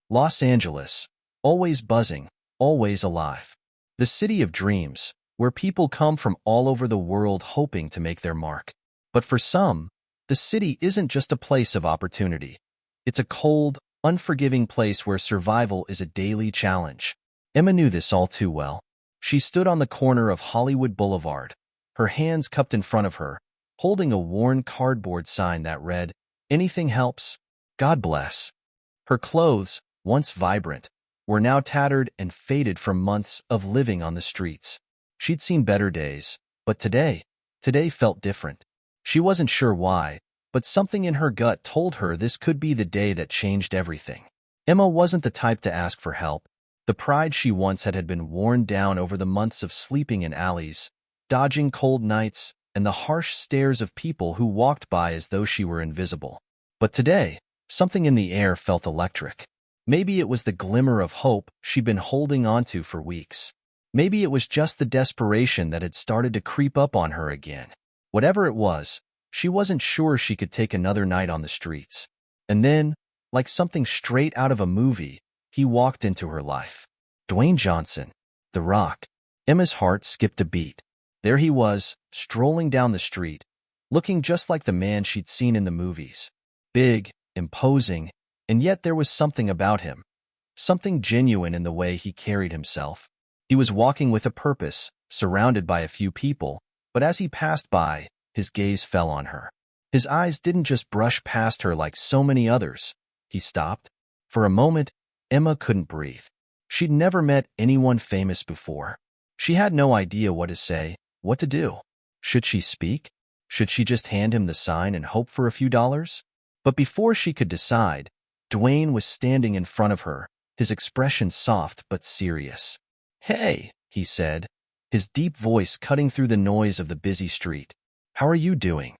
Los Angeles, always buzzing, always alive. The city of dreams, where people come from all over the world hoping to make their mark. But for some, the city isn't just a place of opportunity. It's a cold, unforgiving place where survival is a daily challenge. Emma knew this all too well. She stood on the corner of Hollywood Boulevard, her hands cupped in front of her, holding a worn cardboard sign that read, "Anything helps. God bless." Her clothes, once vibrant, were now tattered and faded from months of living on the streets. She'd seen better days, but today felt different. She wasn't sure why, but something in her gut told her this could be the day that changed everything. Emma wasn't the type to ask for help. The pride she once had been worn down over the months of sleeping in alleys, dodging cold nights, and the harsh stares of people who walked by as though she were invisible. But today, something in the air felt electric. Maybe it was the glimmer of hope she'd been holding onto for weeks. Maybe it was just the desperation that had started to creep up on her again. Whatever it was, she wasn't sure she could take another night on the streets. And then, like something straight out of a movie, he walked into her life. Dwayne Johnson, The Rock. Emma's heart skipped a beat. There he was, strolling down the street, looking just like the man she'd seen in the movies. Big, imposing, and yet there was something about him. Something genuine in the way he carried himself. He was walking with a purpose, surrounded by a few people, but as he passed by, his gaze fell on her. His eyes didn't just brush past her like so many others. He stopped. For a moment, Emma couldn't breathe. She'd never met anyone famous before. She had no idea what to say, what to do. Should she speak? Should she just hand him the sign and hope for a few dollars? But before she could decide, Dwayne was standing in front of her, his expression soft but serious. "Hey," he said, his deep voice cutting through the noise of the busy street. "How are you doing?"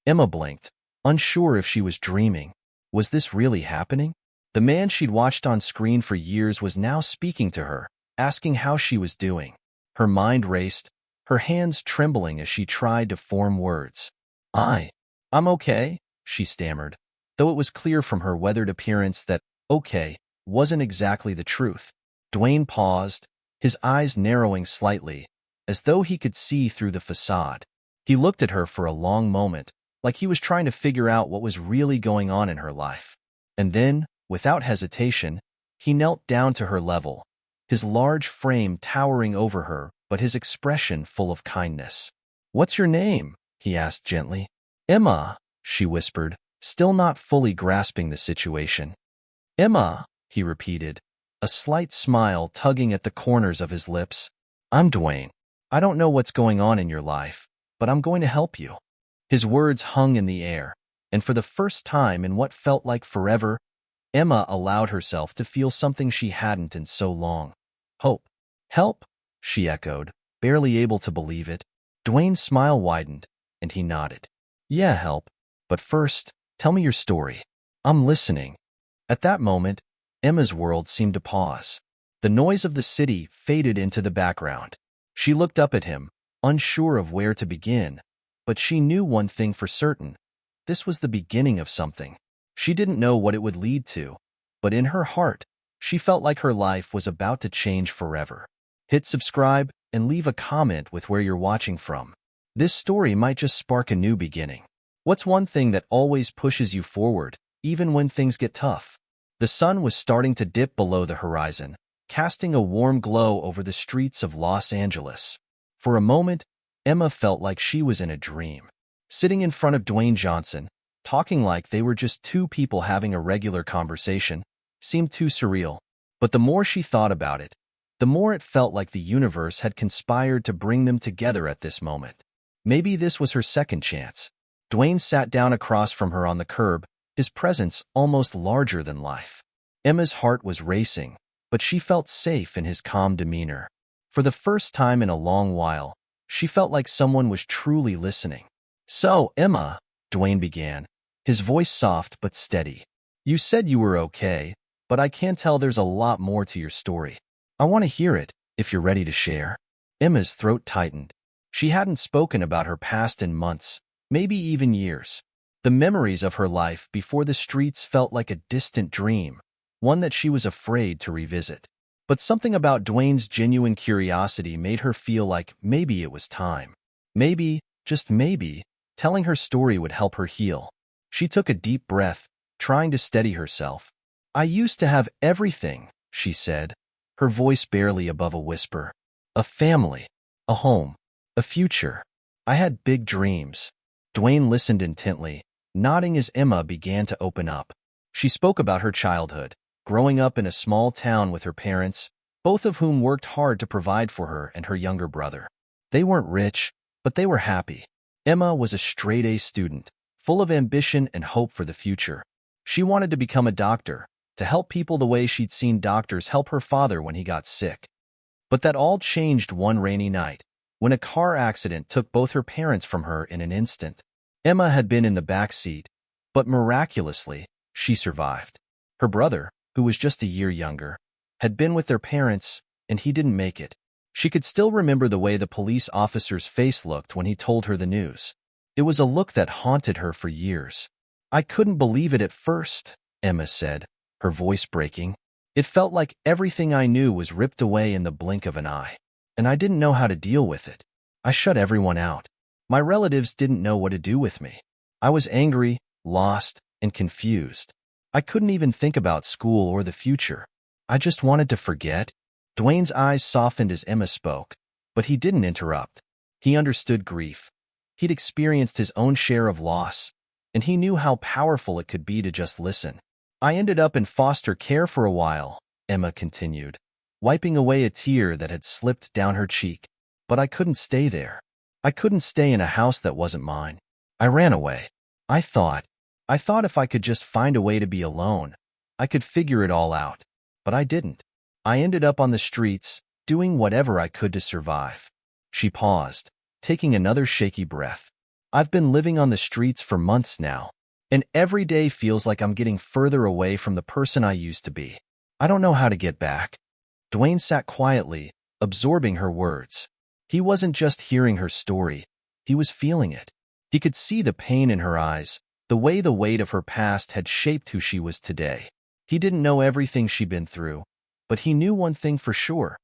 Emma blinked, unsure if she was dreaming. Was this really happening? The man she'd watched on screen for years was now speaking to her, asking how she was doing. Her mind raced, her hands trembling as she tried to form words. I'm okay," she stammered, though it was clear from her weathered appearance that okay wasn't exactly the truth. Dwayne paused, his eyes narrowing slightly, as though he could see through the facade. He looked at her for a long moment, like he was trying to figure out what was really going on in her life. And then, without hesitation, he knelt down to her level, his large frame towering over her, but his expression full of kindness. "What's your name?" he asked gently. "Emma," she whispered, still not fully grasping the situation. "Emma," he repeated, a slight smile tugging at the corners of his lips. "I'm Dwayne. I don't know what's going on in your life, but I'm going to help you." His words hung in the air, and for the first time in what felt like forever, Emma allowed herself to feel something she hadn't in so long. Hope. "Help?" she echoed, barely able to believe it. Dwayne's smile widened, and he nodded. "Yeah, help. But first, tell me your story. I'm listening." At that moment, Emma's world seemed to pause. The noise of the city faded into the background. She looked up at him, unsure of where to begin, but she knew one thing for certain. This was the beginning of something. She didn't know what it would lead to, but in her heart, she felt like her life was about to change forever. Hit subscribe and leave a comment with where you're watching from. This story might just spark a new beginning. What's one thing that always pushes you forward, even when things get tough? The sun was starting to dip below the horizon, casting a warm glow over the streets of Los Angeles. For a moment, Emma felt like she was in a dream. Sitting in front of Dwayne Johnson, talking like they were just two people having a regular conversation, seemed too surreal. But the more she thought about it, the more it felt like the universe had conspired to bring them together at this moment. Maybe this was her second chance. Dwayne sat down across from her on the curb, his presence almost larger than life. Emma's heart was racing, but she felt safe in his calm demeanor. For the first time in a long while, she felt like someone was truly listening. "So, Emma," Dwayne began, his voice soft but steady. "You said you were okay, but I can tell there's a lot more to your story. I want to hear it, if you're ready to share." Emma's throat tightened. She hadn't spoken about her past in months, maybe even years. The memories of her life before the streets felt like a distant dream, one that she was afraid to revisit. But something about Dwayne's genuine curiosity made her feel like maybe it was time. Maybe, just maybe, telling her story would help her heal. She took a deep breath, trying to steady herself. "I used to have everything," she said, her voice barely above a whisper. "A family, a home, a future. I had big dreams." Dwayne listened intently, nodding as Emma began to open up. She spoke about her childhood, growing up in a small town with her parents, both of whom worked hard to provide for her and her younger brother. They weren't rich, but they were happy. Emma was a straight-A student, full of ambition and hope for the future. She wanted to become a doctor, to help people the way she'd seen doctors help her father when he got sick. But that all changed one rainy night, when a car accident took both her parents from her in an instant. Emma had been in the back seat, but miraculously, she survived. Her brother, who was just a year younger, had been with their parents, and he didn't make it. She could still remember the way the police officer's face looked when he told her the news. It was a look that haunted her for years. "I couldn't believe it at first," Emma said, her voice breaking. "It felt like everything I knew was ripped away in the blink of an eye, and I didn't know how to deal with it. I shut everyone out. My relatives didn't know what to do with me. I was angry, lost, and confused. I couldn't even think about school or the future. I just wanted to forget." Dwayne's eyes softened as Emma spoke, but he didn't interrupt. He understood grief. He'd experienced his own share of loss, and he knew how powerful it could be to just listen. "I ended up in foster care for a while," Emma continued, wiping away a tear that had slipped down her cheek. "But I couldn't stay there. I couldn't stay in a house that wasn't mine. I ran away. I thought if I could just find a way to be alone, I could figure it all out. But I didn't. I ended up on the streets, doing whatever I could to survive." She paused, taking another shaky breath. "I've been living on the streets for months now, and every day feels like I'm getting further away from the person I used to be. I don't know how to get back." Dwayne sat quietly, absorbing her words. He wasn't just hearing her story, he was feeling it. He could see the pain in her eyes, the way the weight of her past had shaped who she was today. He didn't know everything she'd been through, but he knew one thing for sure.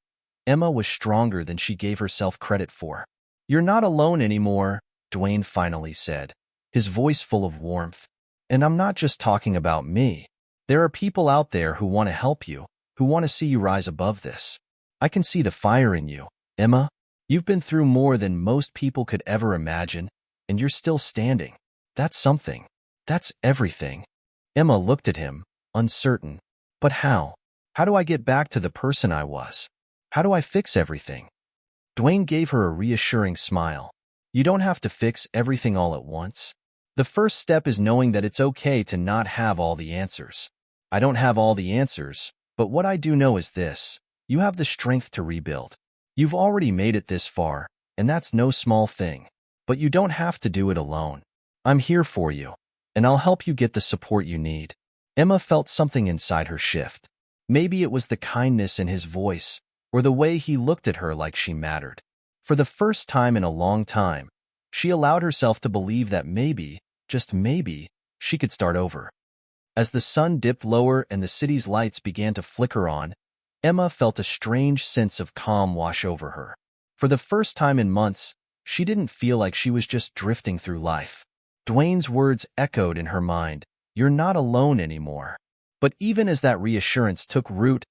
Emma was stronger than she gave herself credit for. "You're not alone anymore," Dwayne finally said, his voice full of warmth. "And I'm not just talking about me. There are people out there who want to help you, who want to see you rise above this. I can see the fire in you, Emma. You've been through more than most people could ever imagine, and you're still standing. That's something. That's everything." Emma looked at him, uncertain. "But how? How do I get back to the person I was? How do I fix everything?" Dwayne gave her a reassuring smile. "You don't have to fix everything all at once. The first step is knowing that it's okay to not have all the answers. I don't have all the answers, but what I do know is this: you have the strength to rebuild. You've already made it this far, and that's no small thing. But you don't have to do it alone. I'm here for you, and I'll help you get the support you need." Emma felt something inside her shift. Maybe it was the kindness in his voice, or the way he looked at her like she mattered. For the first time in a long time, she allowed herself to believe that maybe, just maybe, she could start over. As the sun dipped lower and the city's lights began to flicker on, Emma felt a strange sense of calm wash over her. For the first time in months, she didn't feel like she was just drifting through life. Dwayne's words echoed in her mind, "You're not alone anymore." But even as that reassurance took root,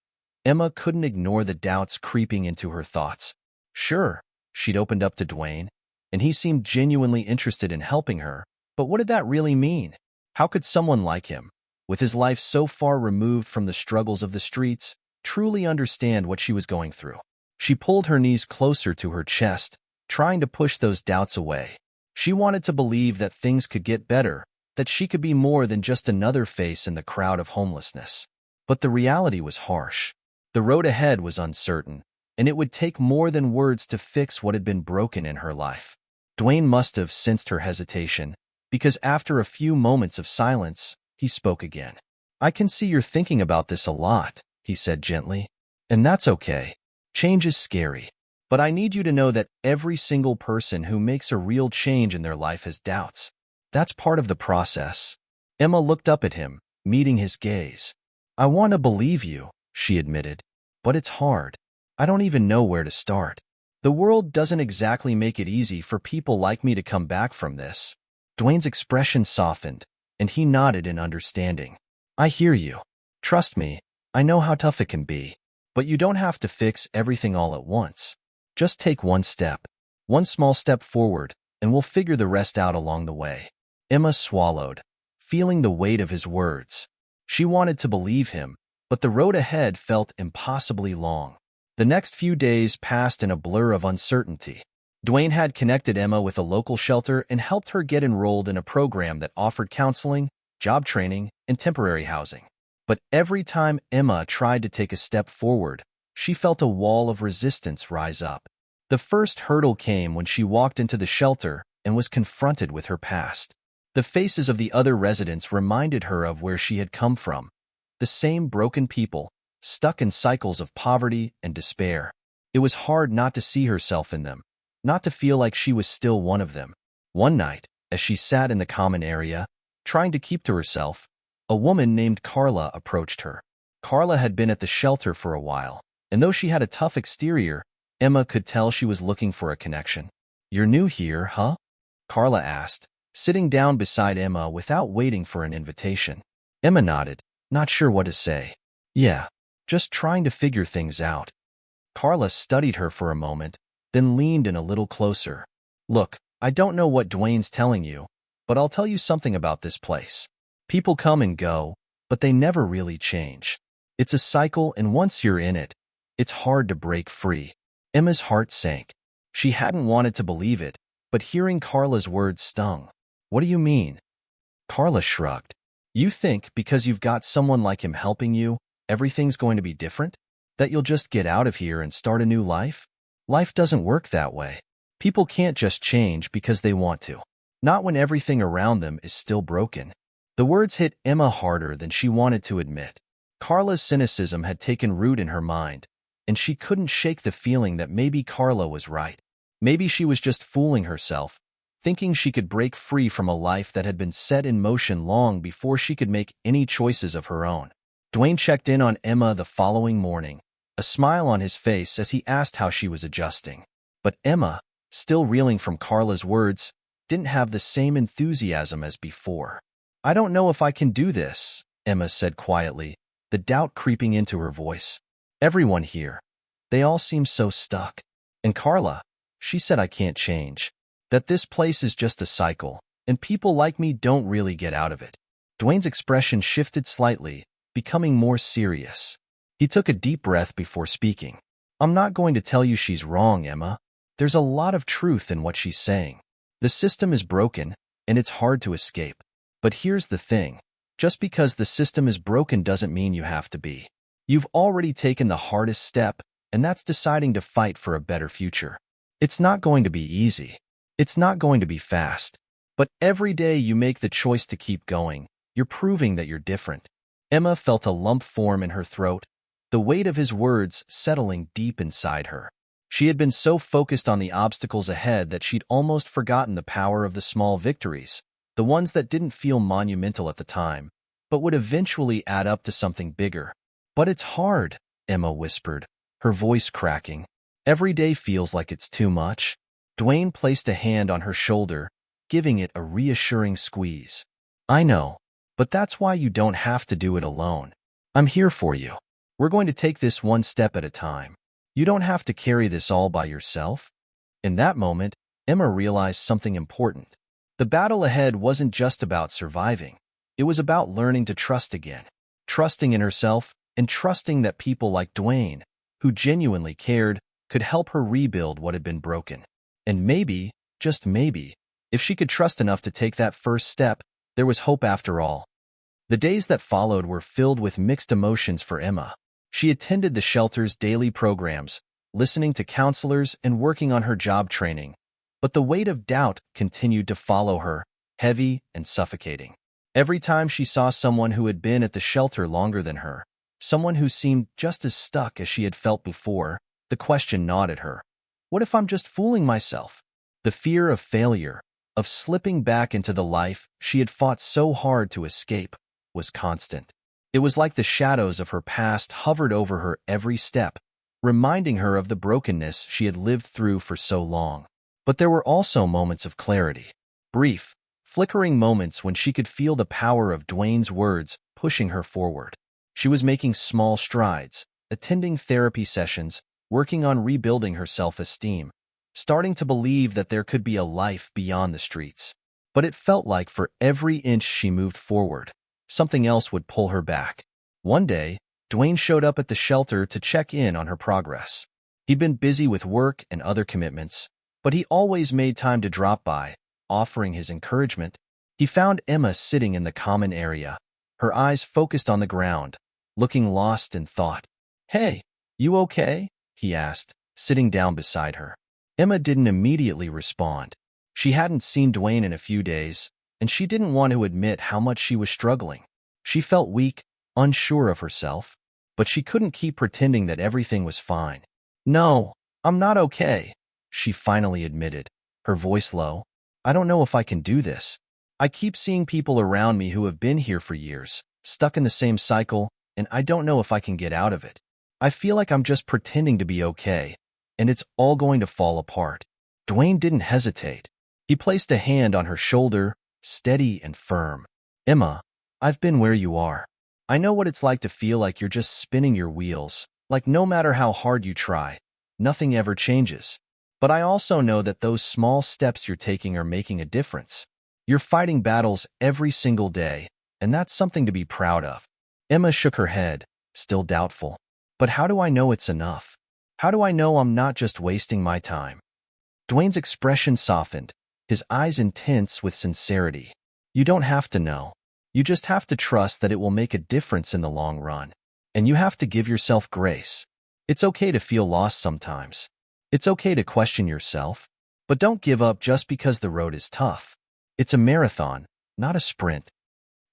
Emma couldn't ignore the doubts creeping into her thoughts. Sure, she'd opened up to Dwayne, and he seemed genuinely interested in helping her, but what did that really mean? How could someone like him, with his life so far removed from the struggles of the streets, truly understand what she was going through? She pulled her knees closer to her chest, trying to push those doubts away. She wanted to believe that things could get better, that she could be more than just another face in the crowd of homelessness. But the reality was harsh. The road ahead was uncertain, and it would take more than words to fix what had been broken in her life. Dwayne must have sensed her hesitation, because after a few moments of silence, he spoke again. "I can see you're thinking about this a lot," he said gently. "And that's okay. Change is scary. But I need you to know that every single person who makes a real change in their life has doubts. That's part of the process." Emma looked up at him, meeting his gaze. I want to believe you, she admitted, but it's hard. I don't even know where to start. The world doesn't exactly make it easy for people like me to come back from this. Dwayne's expression softened, and he nodded in understanding. I hear you. Trust me, I know how tough it can be. But you don't have to fix everything all at once. Just take one step. One small step forward, and we'll figure the rest out along the way. Emma swallowed, feeling the weight of his words. She wanted to believe him, but the road ahead felt impossibly long. The next few days passed in a blur of uncertainty. Dwayne had connected Emma with a local shelter and helped her get enrolled in a program that offered counseling, job training, and temporary housing. But every time Emma tried to take a step forward, she felt a wall of resistance rise up. The first hurdle came when she walked into the shelter and was confronted with her past. The faces of the other residents reminded her of where she had come from. The same broken people, stuck in cycles of poverty and despair. It was hard not to see herself in them, not to feel like she was still one of them. One night, as she sat in the common area, trying to keep to herself, a woman named Carla approached her. Carla had been at the shelter for a while, and though she had a tough exterior, Emma could tell she was looking for a connection. "You're new here, huh?" Carla asked, sitting down beside Emma without waiting for an invitation. Emma nodded, not sure what to say. "Yeah, just trying to figure things out." Carla studied her for a moment, then leaned in a little closer. "Look, I don't know what Dwayne's telling you, but I'll tell you something about this place. People come and go, but they never really change. It's a cycle, and once you're in it, it's hard to break free." Emma's heart sank. She hadn't wanted to believe it, but hearing Carla's words stung. "What do you mean?" Carla shrugged. "You think because you've got someone like him helping you, everything's going to be different? That you'll just get out of here and start a new life? Life doesn't work that way. People can't just change because they want to. Not when everything around them is still broken." The words hit Emma harder than she wanted to admit. Carla's cynicism had taken root in her mind, and she couldn't shake the feeling that maybe Carla was right. Maybe she was just fooling herself, thinking she could break free from a life that had been set in motion long before she could make any choices of her own. Dwayne checked in on Emma the following morning, a smile on his face as he asked how she was adjusting. But Emma, still reeling from Carla's words, didn't have the same enthusiasm as before. "I don't know if I can do this," Emma said quietly, the doubt creeping into her voice. "Everyone here, they all seem so stuck. And Carla, she said I can't change, that this place is just a cycle, and people like me don't really get out of it." Dwayne's expression shifted slightly, becoming more serious. He took a deep breath before speaking. "I'm not going to tell you she's wrong, Emma. There's a lot of truth in what she's saying. The system is broken, and it's hard to escape. But here's the thing. Just because the system is broken doesn't mean you have to be. You've already taken the hardest step, and that's deciding to fight for a better future. It's not going to be easy. It's not going to be fast. But every day you make the choice to keep going, you're proving that you're different." Emma felt a lump form in her throat, the weight of his words settling deep inside her. She had been so focused on the obstacles ahead that she'd almost forgotten the power of the small victories, the ones that didn't feel monumental at the time, but would eventually add up to something bigger. "But it's hard," Emma whispered, her voice cracking. "Every day feels like it's too much." Dwayne placed a hand on her shoulder, giving it a reassuring squeeze. "I know, but that's why you don't have to do it alone. I'm here for you. We're going to take this one step at a time. You don't have to carry this all by yourself." In that moment, Emma realized something important. The battle ahead wasn't just about surviving. It was about learning to trust again, trusting in herself, and trusting that people like Dwayne, who genuinely cared, could help her rebuild what had been broken. And maybe, just maybe, if she could trust enough to take that first step, there was hope after all. The days that followed were filled with mixed emotions for Emma. She attended the shelter's daily programs, listening to counselors and working on her job training. But the weight of doubt continued to follow her, heavy and suffocating. Every time she saw someone who had been at the shelter longer than her, someone who seemed just as stuck as she had felt before, the question gnawed at her. What if I'm just fooling myself? The fear of failure, of slipping back into the life she had fought so hard to escape, was constant. It was like the shadows of her past hovered over her every step, reminding her of the brokenness she had lived through for so long. But there were also moments of clarity. Brief, flickering moments when she could feel the power of Dwayne's words pushing her forward. She was making small strides, attending therapy sessions, working on rebuilding her self-esteem, starting to believe that there could be a life beyond the streets. But it felt like for every inch she moved forward, something else would pull her back. One day, Dwayne showed up at the shelter to check in on her progress. He'd been busy with work and other commitments, but he always made time to drop by, offering his encouragement. He found Emma sitting in the common area, her eyes focused on the ground, looking lost in thought. "Hey, you okay?" he asked, sitting down beside her. Emma didn't immediately respond. She hadn't seen Dwayne in a few days, and she didn't want to admit how much she was struggling. She felt weak, unsure of herself, but she couldn't keep pretending that everything was fine. "No, I'm not okay," she finally admitted, her voice low. "I don't know if I can do this. I keep seeing people around me who have been here for years, stuck in the same cycle, and I don't know if I can get out of it. I feel like I'm just pretending to be okay, and it's all going to fall apart." Dwayne didn't hesitate. He placed a hand on her shoulder, steady and firm. "Emma, I've been where you are. I know what it's like to feel like you're just spinning your wheels, like no matter how hard you try, nothing ever changes. But I also know that those small steps you're taking are making a difference. You're fighting battles every single day, and that's something to be proud of." Emma shook her head, still doubtful. "But how do I know it's enough? How do I know I'm not just wasting my time?" Dwayne's expression softened, his eyes intense with sincerity. "You don't have to know. You just have to trust that it will make a difference in the long run. And you have to give yourself grace. It's okay to feel lost sometimes. It's okay to question yourself. But don't give up just because the road is tough. It's a marathon, not a sprint."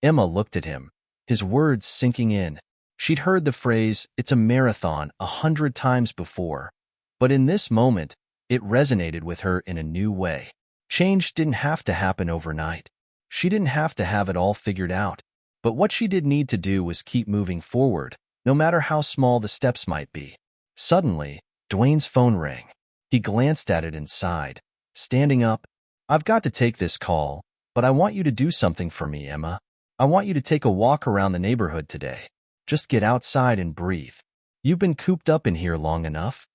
Emma looked at him, his words sinking in. She'd heard the phrase, "it's a marathon," 100 times before. But in this moment, it resonated with her in a new way. Change didn't have to happen overnight. She didn't have to have it all figured out. But what she did need to do was keep moving forward, no matter how small the steps might be. Suddenly, Dwayne's phone rang. He glanced at it and sighed. Standing up, "I've got to take this call, but I want you to do something for me, Emma. I want you to take a walk around the neighborhood today. Just get outside and breathe. You've been cooped up in here long enough."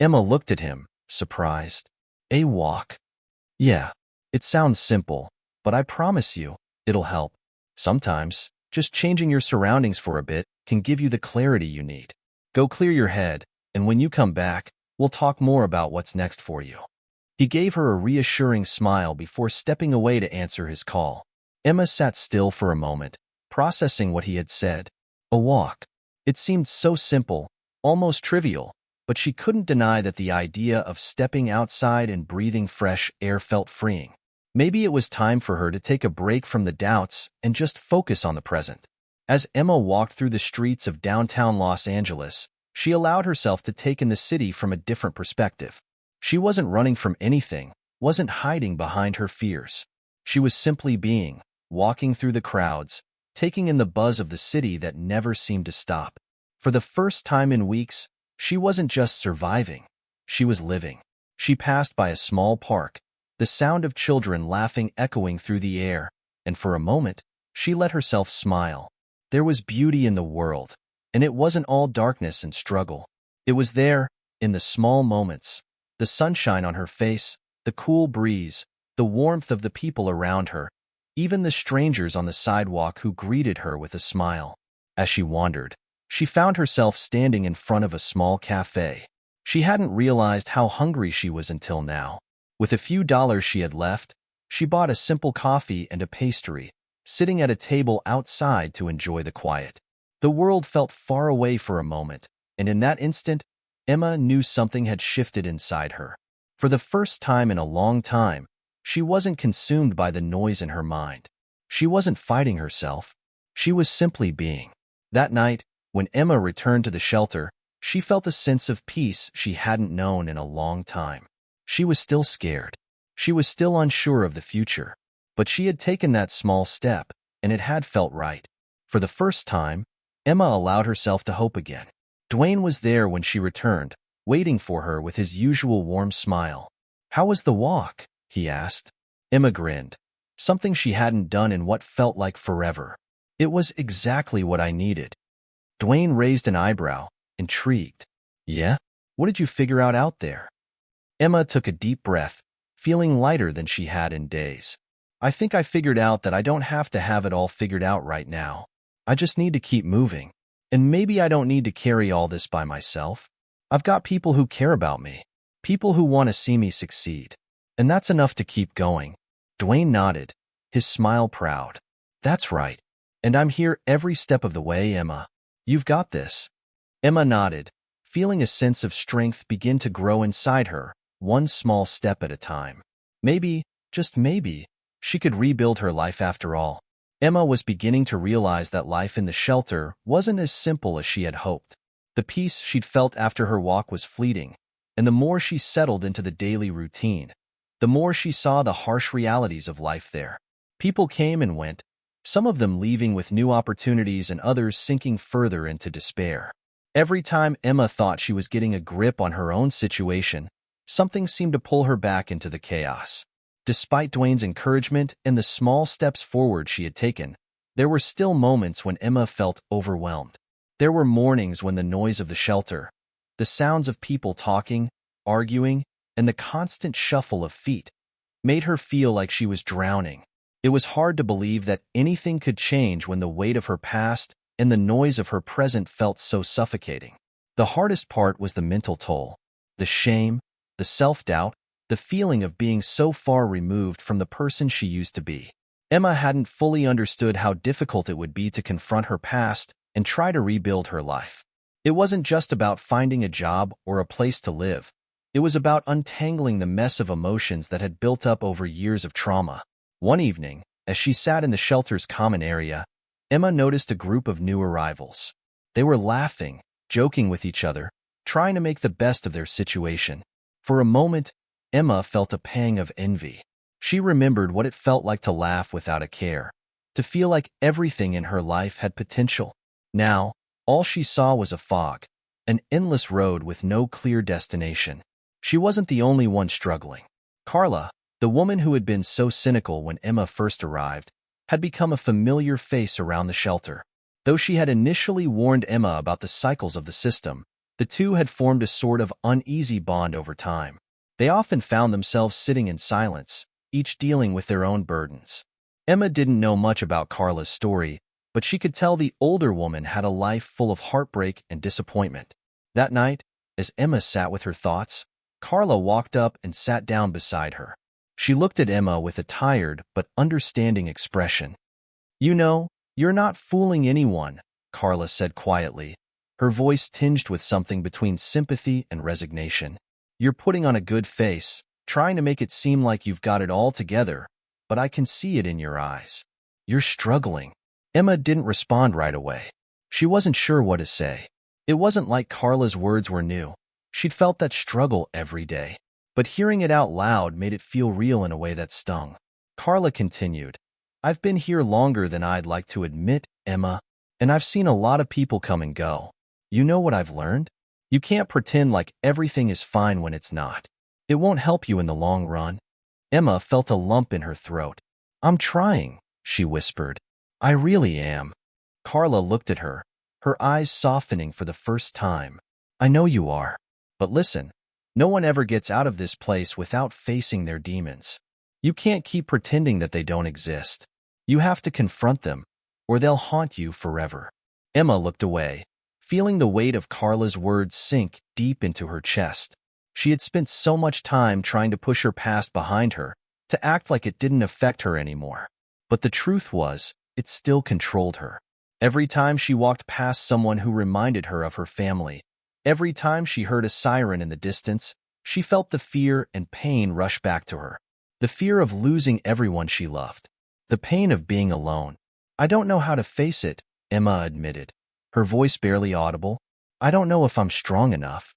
Emma looked at him, surprised. "A walk? Yeah, it sounds simple, but I promise you, it'll help. Sometimes, just changing your surroundings for a bit can give you the clarity you need. Go clear your head, and when you come back, we'll talk more about what's next for you." He gave her a reassuring smile before stepping away to answer his call. Emma sat still for a moment, processing what he had said. A walk. It seemed so simple, almost trivial, but she couldn't deny that the idea of stepping outside and breathing fresh air felt freeing. Maybe it was time for her to take a break from the doubts and just focus on the present. As Emma walked through the streets of downtown Los Angeles, she allowed herself to take in the city from a different perspective. She wasn't running from anything, wasn't hiding behind her fears. She was simply being, walking through the crowds, taking in the buzz of the city that never seemed to stop. For the first time in weeks, she wasn't just surviving, she was living. She passed by a small park, the sound of children laughing echoing through the air, and for a moment, she let herself smile. There was beauty in the world, and it wasn't all darkness and struggle. It was there, in the small moments, the sunshine on her face, the cool breeze, the warmth of the people around her, even the strangers on the sidewalk who greeted her with a smile. As she wandered, she found herself standing in front of a small cafe. She hadn't realized how hungry she was until now. With a few dollars she had left, she bought a simple coffee and a pastry, sitting at a table outside to enjoy the quiet. The world felt far away for a moment, and in that instant, Emma knew something had shifted inside her. For the first time in a long time, she wasn't consumed by the noise in her mind. She wasn't fighting herself. She was simply being. That night, when Emma returned to the shelter, she felt a sense of peace she hadn't known in a long time. She was still scared. She was still unsure of the future. But she had taken that small step, and it had felt right. For the first time, Emma allowed herself to hope again. Dwayne was there when she returned, waiting for her with his usual warm smile. "How was the walk?" he asked. Emma grinned, something she hadn't done in what felt like forever. "It was exactly what I needed." Dwayne raised an eyebrow, intrigued. "Yeah? What did you figure out there?" Emma took a deep breath, feeling lighter than she had in days. "I think I figured out that I don't have to have it all figured out right now. I just need to keep moving. And maybe I don't need to carry all this by myself. I've got people who care about me, people who want to see me succeed. And that's enough to keep going." Dwayne nodded, his smile proud. "That's right. And I'm here every step of the way, Emma. You've got this." Emma nodded, feeling a sense of strength begin to grow inside her, one small step at a time. Maybe, just maybe, she could rebuild her life after all. Emma was beginning to realize that life in the shelter wasn't as simple as she had hoped. The peace she'd felt after her walk was fleeting, and the more she settled into the daily routine, the more she saw the harsh realities of life there. People came and went, some of them leaving with new opportunities and others sinking further into despair. Every time Emma thought she was getting a grip on her own situation, something seemed to pull her back into the chaos. Despite Dwayne's encouragement and the small steps forward she had taken, there were still moments when Emma felt overwhelmed. There were mornings when the noise of the shelter, the sounds of people talking, arguing, and the constant shuffle of feet made her feel like she was drowning. It was hard to believe that anything could change when the weight of her past and the noise of her present felt so suffocating. The hardest part was the mental toll, the shame, the self-doubt, the feeling of being so far removed from the person she used to be. Emma hadn't fully understood how difficult it would be to confront her past and try to rebuild her life. It wasn't just about finding a job or a place to live. It was about untangling the mess of emotions that had built up over years of trauma. One evening, as she sat in the shelter's common area, Emma noticed a group of new arrivals. They were laughing, joking with each other, trying to make the best of their situation. For a moment, Emma felt a pang of envy. She remembered what it felt like to laugh without a care, to feel like everything in her life had potential. Now, all she saw was a fog, an endless road with no clear destination. She wasn't the only one struggling. Carla, the woman who had been so cynical when Emma first arrived, had become a familiar face around the shelter. Though she had initially warned Emma about the cycles of the system, the two had formed a sort of uneasy bond over time. They often found themselves sitting in silence, each dealing with their own burdens. Emma didn't know much about Carla's story, but she could tell the older woman had a life full of heartbreak and disappointment. That night, as Emma sat with her thoughts, Carla walked up and sat down beside her. She looked at Emma with a tired but understanding expression. "You know, you're not fooling anyone," Carla said quietly, her voice tinged with something between sympathy and resignation. "You're putting on a good face, trying to make it seem like you've got it all together, but I can see it in your eyes. You're struggling." Emma didn't respond right away. She wasn't sure what to say. It wasn't like Carla's words were new. She'd felt that struggle every day. But hearing it out loud made it feel real in a way that stung. Carla continued, "I've been here longer than I'd like to admit, Emma, and I've seen a lot of people come and go. You know what I've learned? You can't pretend like everything is fine when it's not. It won't help you in the long run." Emma felt a lump in her throat. "I'm trying," she whispered. "I really am." Carla looked at her, her eyes softening for the first time. "I know you are. But listen, no one ever gets out of this place without facing their demons. You can't keep pretending that they don't exist. You have to confront them, or they'll haunt you forever." Emma looked away, feeling the weight of Carla's words sink deep into her chest. She had spent so much time trying to push her past behind her, to act like it didn't affect her anymore. But the truth was, it still controlled her. Every time she walked past someone who reminded her of her family, every time she heard a siren in the distance, she felt the fear and pain rush back to her. The fear of losing everyone she loved. The pain of being alone. "I don't know how to face it," Emma admitted, her voice barely audible. "I don't know if I'm strong enough."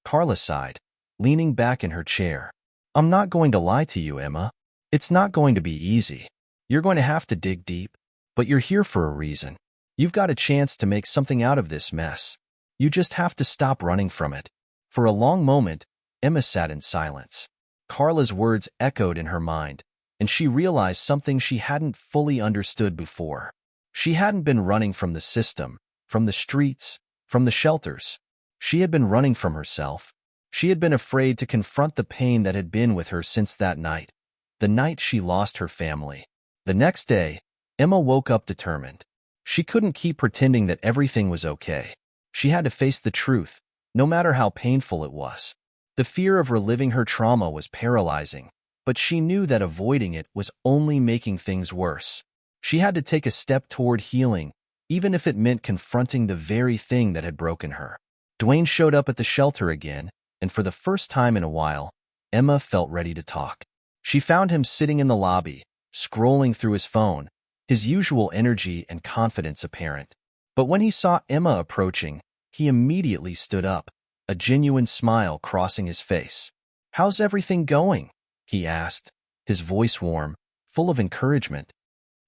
Carla sighed, leaning back in her chair. "I'm not going to lie to you, Emma. It's not going to be easy. You're going to have to dig deep, but you're here for a reason. You've got a chance to make something out of this mess. You just have to stop running from it." For a long moment, Emma sat in silence. Carla's words echoed in her mind, and she realized something she hadn't fully understood before. She hadn't been running from the system, from the streets, from the shelters. She had been running from herself. She had been afraid to confront the pain that had been with her since that night, the night she lost her family. The next day, Emma woke up determined. She couldn't keep pretending that everything was okay. She had to face the truth, no matter how painful it was. The fear of reliving her trauma was paralyzing, but she knew that avoiding it was only making things worse. She had to take a step toward healing, even if it meant confronting the very thing that had broken her. Dwayne showed up at the shelter again, and for the first time in a while, Emma felt ready to talk. She found him sitting in the lobby, scrolling through his phone, his usual energy and confidence apparent. But when he saw Emma approaching, he immediately stood up, a genuine smile crossing his face. "How's everything going?" he asked, his voice warm, full of encouragement.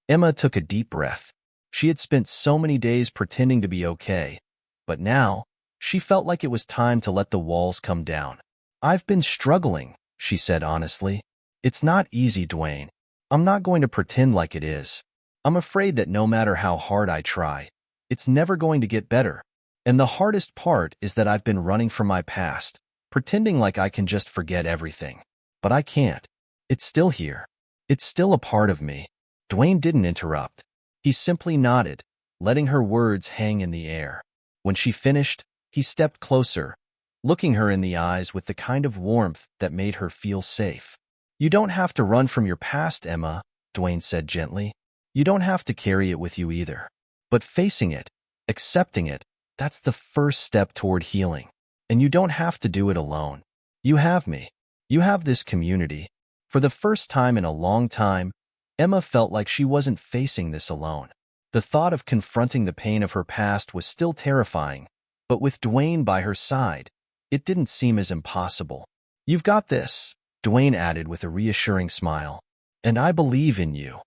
Emma took a deep breath. She had spent so many days pretending to be okay, but now, she felt like it was time to let the walls come down. "I've been struggling," she said honestly. "It's not easy, Dwayne. I'm not going to pretend like it is. I'm afraid that no matter how hard I try, it's never going to get better. And the hardest part is that I've been running from my past, pretending like I can just forget everything. But I can't. It's still here. It's still a part of me." Dwayne didn't interrupt. He simply nodded, letting her words hang in the air. When she finished, he stepped closer, looking her in the eyes with the kind of warmth that made her feel safe. "You don't have to run from your past, Emma," Dwayne said gently. "You don't have to carry it with you either. But facing it, accepting it, that's the first step toward healing. And you don't have to do it alone. You have me. You have this community." For the first time in a long time, Emma felt like she wasn't facing this alone. The thought of confronting the pain of her past was still terrifying, but with Dwayne by her side, it didn't seem as impossible. "You've got this," Dwayne added with a reassuring smile. "And I believe in you."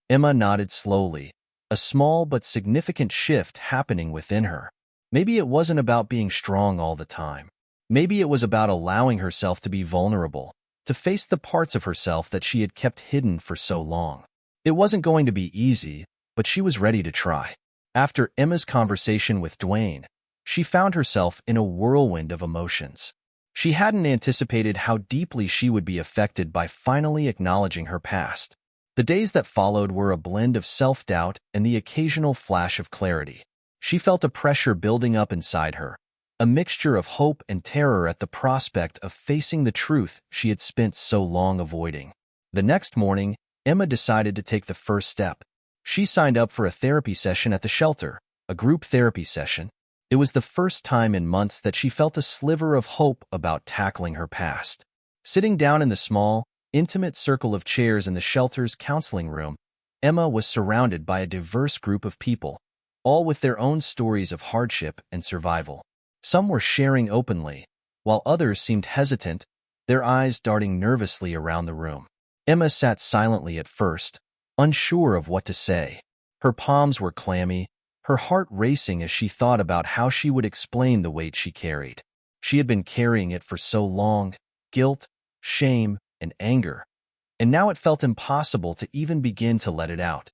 Emma nodded slowly, a small but significant shift happening within her. Maybe it wasn't about being strong all the time. Maybe it was about allowing herself to be vulnerable, to face the parts of herself that she had kept hidden for so long. It wasn't going to be easy, but she was ready to try. After Emma's conversation with Dwayne, she found herself in a whirlwind of emotions. She hadn't anticipated how deeply she would be affected by finally acknowledging her past. The days that followed were a blend of self-doubt and the occasional flash of clarity. She felt a pressure building up inside her, a mixture of hope and terror at the prospect of facing the truth she had spent so long avoiding. The next morning, Emma decided to take the first step. She signed up for a therapy session at the shelter, a group therapy session. It was the first time in months that she felt a sliver of hope about tackling her past. Sitting down in the small, intimate circle of chairs in the shelter's counseling room, Emma was surrounded by a diverse group of people, all with their own stories of hardship and survival. Some were sharing openly, while others seemed hesitant, their eyes darting nervously around the room. Emma sat silently at first, unsure of what to say. Her palms were clammy, her heart racing as she thought about how she would explain the weight she carried. She had been carrying it for so long, guilt, shame, and anger, and now it felt impossible to even begin to let it out.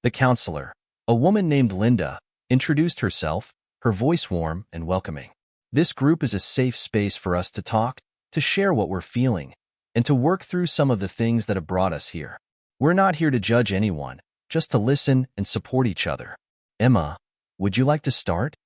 The counselor, a woman named Linda, introduced herself, her voice warm and welcoming. "This group is a safe space for us to talk, to share what we're feeling, and to work through some of the things that have brought us here. We're not here to judge anyone, just to listen and support each other." "Emma, would you like to start?"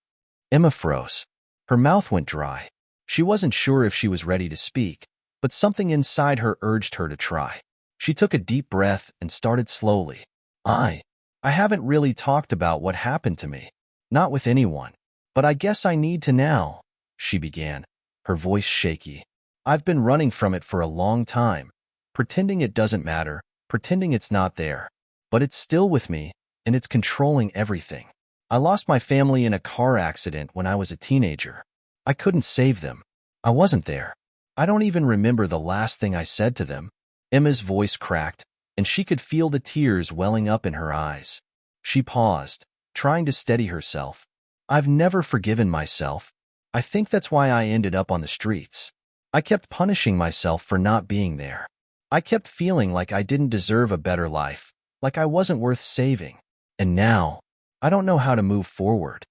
Emma froze. Her mouth went dry. She wasn't sure if she was ready to speak, but something inside her urged her to try. She took a deep breath and started slowly. I haven't really talked about what happened to me. Not with anyone. But I guess I need to now," she began, her voice shaky. "I've been running from it for a long time, pretending it doesn't matter, pretending it's not there. But it's still with me, and it's controlling everything. I lost my family in a car accident when I was a teenager. I couldn't save them. I wasn't there. I don't even remember the last thing I said to them." Emma's voice cracked, and she could feel the tears welling up in her eyes. She paused, trying to steady herself. "I've never forgiven myself. I think that's why I ended up on the streets. I kept punishing myself for not being there. I kept feeling like I didn't deserve a better life, like I wasn't worth saving. And now, I don't know how to move forward."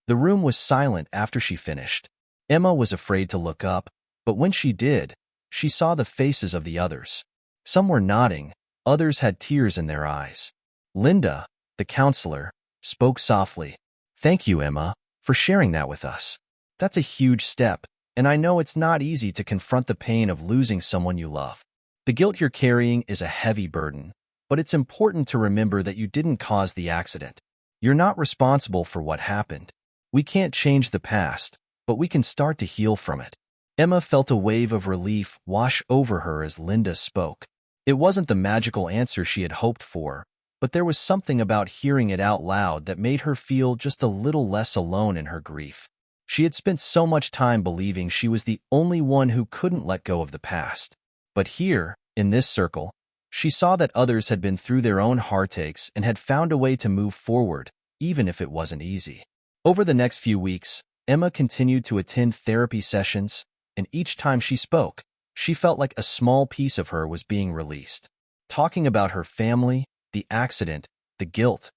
The room was silent after she finished. Emma was afraid to look up, but when she did, she saw the faces of the others. Some were nodding, others had tears in their eyes. Linda, the counselor, spoke softly. "Thank you, Emma, for sharing that with us. That's a huge step, and I know it's not easy to confront the pain of losing someone you love. The guilt you're carrying is a heavy burden, but it's important to remember that you didn't cause the accident. You're not responsible for what happened. We can't change the past, but we can start to heal from it." Emma felt a wave of relief wash over her as Linda spoke. It wasn't the magical answer she had hoped for, but there was something about hearing it out loud that made her feel just a little less alone in her grief. She had spent so much time believing she was the only one who couldn't let go of the past. But here, in this circle, she saw that others had been through their own heartaches and had found a way to move forward, even if it wasn't easy. Over the next few weeks, Emma continued to attend therapy sessions, and each time she spoke, she felt like a small piece of her was being released. Talking about her family, the accident, the guilt.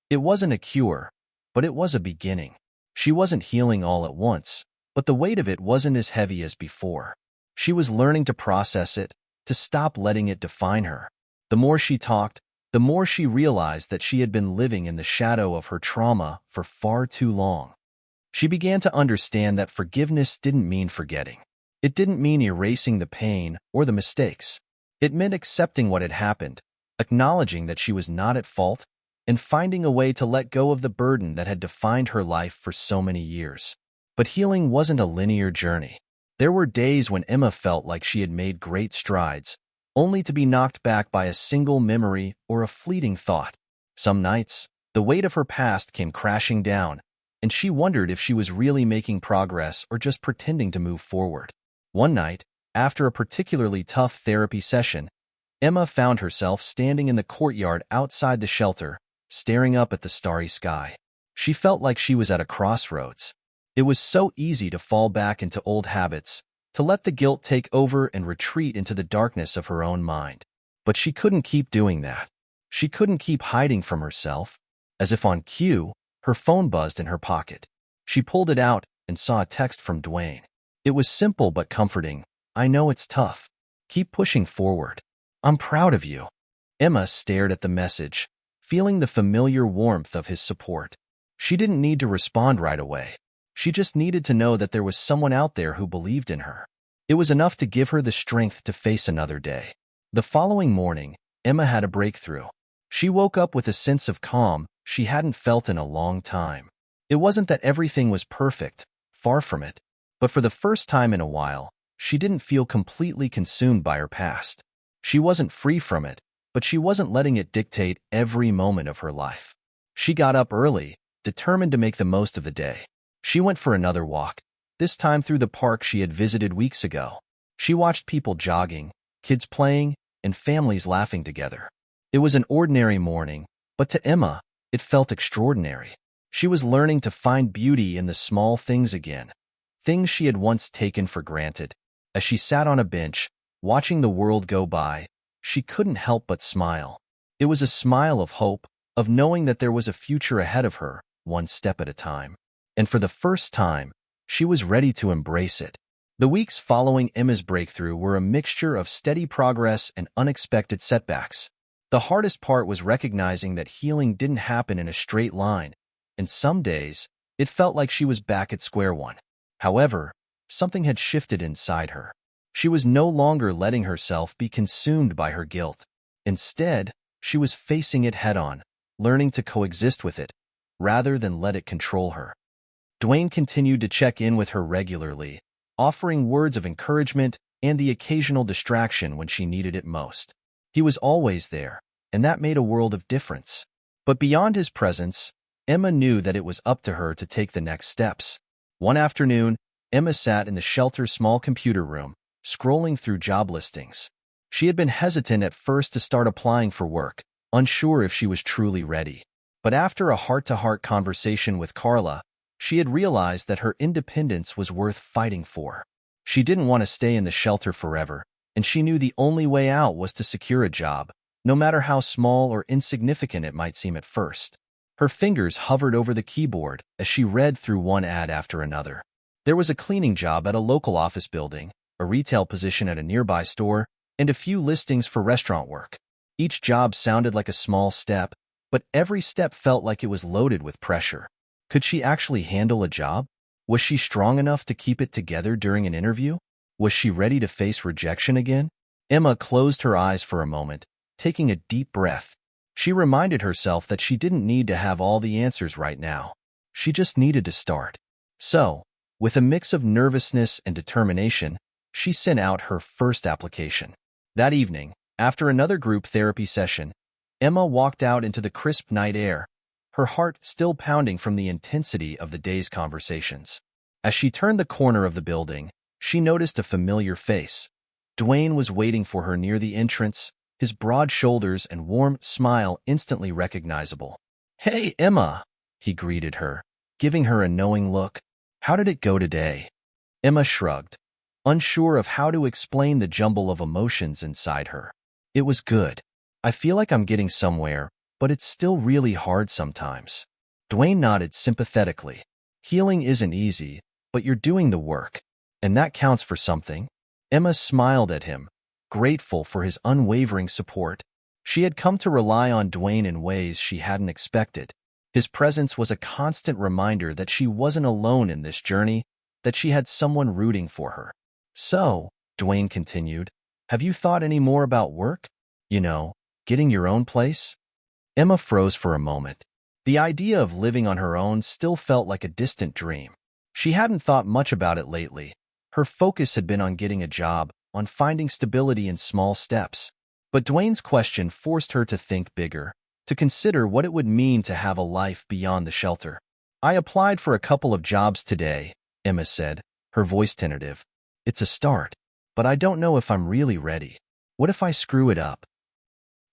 It wasn't a cure, but it was a beginning. She wasn't healing all at once, but the weight of it wasn't as heavy as before. She was learning to process it, to stop letting it define her. The more she talked, the more she realized that she had been living in the shadow of her trauma for far too long. She began to understand that forgiveness didn't mean forgetting. It didn't mean erasing the pain or the mistakes. It meant accepting what had happened, acknowledging that she was not at fault, and finding a way to let go of the burden that had defined her life for so many years. But healing wasn't a linear journey. There were days when Emma felt like she had made great strides, only to be knocked back by a single memory or a fleeting thought. Some nights, the weight of her past came crashing down, and she wondered if she was really making progress or just pretending to move forward. One night, after a particularly tough therapy session, Emma found herself standing in the courtyard outside the shelter, staring up at the starry sky. She felt like she was at a crossroads. It was so easy to fall back into old habits, to let the guilt take over and retreat into the darkness of her own mind. But she couldn't keep doing that. She couldn't keep hiding from herself. As if on cue, her phone buzzed in her pocket. She pulled it out and saw a text from Dwayne. It was simple but comforting. "I know it's tough. Keep pushing forward. I'm proud of you." Emma stared at the message, feeling the familiar warmth of his support. She didn't need to respond right away. She just needed to know that there was someone out there who believed in her. It was enough to give her the strength to face another day. The following morning, Emma had a breakthrough. She woke up with a sense of calm she hadn't felt in a long time. It wasn't that everything was perfect, far from it, but for the first time in a while, she didn't feel completely consumed by her past. She wasn't free from it, but she wasn't letting it dictate every moment of her life. She got up early, determined to make the most of the day. She went for another walk, this time through the park she had visited weeks ago. She watched people jogging, kids playing, and families laughing together. It was an ordinary morning, but to Emma, it felt extraordinary. She was learning to find beauty in the small things again, things she had once taken for granted. As she sat on a bench, watching the world go by, she couldn't help but smile. It was a smile of hope, of knowing that there was a future ahead of her, one step at a time. And for the first time, she was ready to embrace it. The weeks following Emma's breakthrough were a mixture of steady progress and unexpected setbacks. The hardest part was recognizing that healing didn't happen in a straight line, and some days, it felt like she was back at square one. However, something had shifted inside her. She was no longer letting herself be consumed by her guilt. Instead, she was facing it head-on, learning to coexist with it, rather than let it control her. Dwayne continued to check in with her regularly, offering words of encouragement and the occasional distraction when she needed it most. He was always there, and that made a world of difference. But beyond his presence, Emma knew that it was up to her to take the next steps. One afternoon, Emma sat in the shelter's small computer room, scrolling through job listings. She had been hesitant at first to start applying for work, unsure if she was truly ready. But after a heart-to-heart conversation with Carla, she had realized that her independence was worth fighting for. She didn't want to stay in the shelter forever, and she knew the only way out was to secure a job, no matter how small or insignificant it might seem at first. Her fingers hovered over the keyboard as she read through one ad after another. There was a cleaning job at a local office building, a retail position at a nearby store, and a few listings for restaurant work. Each job sounded like a small step, but every step felt like it was loaded with pressure. Could she actually handle a job? Was she strong enough to keep it together during an interview? Was she ready to face rejection again? Emma closed her eyes for a moment, taking a deep breath. She reminded herself that she didn't need to have all the answers right now. She just needed to start. So, with a mix of nervousness and determination, she sent out her first application. That evening, after another group therapy session, Emma walked out into the crisp night air, her heart still pounding from the intensity of the day's conversations. As she turned the corner of the building, she noticed a familiar face. Dwayne was waiting for her near the entrance, his broad shoulders and warm smile instantly recognizable. "Hey, Emma," he greeted her, giving her a knowing look. "How did it go today?" Emma shrugged, unsure of how to explain the jumble of emotions inside her. "It was good. I feel like I'm getting somewhere, but it's still really hard sometimes." Dwayne nodded sympathetically. "Healing isn't easy, but you're doing the work, and that counts for something." Emma smiled at him, grateful for his unwavering support. She had come to rely on Dwayne in ways she hadn't expected. His presence was a constant reminder that she wasn't alone in this journey, that she had someone rooting for her. "So," Dwayne continued, "have you thought any more about work? You know, getting your own place?" Emma froze for a moment. The idea of living on her own still felt like a distant dream. She hadn't thought much about it lately. Her focus had been on getting a job, on finding stability in small steps. But Dwayne's question forced her to think bigger, to consider what it would mean to have a life beyond the shelter. "I applied for a couple of jobs today," Emma said, her voice tentative. "It's a start, but I don't know if I'm really ready. What if I screw it up?"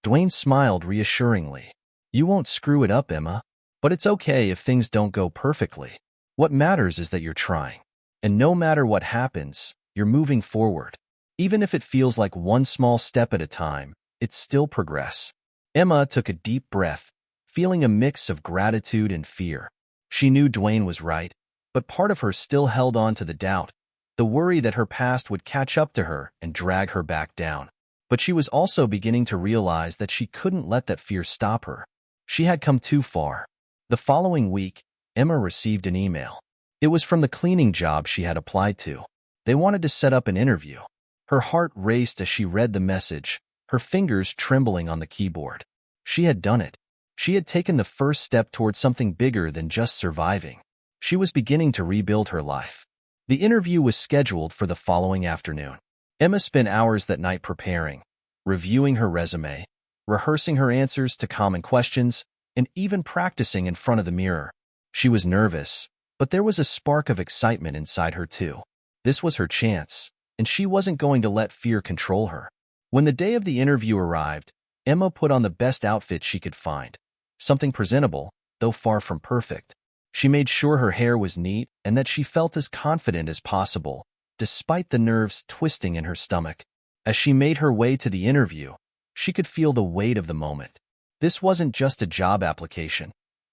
Dwayne smiled reassuringly. "You won't screw it up, Emma. But it's okay if things don't go perfectly. What matters is that you're trying. And no matter what happens, you're moving forward. Even if it feels like one small step at a time, it's still progress." Emma took a deep breath, feeling a mix of gratitude and fear. She knew Dwayne was right, but part of her still held on to the doubt, the worry that her past would catch up to her and drag her back down. But she was also beginning to realize that she couldn't let that fear stop her. She had come too far. The following week, Emma received an email. It was from the cleaning job she had applied to. They wanted to set up an interview. Her heart raced as she read the message, her fingers trembling on the keyboard. She had done it. She had taken the first step towards something bigger than just surviving. She was beginning to rebuild her life. The interview was scheduled for the following afternoon. Emma spent hours that night preparing, reviewing her resume, rehearsing her answers to common questions, and even practicing in front of the mirror. She was nervous, but there was a spark of excitement inside her too. This was her chance, and she wasn't going to let fear control her. When the day of the interview arrived, Emma put on the best outfit she could find, something presentable, though far from perfect. She made sure her hair was neat and that she felt as confident as possible, despite the nerves twisting in her stomach. As she made her way to the interview, she could feel the weight of the moment. This wasn't just a job application.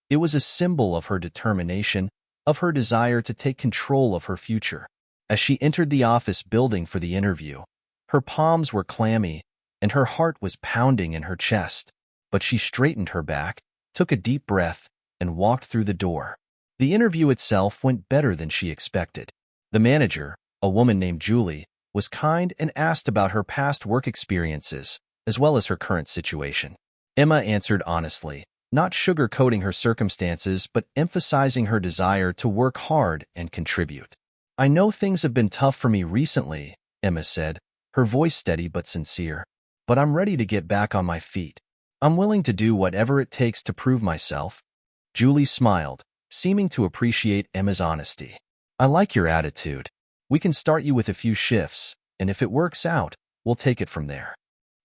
It was a symbol of her determination, of her desire to take control of her future. As she entered the office building for the interview, her palms were clammy and her heart was pounding in her chest. But she straightened her back, took a deep breath, and walked through the door. The interview itself went better than she expected. The manager, a woman named Julie, was kind and asked about her past work experiences, as well as her current situation. Emma answered honestly, not sugarcoating her circumstances but emphasizing her desire to work hard and contribute. "I know things have been tough for me recently," Emma said, her voice steady but sincere. "But I'm ready to get back on my feet. I'm willing to do whatever it takes to prove myself." Julie smiled, seeming to appreciate Emma's honesty. "I like your attitude. We can start you with a few shifts, and if it works out, we'll take it from there."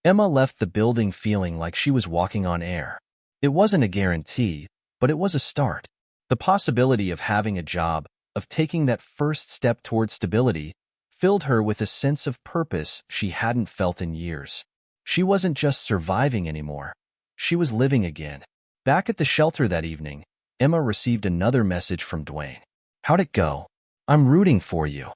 Emma left the building feeling like she was walking on air. It wasn't a guarantee, but it was a start. The possibility of having a job, of taking that first step toward stability, filled her with a sense of purpose she hadn't felt in years. She wasn't just surviving anymore. She was living again. Back at the shelter that evening, Emma received another message from Dwayne. "How'd it go? I'm rooting for you."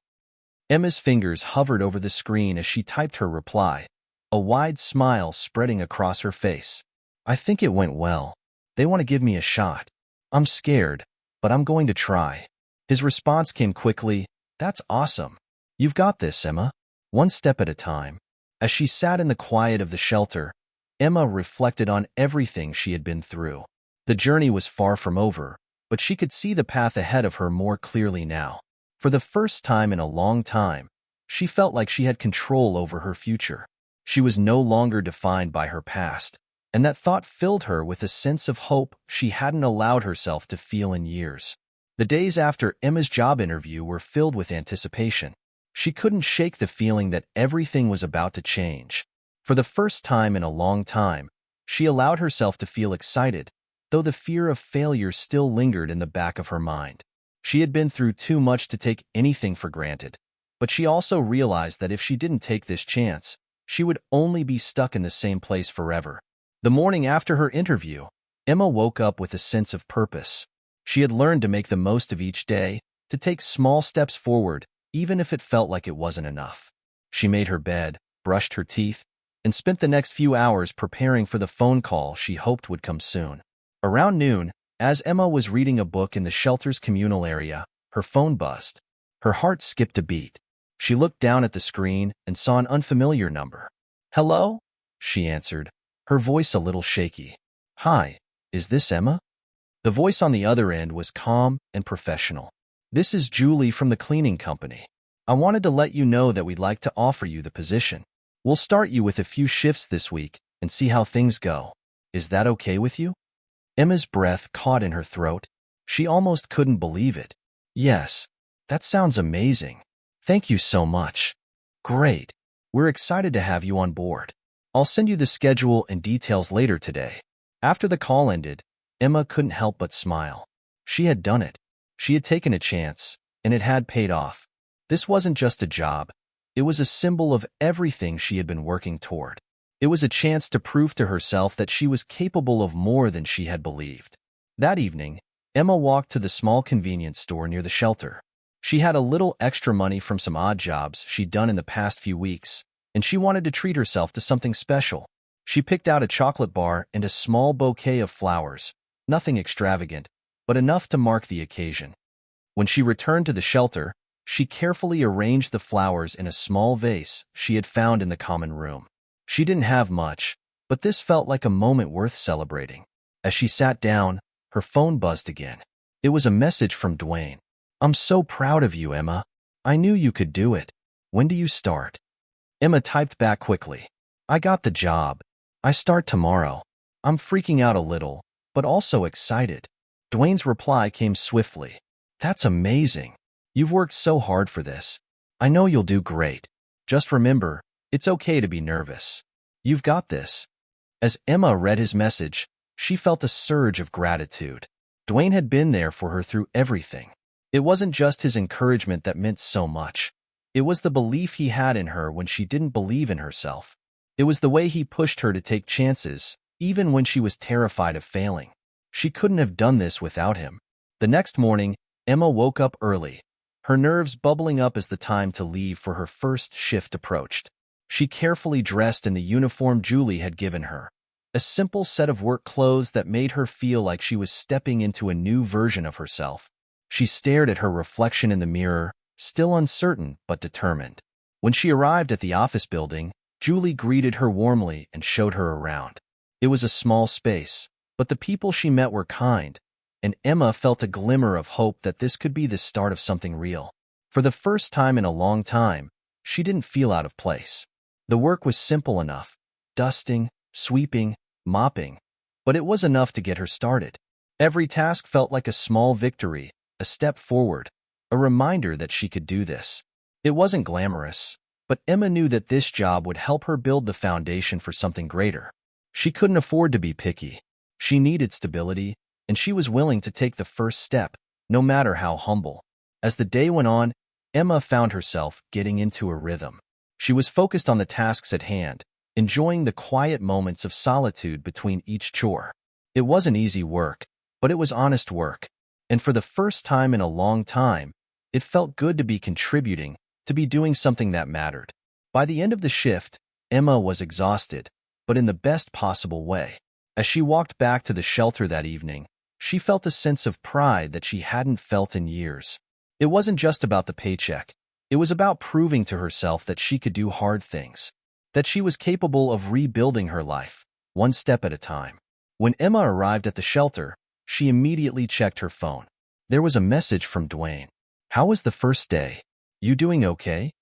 Emma's fingers hovered over the screen as she typed her reply, a wide smile spreading across her face. "I think it went well. They want to give me a shot. I'm scared, but I'm going to try." His response came quickly. "That's awesome. You've got this, Emma. One step at a time." As she sat in the quiet of the shelter, Emma reflected on everything she had been through. The journey was far from over, but she could see the path ahead of her more clearly now. For the first time in a long time, she felt like she had control over her future. She was no longer defined by her past, and that thought filled her with a sense of hope she hadn't allowed herself to feel in years. The days after Emma's job interview were filled with anticipation. She couldn't shake the feeling that everything was about to change. For the first time in a long time, she allowed herself to feel excited, though the fear of failure still lingered in the back of her mind. She had been through too much to take anything for granted, but she also realized that if she didn't take this chance, she would only be stuck in the same place forever. The morning after her interview, Emma woke up with a sense of purpose. She had learned to make the most of each day, to take small steps forward, even if it felt like it wasn't enough. She made her bed, brushed her teeth, and spent the next few hours preparing for the phone call she hoped would come soon. Around noon, as Emma was reading a book in the shelter's communal area, her phone buzzed. Her heart skipped a beat. She looked down at the screen and saw an unfamiliar number. "Hello?" she answered, her voice a little shaky. "Hi, is this Emma?" The voice on the other end was calm and professional. "This is Julie from the cleaning company. I wanted to let you know that we'd like to offer you the position. We'll start you with a few shifts this week and see how things go. Is that okay with you?" Emma's breath caught in her throat. She almost couldn't believe it. "Yes, that sounds amazing. Thank you so much." "Great. We're excited to have you on board. I'll send you the schedule and details later today." After the call ended, Emma couldn't help but smile. She had done it. She had taken a chance, and it had paid off. This wasn't just a job. It was a symbol of everything she had been working toward. It was a chance to prove to herself that she was capable of more than she had believed. That evening, Emma walked to the small convenience store near the shelter. She had a little extra money from some odd jobs she'd done in the past few weeks, and she wanted to treat herself to something special. She picked out a chocolate bar and a small bouquet of flowers, nothing extravagant, but enough to mark the occasion. When she returned to the shelter, she carefully arranged the flowers in a small vase she had found in the common room. She didn't have much, but this felt like a moment worth celebrating. As she sat down, her phone buzzed again. It was a message from Dwayne. "I'm so proud of you, Emma. I knew you could do it. When do you start?" Emma typed back quickly. "I got the job. I start tomorrow. I'm freaking out a little, but also excited." Dwayne's reply came swiftly. "That's amazing. You've worked so hard for this. I know you'll do great. Just remember, it's okay to be nervous. You've got this." As Emma read his message, she felt a surge of gratitude. Dwayne had been there for her through everything. It wasn't just his encouragement that meant so much. It was the belief he had in her when she didn't believe in herself. It was the way he pushed her to take chances, even when she was terrified of failing. She couldn't have done this without him. The next morning, Emma woke up early, her nerves bubbling up as the time to leave for her first shift approached. She carefully dressed in the uniform Julie had given her, a simple set of work clothes that made her feel like she was stepping into a new version of herself. She stared at her reflection in the mirror, still uncertain but determined. When she arrived at the office building, Julie greeted her warmly and showed her around. It was a small space, but the people she met were kind, and Emma felt a glimmer of hope that this could be the start of something real. For the first time in a long time, she didn't feel out of place. The work was simple enough, dusting, sweeping, mopping, but it was enough to get her started. Every task felt like a small victory, a step forward, a reminder that she could do this. It wasn't glamorous, but Emma knew that this job would help her build the foundation for something greater. She couldn't afford to be picky. She needed stability, and she was willing to take the first step, no matter how humble. As the day went on, Emma found herself getting into a rhythm. She was focused on the tasks at hand, enjoying the quiet moments of solitude between each chore. It wasn't easy work, but it was honest work, and for the first time in a long time, it felt good to be contributing, to be doing something that mattered. By the end of the shift, Emma was exhausted, but in the best possible way. As she walked back to the shelter that evening, she felt a sense of pride that she hadn't felt in years. It wasn't just about the paycheck. It was about proving to herself that she could do hard things, that she was capable of rebuilding her life, one step at a time. When Emma arrived at the shelter, she immediately checked her phone. There was a message from Dwayne. "How was the first day? You doing okay?"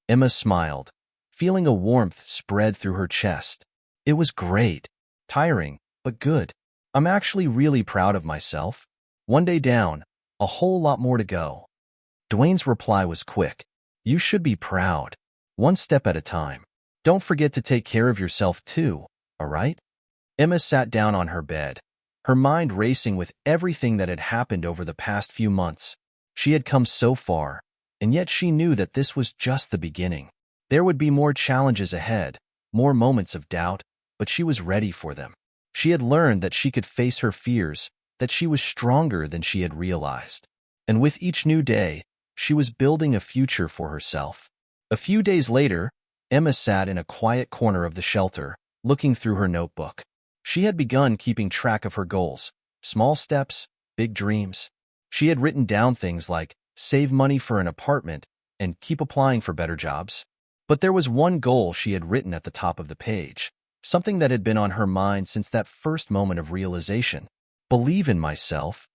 Emma smiled, feeling a warmth spread through her chest. "It was great. Tiring, but good. I'm actually really proud of myself. One day down, a whole lot more to go." Dwayne's reply was quick. "You should be proud. One step at a time. Don't forget to take care of yourself too, all right?" Emma sat down on her bed, her mind racing with everything that had happened over the past few months. She had come so far, and yet she knew that this was just the beginning. There would be more challenges ahead, more moments of doubt, but she was ready for them. She had learned that she could face her fears, that she was stronger than she had realized. And with each new day, she was building a future for herself. A few days later, Emma sat in a quiet corner of the shelter, looking through her notebook. She had begun keeping track of her goals, small steps, big dreams. She had written down things like save money for an apartment and keep applying for better jobs. But there was one goal she had written at the top of the page, something that had been on her mind since that first moment of realization. Believe in myself.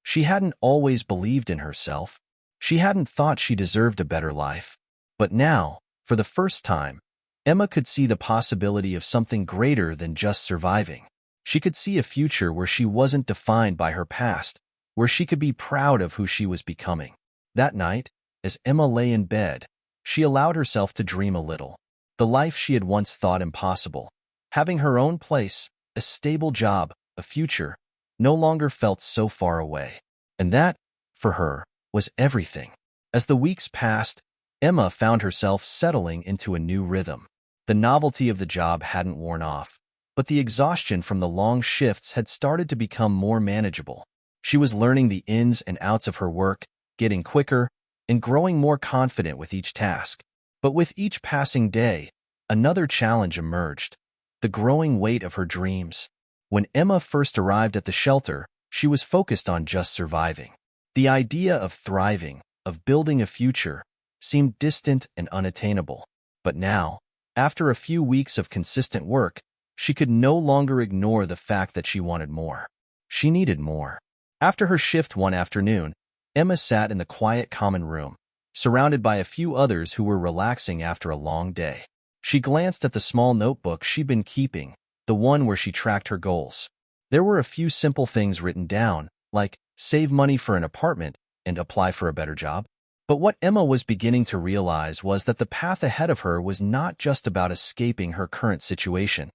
She hadn't always believed in herself. She hadn't thought she deserved a better life. But now, for the first time, Emma could see the possibility of something greater than just surviving. She could see a future where she wasn't defined by her past, where she could be proud of who she was becoming. That night, as Emma lay in bed, she allowed herself to dream a little. The life she had once thought impossible, having her own place, a stable job, a future, no longer felt so far away. And that, for her, was everything. As the weeks passed, Emma found herself settling into a new rhythm. The novelty of the job hadn't worn off, but the exhaustion from the long shifts had started to become more manageable. She was learning the ins and outs of her work, getting quicker, and growing more confident with each task. But with each passing day, another challenge emerged: the growing weight of her dreams. When Emma first arrived at the shelter, she was focused on just surviving. The idea of thriving, of building a future, seemed distant and unattainable. But now, after a few weeks of consistent work, she could no longer ignore the fact that she wanted more. She needed more. After her shift one afternoon, Emma sat in the quiet common room, surrounded by a few others who were relaxing after a long day. She glanced at the small notebook she'd been keeping, the one where she tracked her goals. There were a few simple things written down, like save money for an apartment and apply for a better job. But what Emma was beginning to realize was that the path ahead of her was not just about escaping her current situation.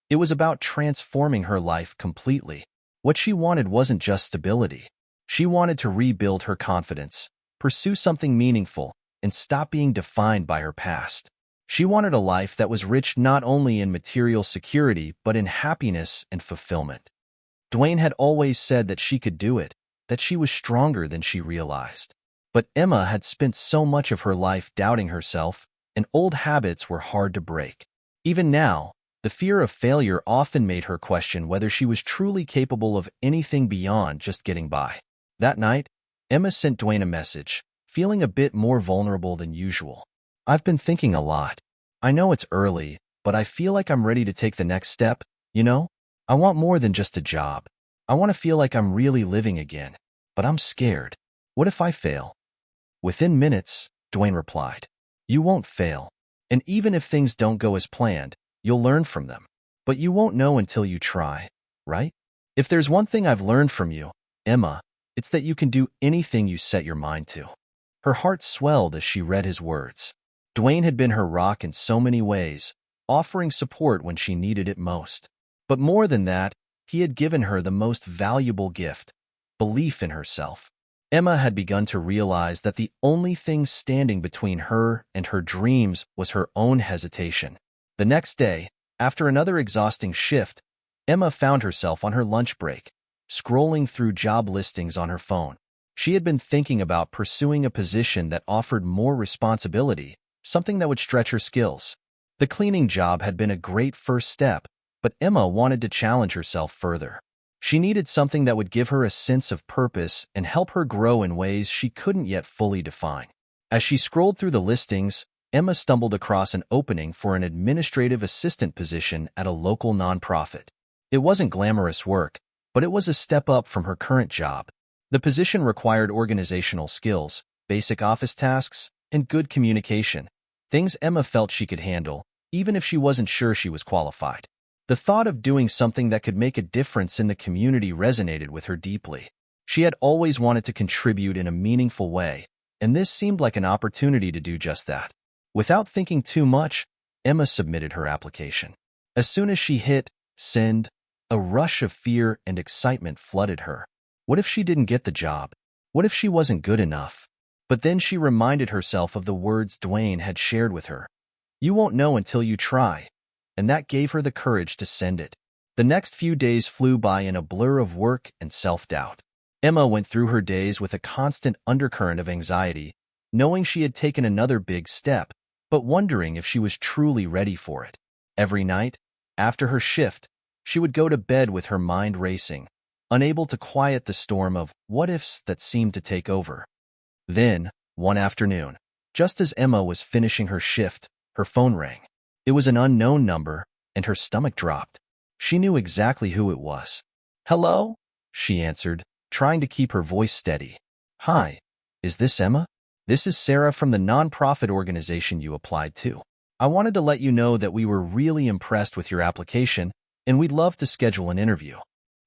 It was about transforming her life completely. What she wanted wasn't just stability. She wanted to rebuild her confidence, pursue something meaningful, and stop being defined by her past. She wanted a life that was rich not only in material security but in happiness and fulfillment. Dwayne had always said that she could do it, that she was stronger than she realized. But Emma had spent so much of her life doubting herself, and old habits were hard to break. Even now, the fear of failure often made her question whether she was truly capable of anything beyond just getting by. That night, Emma sent Dwayne a message, feeling a bit more vulnerable than usual. "I've been thinking a lot. I know it's early, but I feel like I'm ready to take the next step, you know? I want more than just a job. I want to feel like I'm really living again. But I'm scared. What if I fail?" Within minutes, Dwayne replied, "You won't fail. And even if things don't go as planned, you'll learn from them. But you won't know until you try, right? If there's one thing I've learned from you, Emma, it's that you can do anything you set your mind to." Her heart swelled as she read his words. Dwayne had been her rock in so many ways, offering support when she needed it most. But more than that, He had given her the most valuable gift, belief in herself. Emma had begun to realize that the only thing standing between her and her dreams was her own hesitation. The next day, after another exhausting shift, Emma found herself on her lunch break, scrolling through job listings on her phone. She had been thinking about pursuing a position that offered more responsibility, something that would stretch her skills. The cleaning job had been a great first step, but Emma wanted to challenge herself further. She needed something that would give her a sense of purpose and help her grow in ways she couldn't yet fully define. As she scrolled through the listings, Emma stumbled across an opening for an administrative assistant position at a local nonprofit. It wasn't glamorous work, but it was a step up from her current job. The position required organizational skills, basic office tasks, and good communication, things Emma felt she could handle, even if she wasn't sure she was qualified. The thought of doing something that could make a difference in the community resonated with her deeply. She had always wanted to contribute in a meaningful way, and this seemed like an opportunity to do just that. Without thinking too much, Emma submitted her application. As soon as she hit send, a rush of fear and excitement flooded her. What if she didn't get the job? What if she wasn't good enough? But then she reminded herself of the words Dwayne had shared with her. You won't know until you try. And that gave her the courage to send it. The next few days flew by in a blur of work and self-doubt. Emma went through her days with a constant undercurrent of anxiety, knowing she had taken another big step, but wondering if she was truly ready for it. Every night, after her shift, she would go to bed with her mind racing, unable to quiet the storm of what-ifs that seemed to take over. Then, one afternoon, just as Emma was finishing her shift, her phone rang. It was an unknown number, and her stomach dropped. She knew exactly who it was. Hello? She answered, trying to keep her voice steady. Hi, is this Emma? This is Sarah from the nonprofit organization you applied to. I wanted to let you know that we were really impressed with your application, and we'd love to schedule an interview.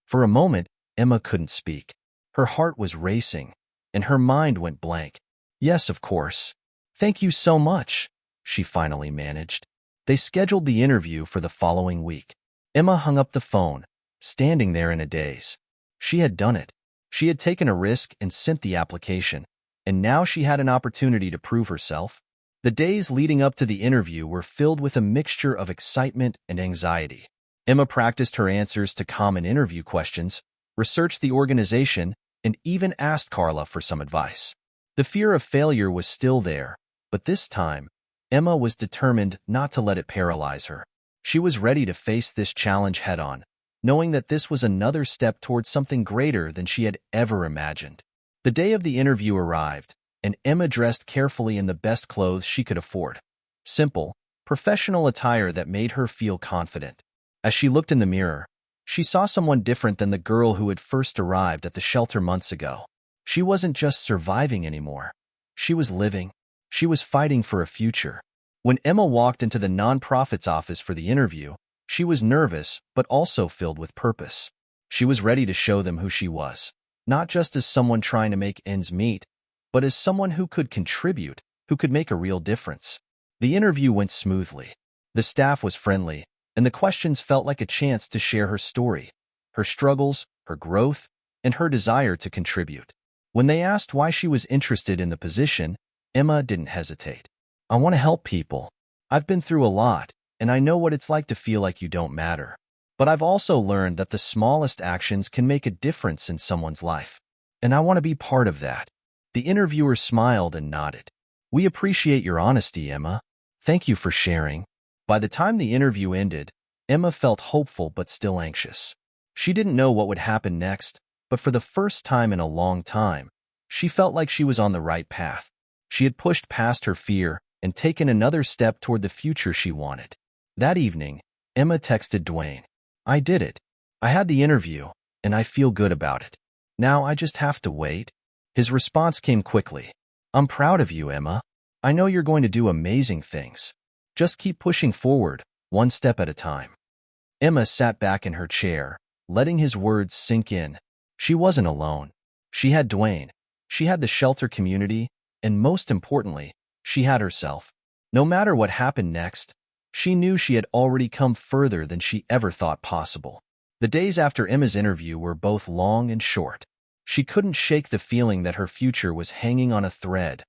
For a moment, Emma couldn't speak. Her heart was racing, and her mind went blank. Yes, of course. Thank you so much, she finally managed. They scheduled the interview for the following week. Emma hung up the phone, standing there in a daze. She had done it. She had taken a risk and sent the application, and now she had an opportunity to prove herself. The days leading up to the interview were filled with a mixture of excitement and anxiety. Emma practiced her answers to common interview questions, researched the organization, and even asked Carla for some advice. The fear of failure was still there, but this time, Emma was determined not to let it paralyze her. She was ready to face this challenge head-on, knowing that this was another step towards something greater than she had ever imagined. The day of the interview arrived, and Emma dressed carefully in the best clothes she could afford. Simple, professional attire that made her feel confident. As she looked in the mirror, she saw someone different than the girl who had first arrived at the shelter months ago. She wasn't just surviving anymore. She was living. She was fighting for a future. When Emma walked into the nonprofit's office for the interview, she was nervous but also filled with purpose. She was ready to show them who she was, not just as someone trying to make ends meet, but as someone who could contribute, who could make a real difference. The interview went smoothly. The staff was friendly, and the questions felt like a chance to share her story, her struggles, her growth, and her desire to contribute. When they asked why she was interested in the position, Emma didn't hesitate. I want to help people. I've been through a lot, and I know what it's like to feel like you don't matter. But I've also learned that the smallest actions can make a difference in someone's life. And I want to be part of that. The interviewer smiled and nodded. We appreciate your honesty, Emma. Thank you for sharing. By the time the interview ended, Emma felt hopeful but still anxious. She didn't know what would happen next, but for the first time in a long time, she felt like she was on the right path. She had pushed past her fear and taken another step toward the future she wanted. That evening, Emma texted Dwayne. I did it. I had the interview, and I feel good about it. Now I just have to wait. His response came quickly. I'm proud of you, Emma. I know you're going to do amazing things. Just keep pushing forward, one step at a time. Emma sat back in her chair, letting his words sink in. She wasn't alone. She had Dwayne. She had the shelter community, and most importantly, she had herself. No matter what happened next, she knew she had already come further than she ever thought possible. The days after Emma's interview were both long and short. She couldn't shake the feeling that her future was hanging on a thread,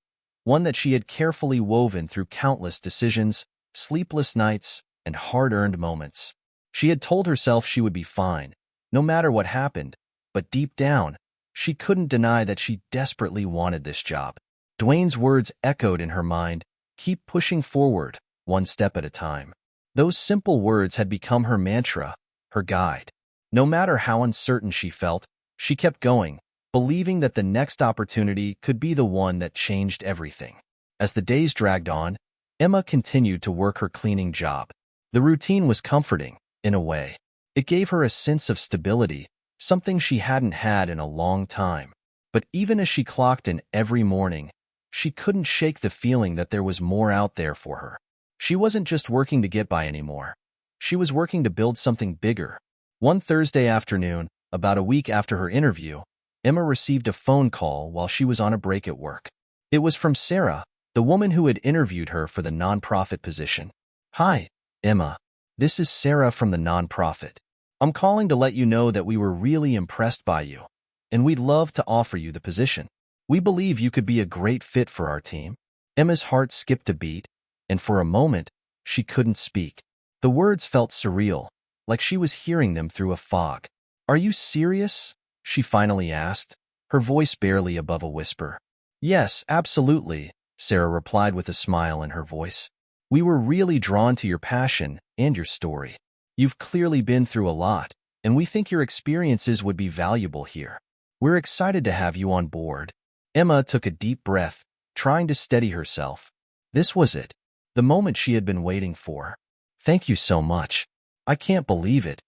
one that she had carefully woven through countless decisions, sleepless nights, and hard-earned moments. She had told herself she would be fine, no matter what happened, but deep down, she couldn't deny that she desperately wanted this job. Dwayne's words echoed in her mind, "Keep pushing forward, one step at a time." Those simple words had become her mantra, her guide. No matter how uncertain she felt, she kept going, believing that the next opportunity could be the one that changed everything. As the days dragged on, Emma continued to work her cleaning job. The routine was comforting, in a way. It gave her a sense of stability, something she hadn't had in a long time. But even as she clocked in every morning, she couldn't shake the feeling that there was more out there for her. She wasn't just working to get by anymore. She was working to build something bigger. One Thursday afternoon, about a week after her interview, Emma received a phone call while she was on a break at work. It was from Sarah, the woman who had interviewed her for the nonprofit position. "Hi, Emma. This is Sarah from the nonprofit. I'm calling to let you know that we were really impressed by you, and we'd love to offer you the position. We believe you could be a great fit for our team." Emma's heart skipped a beat, and for a moment, she couldn't speak. The words felt surreal, like she was hearing them through a fog. "Are you serious?" she finally asked, her voice barely above a whisper. "Yes, absolutely," Sarah replied with a smile in her voice. "We were really drawn to your passion and your story. You've clearly been through a lot, and we think your experiences would be valuable here. We're excited to have you on board." Emma took a deep breath, trying to steady herself. This was it, the moment she had been waiting for. "Thank you so much. I can't believe it."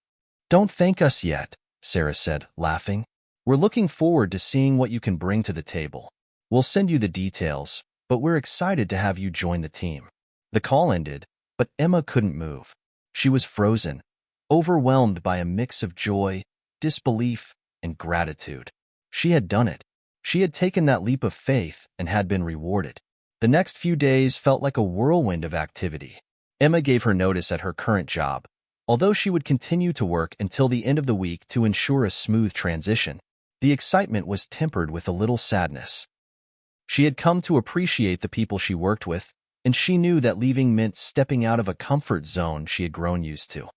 "Don't thank us yet," Sarah said, laughing. "We're looking forward to seeing what you can bring to the table. We'll send you the details, but we're excited to have you join the team." The call ended, but Emma couldn't move. She was frozen, overwhelmed by a mix of joy, disbelief, and gratitude. She had done it. She had taken that leap of faith and had been rewarded. The next few days felt like a whirlwind of activity. Emma gave her notice at her current job, although she would continue to work until the end of the week to ensure a smooth transition. The excitement was tempered with a little sadness. She had come to appreciate the people she worked with, and she knew that leaving meant stepping out of a comfort zone she had grown used to.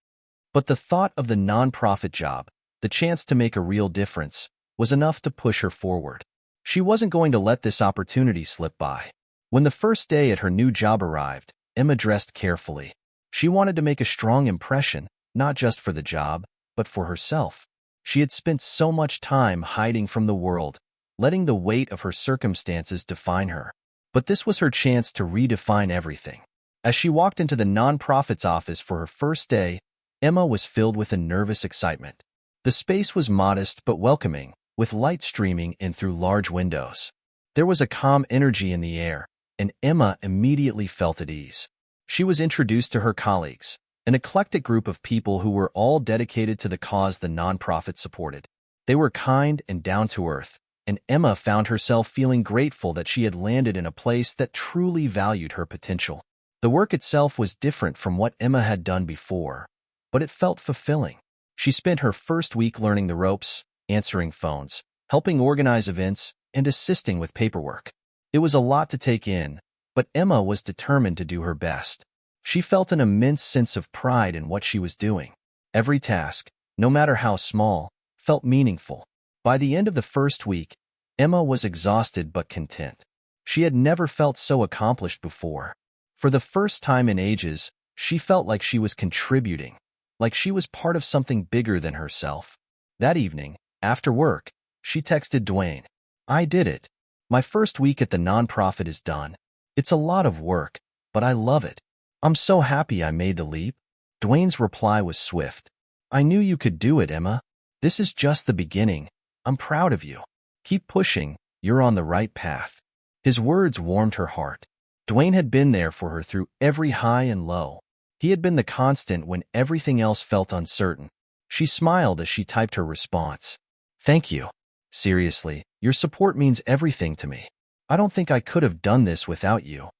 But the thought of the nonprofit job, the chance to make a real difference, was enough to push her forward. She wasn't going to let this opportunity slip by. When the first day at her new job arrived, Emma dressed carefully. She wanted to make a strong impression, not just for the job, but for herself. She had spent so much time hiding from the world, letting the weight of her circumstances define her. But this was her chance to redefine everything. As she walked into the nonprofit's office for her first day, Emma was filled with a nervous excitement. The space was modest but welcoming, with light streaming in through large windows. There was a calm energy in the air, and Emma immediately felt at ease. She was introduced to her colleagues, an eclectic group of people who were all dedicated to the cause the nonprofit supported. They were kind and down to earth, and Emma found herself feeling grateful that she had landed in a place that truly valued her potential. The work itself was different from what Emma had done before, but it felt fulfilling. She spent her first week learning the ropes, answering phones, helping organize events, and assisting with paperwork. It was a lot to take in, but Emma was determined to do her best. She felt an immense sense of pride in what she was doing. Every task, no matter how small, felt meaningful. By the end of the first week, Emma was exhausted but content. She had never felt so accomplished before. For the first time in ages, she felt like she was contributing, like she was part of something bigger than herself. That evening, after work, she texted Dwayne, "I did it. My first week at the nonprofit is done. It's a lot of work, but I love it. I'm so happy I made the leap." Dwayne's reply was swift. "I knew you could do it, Emma. This is just the beginning. I'm proud of you. Keep pushing. You're on the right path." His words warmed her heart. Dwayne had been there for her through every high and low. He had been the constant when everything else felt uncertain. She smiled as she typed her response. "Thank you. Seriously, your support means everything to me. I don't think I could have done this without you."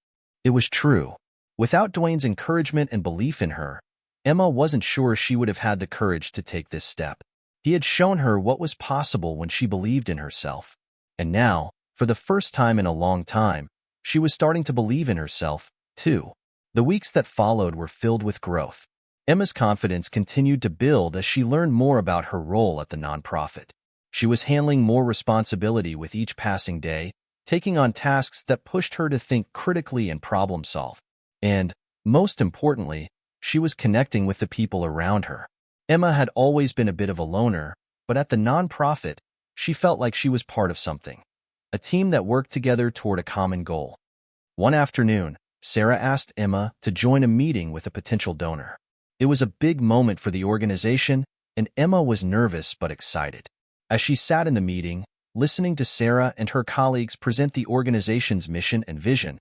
It was true. Without Dwayne's encouragement and belief in her, Emma wasn't sure she would have had the courage to take this step. He had shown her what was possible when she believed in herself. And now, for the first time in a long time, she was starting to believe in herself, too. The weeks that followed were filled with growth. Emma's confidence continued to build as she learned more about her role at the nonprofit. She was handling more responsibility with each passing day, taking on tasks that pushed her to think critically and problem-solve. And, most importantly, she was connecting with the people around her. Emma had always been a bit of a loner, but at the nonprofit, she felt like she was part of something. A team that worked together toward a common goal. One afternoon, Sarah asked Emma to join a meeting with a potential donor. It was a big moment for the organization, and Emma was nervous but excited. As she sat in the meeting, listening to Sarah and her colleagues present the organization's mission and vision,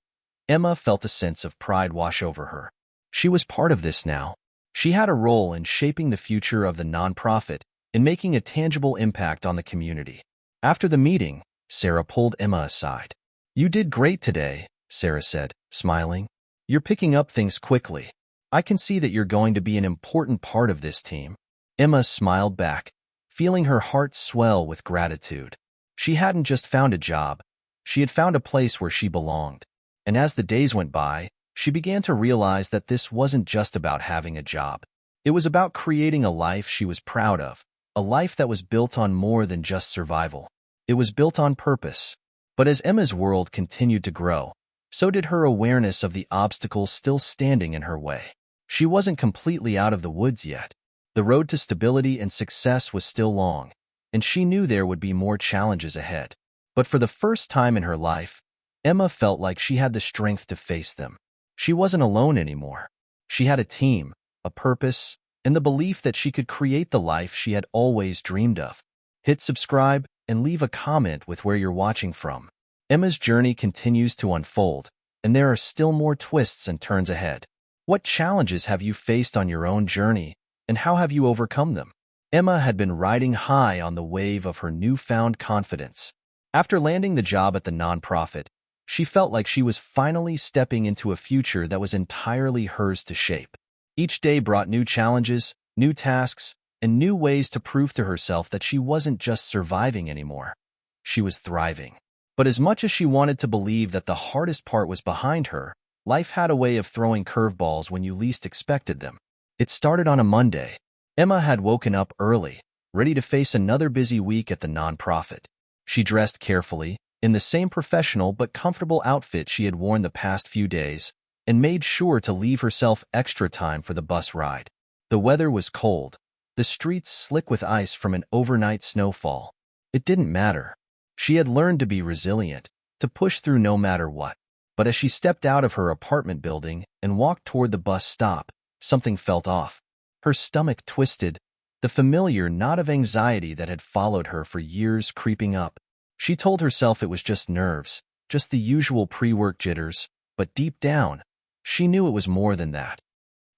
Emma felt a sense of pride wash over her. She was part of this now. She had a role in shaping the future of the nonprofit and making a tangible impact on the community. After the meeting, Sarah pulled Emma aside. "You did great today," Sarah said, smiling. "You're picking up things quickly. I can see that you're going to be an important part of this team." Emma smiled back, feeling her heart swell with gratitude. She hadn't just found a job. She had found a place where she belonged. And as the days went by, she began to realize that this wasn't just about having a job. It was about creating a life she was proud of, a life that was built on more than just survival. It was built on purpose. But as Emma's world continued to grow, so did her awareness of the obstacles still standing in her way. She wasn't completely out of the woods yet. The road to stability and success was still long, and she knew there would be more challenges ahead. But for the first time in her life, Emma felt like she had the strength to face them. She wasn't alone anymore. She had a team, a purpose, and the belief that she could create the life she had always dreamed of. Hit subscribe and leave a comment with where you're watching from. Emma's journey continues to unfold, and there are still more twists and turns ahead. What challenges have you faced on your own journey, and how have you overcome them? Emma had been riding high on the wave of her newfound confidence. After landing the job at the nonprofit, she felt like she was finally stepping into a future that was entirely hers to shape. Each day brought new challenges, new tasks, and new ways to prove to herself that she wasn't just surviving anymore. She was thriving. But as much as she wanted to believe that the hardest part was behind her, life had a way of throwing curveballs when you least expected them. It started on a Monday. Emma had woken up early, ready to face another busy week at the nonprofit. She dressed carefully, in the same professional but comfortable outfit she had worn the past few days, and made sure to leave herself extra time for the bus ride. The weather was cold, the streets slick with ice from an overnight snowfall. It didn't matter. She had learned to be resilient, to push through no matter what. But as she stepped out of her apartment building and walked toward the bus stop, something felt off. Her stomach twisted, the familiar knot of anxiety that had followed her for years creeping up. She told herself it was just nerves, just the usual pre-work jitters, but deep down, she knew it was more than that.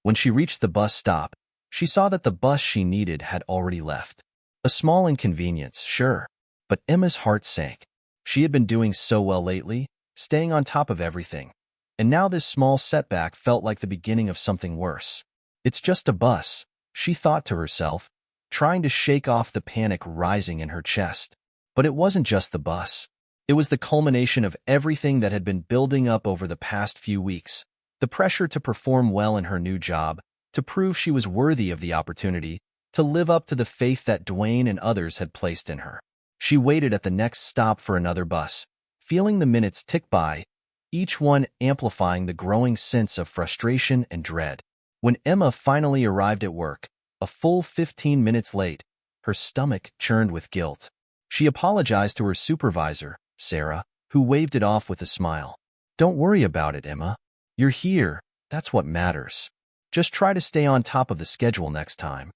When she reached the bus stop, she saw that the bus she needed had already left. A small inconvenience, sure, but Emma's heart sank. She had been doing so well lately, staying on top of everything, and now this small setback felt like the beginning of something worse. It's just a bus, she thought to herself, trying to shake off the panic rising in her chest. But it wasn't just the bus. It was the culmination of everything that had been building up over the past few weeks. The pressure to perform well in her new job, to prove she was worthy of the opportunity, to live up to the faith that Dwayne and others had placed in her. She waited at the next stop for another bus, feeling the minutes tick by, each one amplifying the growing sense of frustration and dread. When Emma finally arrived at work, a full 15 minutes late, her stomach churned with guilt. She apologized to her supervisor, Sarah, who waved it off with a smile. "Don't worry about it, Emma. You're here, that's what matters. Just try to stay on top of the schedule next time."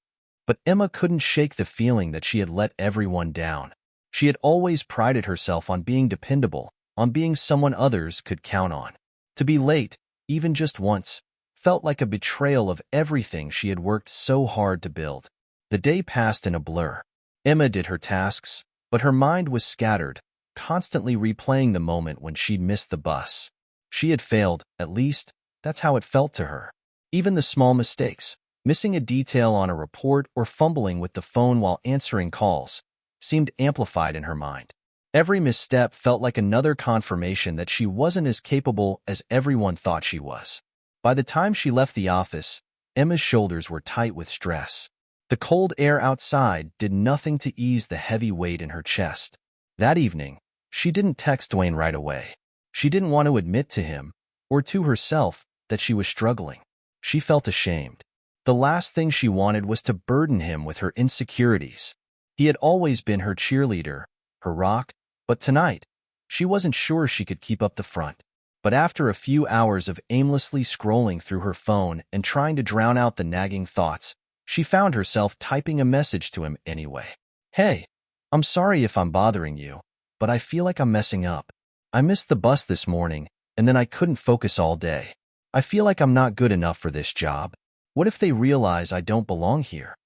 But Emma couldn't shake the feeling that she had let everyone down. She had always prided herself on being dependable, on being someone others could count on. To be late, even just once, felt like a betrayal of everything she had worked so hard to build. The day passed in a blur. Emma did her tasks, but her mind was scattered, constantly replaying the moment when she'd missed the bus. She had failed, at least, that's how it felt to her. Even the small mistakes, Missing a detail on a report or fumbling with the phone while answering calls seemed amplified in her mind. Every misstep felt like another confirmation that she wasn't as capable as everyone thought she was. By the time she left the office, Emma's shoulders were tight with stress. The cold air outside did nothing to ease the heavy weight in her chest. That evening, she didn't text Dwayne right away. She didn't want to admit to him, or to herself, that she was struggling. She felt ashamed. The last thing she wanted was to burden him with her insecurities. He had always been her cheerleader, her rock, but tonight, she wasn't sure she could keep up the front. But after a few hours of aimlessly scrolling through her phone and trying to drown out the nagging thoughts, she found herself typing a message to him anyway. "Hey, I'm sorry if I'm bothering you, but I feel like I'm messing up. I missed the bus this morning, and then I couldn't focus all day. I feel like I'm not good enough for this job. What if they realize I don't belong here?"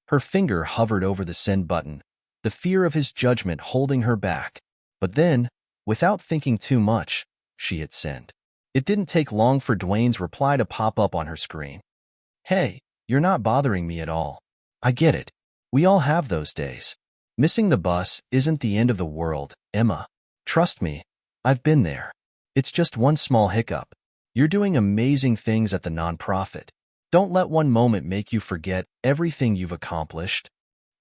Her finger hovered over the send button, the fear of his judgment holding her back. But then, without thinking too much, she hit send. It didn't take long for Dwayne's reply to pop up on her screen. "Hey, you're not bothering me at all. I get it. We all have those days. Missing the bus isn't the end of the world, Emma. Trust me, I've been there. It's just one small hiccup. You're doing amazing things at the nonprofit. Don't let one moment make you forget everything you've accomplished."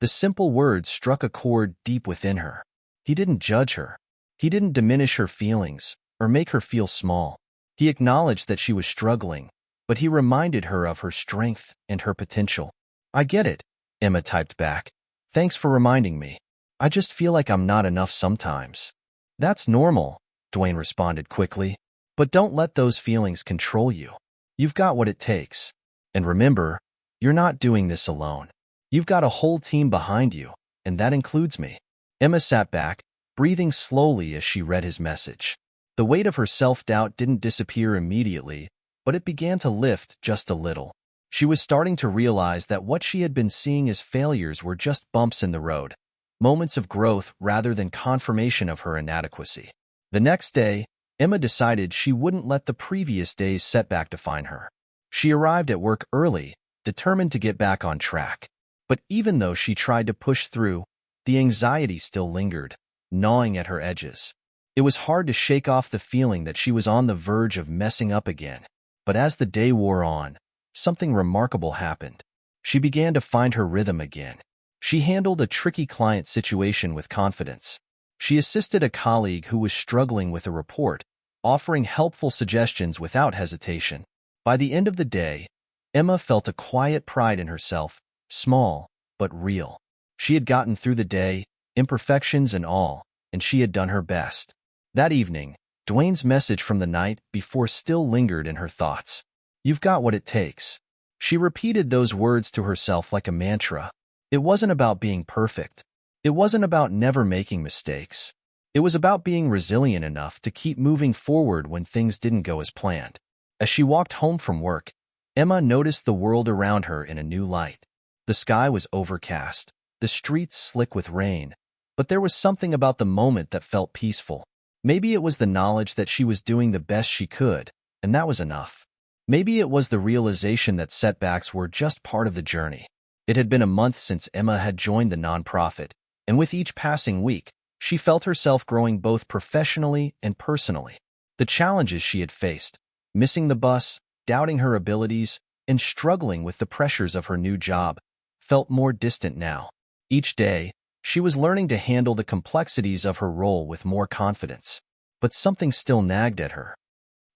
The simple words struck a chord deep within her. He didn't judge her. He didn't diminish her feelings or make her feel small. He acknowledged that she was struggling, but he reminded her of her strength and her potential. "I get it," Emma typed back. "Thanks for reminding me. I just feel like I'm not enough sometimes." "That's normal," Dwayne responded quickly. "But don't let those feelings control you. You've got what it takes. And remember, you're not doing this alone. You've got a whole team behind you, and that includes me." Emma sat back, breathing slowly as she read his message. The weight of her self-doubt didn't disappear immediately, but it began to lift just a little. She was starting to realize that what she had been seeing as failures were just bumps in the road, moments of growth rather than confirmation of her inadequacy. The next day, Emma decided she wouldn't let the previous day's setback define her. She arrived at work early, determined to get back on track. But even though she tried to push through, the anxiety still lingered, gnawing at her edges. It was hard to shake off the feeling that she was on the verge of messing up again. But as the day wore on, something remarkable happened. She began to find her rhythm again. She handled a tricky client situation with confidence. She assisted a colleague who was struggling with a report, offering helpful suggestions without hesitation. By the end of the day, Emma felt a quiet pride in herself, small but real. She had gotten through the day, imperfections and all, and she had done her best. That evening, Dwayne's message from the night before still lingered in her thoughts. "You've got what it takes." She repeated those words to herself like a mantra. It wasn't about being perfect. It wasn't about never making mistakes. It was about being resilient enough to keep moving forward when things didn't go as planned. As she walked home from work, Emma noticed the world around her in a new light. The sky was overcast, the streets slick with rain, but there was something about the moment that felt peaceful. Maybe it was the knowledge that she was doing the best she could, and that was enough. Maybe it was the realization that setbacks were just part of the journey. It had been a month since Emma had joined the nonprofit, and with each passing week, she felt herself growing both professionally and personally. The challenges she had faced, missing the bus, doubting her abilities, and struggling with the pressures of her new job, felt more distant now. Each day, she was learning to handle the complexities of her role with more confidence. But something still nagged at her.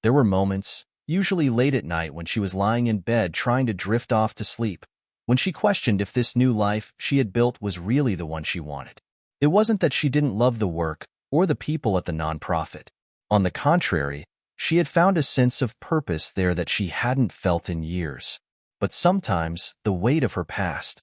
There were moments, usually late at night when she was lying in bed trying to drift off to sleep, when she questioned if this new life she had built was really the one she wanted. It wasn't that she didn't love the work or the people at the nonprofit. On the contrary, she had found a sense of purpose there that she hadn't felt in years. But sometimes the weight of her past,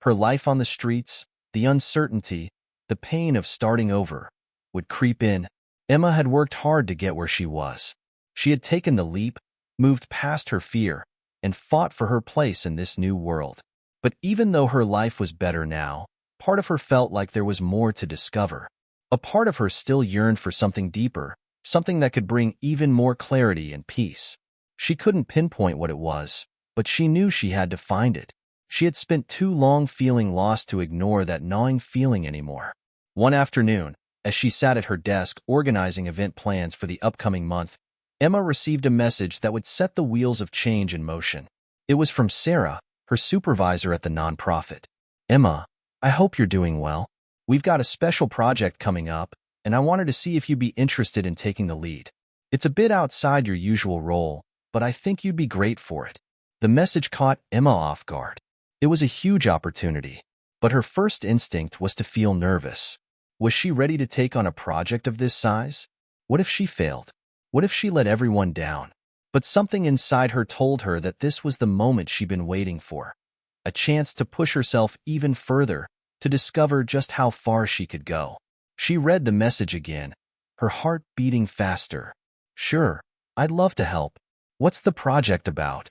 her life on the streets, the uncertainty, the pain of starting over, would creep in. Emma had worked hard to get where she was. She had taken the leap, moved past her fear, and fought for her place in this new world. But even though her life was better now, part of her felt like there was more to discover. A part of her still yearned for something deeper, something that could bring even more clarity and peace. She couldn't pinpoint what it was, but she knew she had to find it. She had spent too long feeling lost to ignore that gnawing feeling anymore. One afternoon, as she sat at her desk organizing event plans for the upcoming month, Emma received a message that would set the wheels of change in motion. It was from Sarah, her supervisor at the nonprofit. "Emma, I hope you're doing well. We've got a special project coming up, and I wanted to see if you'd be interested in taking the lead. It's a bit outside your usual role, but I think you'd be great for it." The message caught Emma off guard. It was a huge opportunity, but her first instinct was to feel nervous. Was she ready to take on a project of this size? What if she failed? What if she let everyone down? But something inside her told her that this was the moment she'd been waiting for. A chance to push herself even further, to discover just how far she could go. She read the message again, her heart beating faster. "Sure, I'd love to help. What's the project about?"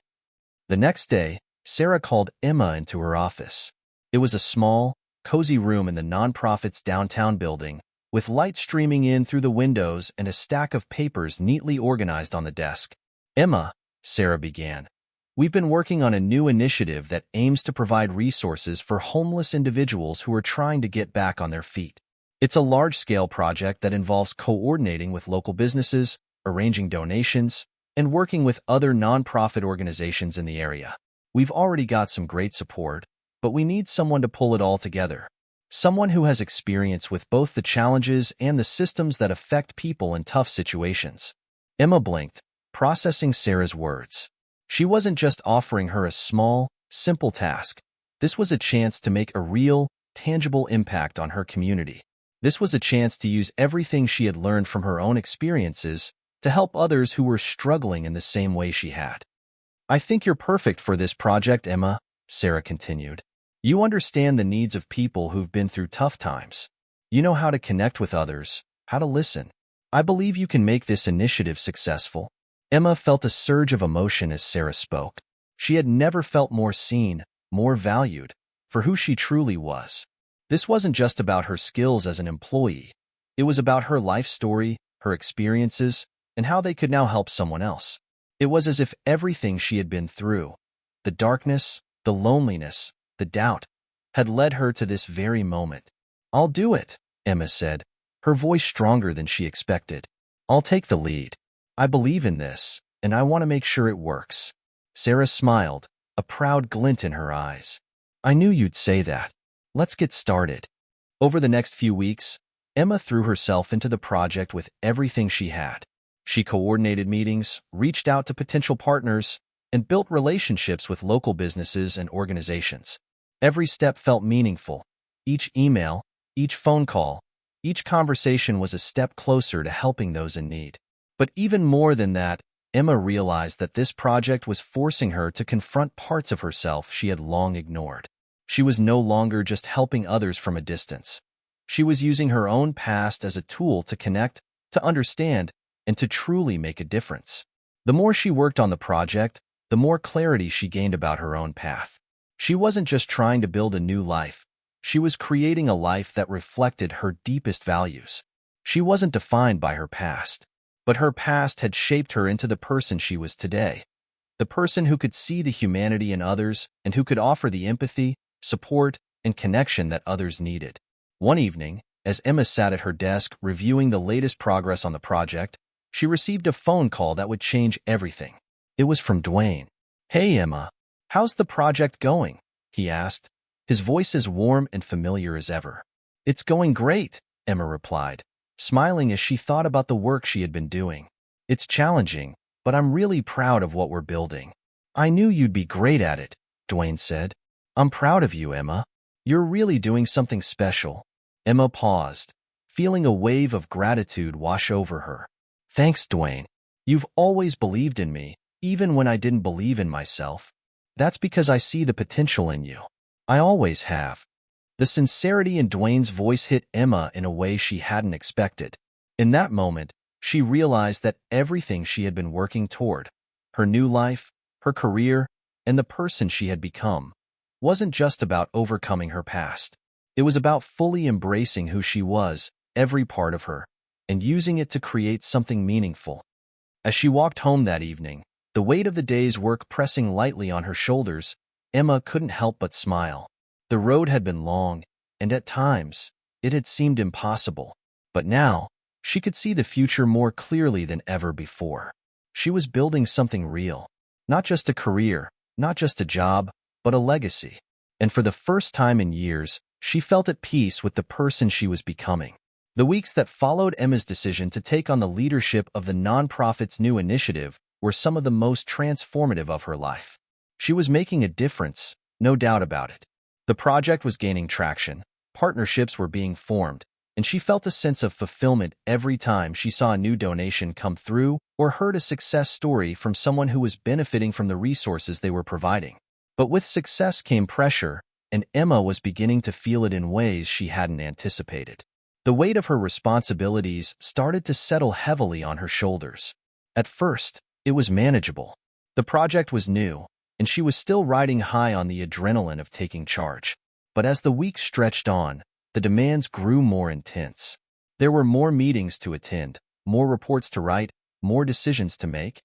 The next day, Sarah called Emma into her office. It was a small, cozy room in the nonprofit's downtown building, with light streaming in through the windows and a stack of papers neatly organized on the desk. "Emma," Sarah began, "we've been working on a new initiative that aims to provide resources for homeless individuals who are trying to get back on their feet. It's a large-scale project that involves coordinating with local businesses, arranging donations, and working with other nonprofit organizations in the area. We've already got some great support, but we need someone to pull it all together. Someone who has experience with both the challenges and the systems that affect people in tough situations." Emma blinked, processing Sarah's words. She wasn't just offering her a small, simple task. This was a chance to make a real, tangible impact on her community. This was a chance to use everything she had learned from her own experiences to help others who were struggling in the same way she had. "I think you're perfect for this project, Emma," Sarah continued. "You understand the needs of people who've been through tough times. You know how to connect with others, how to listen. I believe you can make this initiative successful." Emma felt a surge of emotion as Sarah spoke. She had never felt more seen, more valued, for who she truly was. This wasn't just about her skills as an employee. It was about her life story, her experiences, and how they could now help someone else. It was as if everything she had been through, the darkness, the loneliness, the doubt, had led her to this very moment. "I'll do it," Emma said, her voice stronger than she expected. "I'll take the lead. I believe in this, and I want to make sure it works." Sarah smiled, a proud glint in her eyes. "I knew you'd say that. Let's get started." Over the next few weeks, Emma threw herself into the project with everything she had. She coordinated meetings, reached out to potential partners, and built relationships with local businesses and organizations. Every step felt meaningful. Each email, each phone call, each conversation was a step closer to helping those in need. But even more than that, Emma realized that this project was forcing her to confront parts of herself she had long ignored. She was no longer just helping others from a distance. She was using her own past as a tool to connect, to understand, and to truly make a difference. The more she worked on the project, the more clarity she gained about her own path. She wasn't just trying to build a new life. She was creating a life that reflected her deepest values. She wasn't defined by her past, but her past had shaped her into the person she was today. The person who could see the humanity in others and who could offer the empathy, support, and connection that others needed. One evening, as Emma sat at her desk reviewing the latest progress on the project, she received a phone call that would change everything. It was from Dwayne. "Hey, Emma, how's the project going?" he asked, his voice as warm and familiar as ever. "It's going great," Emma replied, smiling as she thought about the work she had been doing. "It's challenging, but I'm really proud of what we're building." "I knew you'd be great at it," Dwayne said. "I'm proud of you, Emma. You're really doing something special." Emma paused, feeling a wave of gratitude wash over her. "Thanks, Dwayne. You've always believed in me, even when I didn't believe in myself. That's because I see the potential in you. I always have." The sincerity in Dwayne's voice hit Emma in a way she hadn't expected. In that moment, she realized that everything she had been working toward, her new life, her career, and the person she had become, wasn't just about overcoming her past. It was about fully embracing who she was, every part of her, and using it to create something meaningful. As she walked home that evening, the The weight of the day's work pressing lightly on her shoulders, Emma couldn't help but smile. The road had been long, and at times, it had seemed impossible. But now, she could see the future more clearly than ever before. She was building something real. Not just a career, not just a job, but a legacy. And for the first time in years, she felt at peace with the person she was becoming. The weeks that followed Emma's decision to take on the leadership of the nonprofit's new initiative were some of the most transformative of her life. She was making a difference, no doubt about it. The project was gaining traction, partnerships were being formed, and she felt a sense of fulfillment every time she saw a new donation come through or heard a success story from someone who was benefiting from the resources they were providing. But with success came pressure, and Emma was beginning to feel it in ways she hadn't anticipated. The weight of her responsibilities started to settle heavily on her shoulders. At first, it was manageable. The project was new, and she was still riding high on the adrenaline of taking charge. But as the weeks stretched on, the demands grew more intense. There were more meetings to attend, more reports to write, more decisions to make.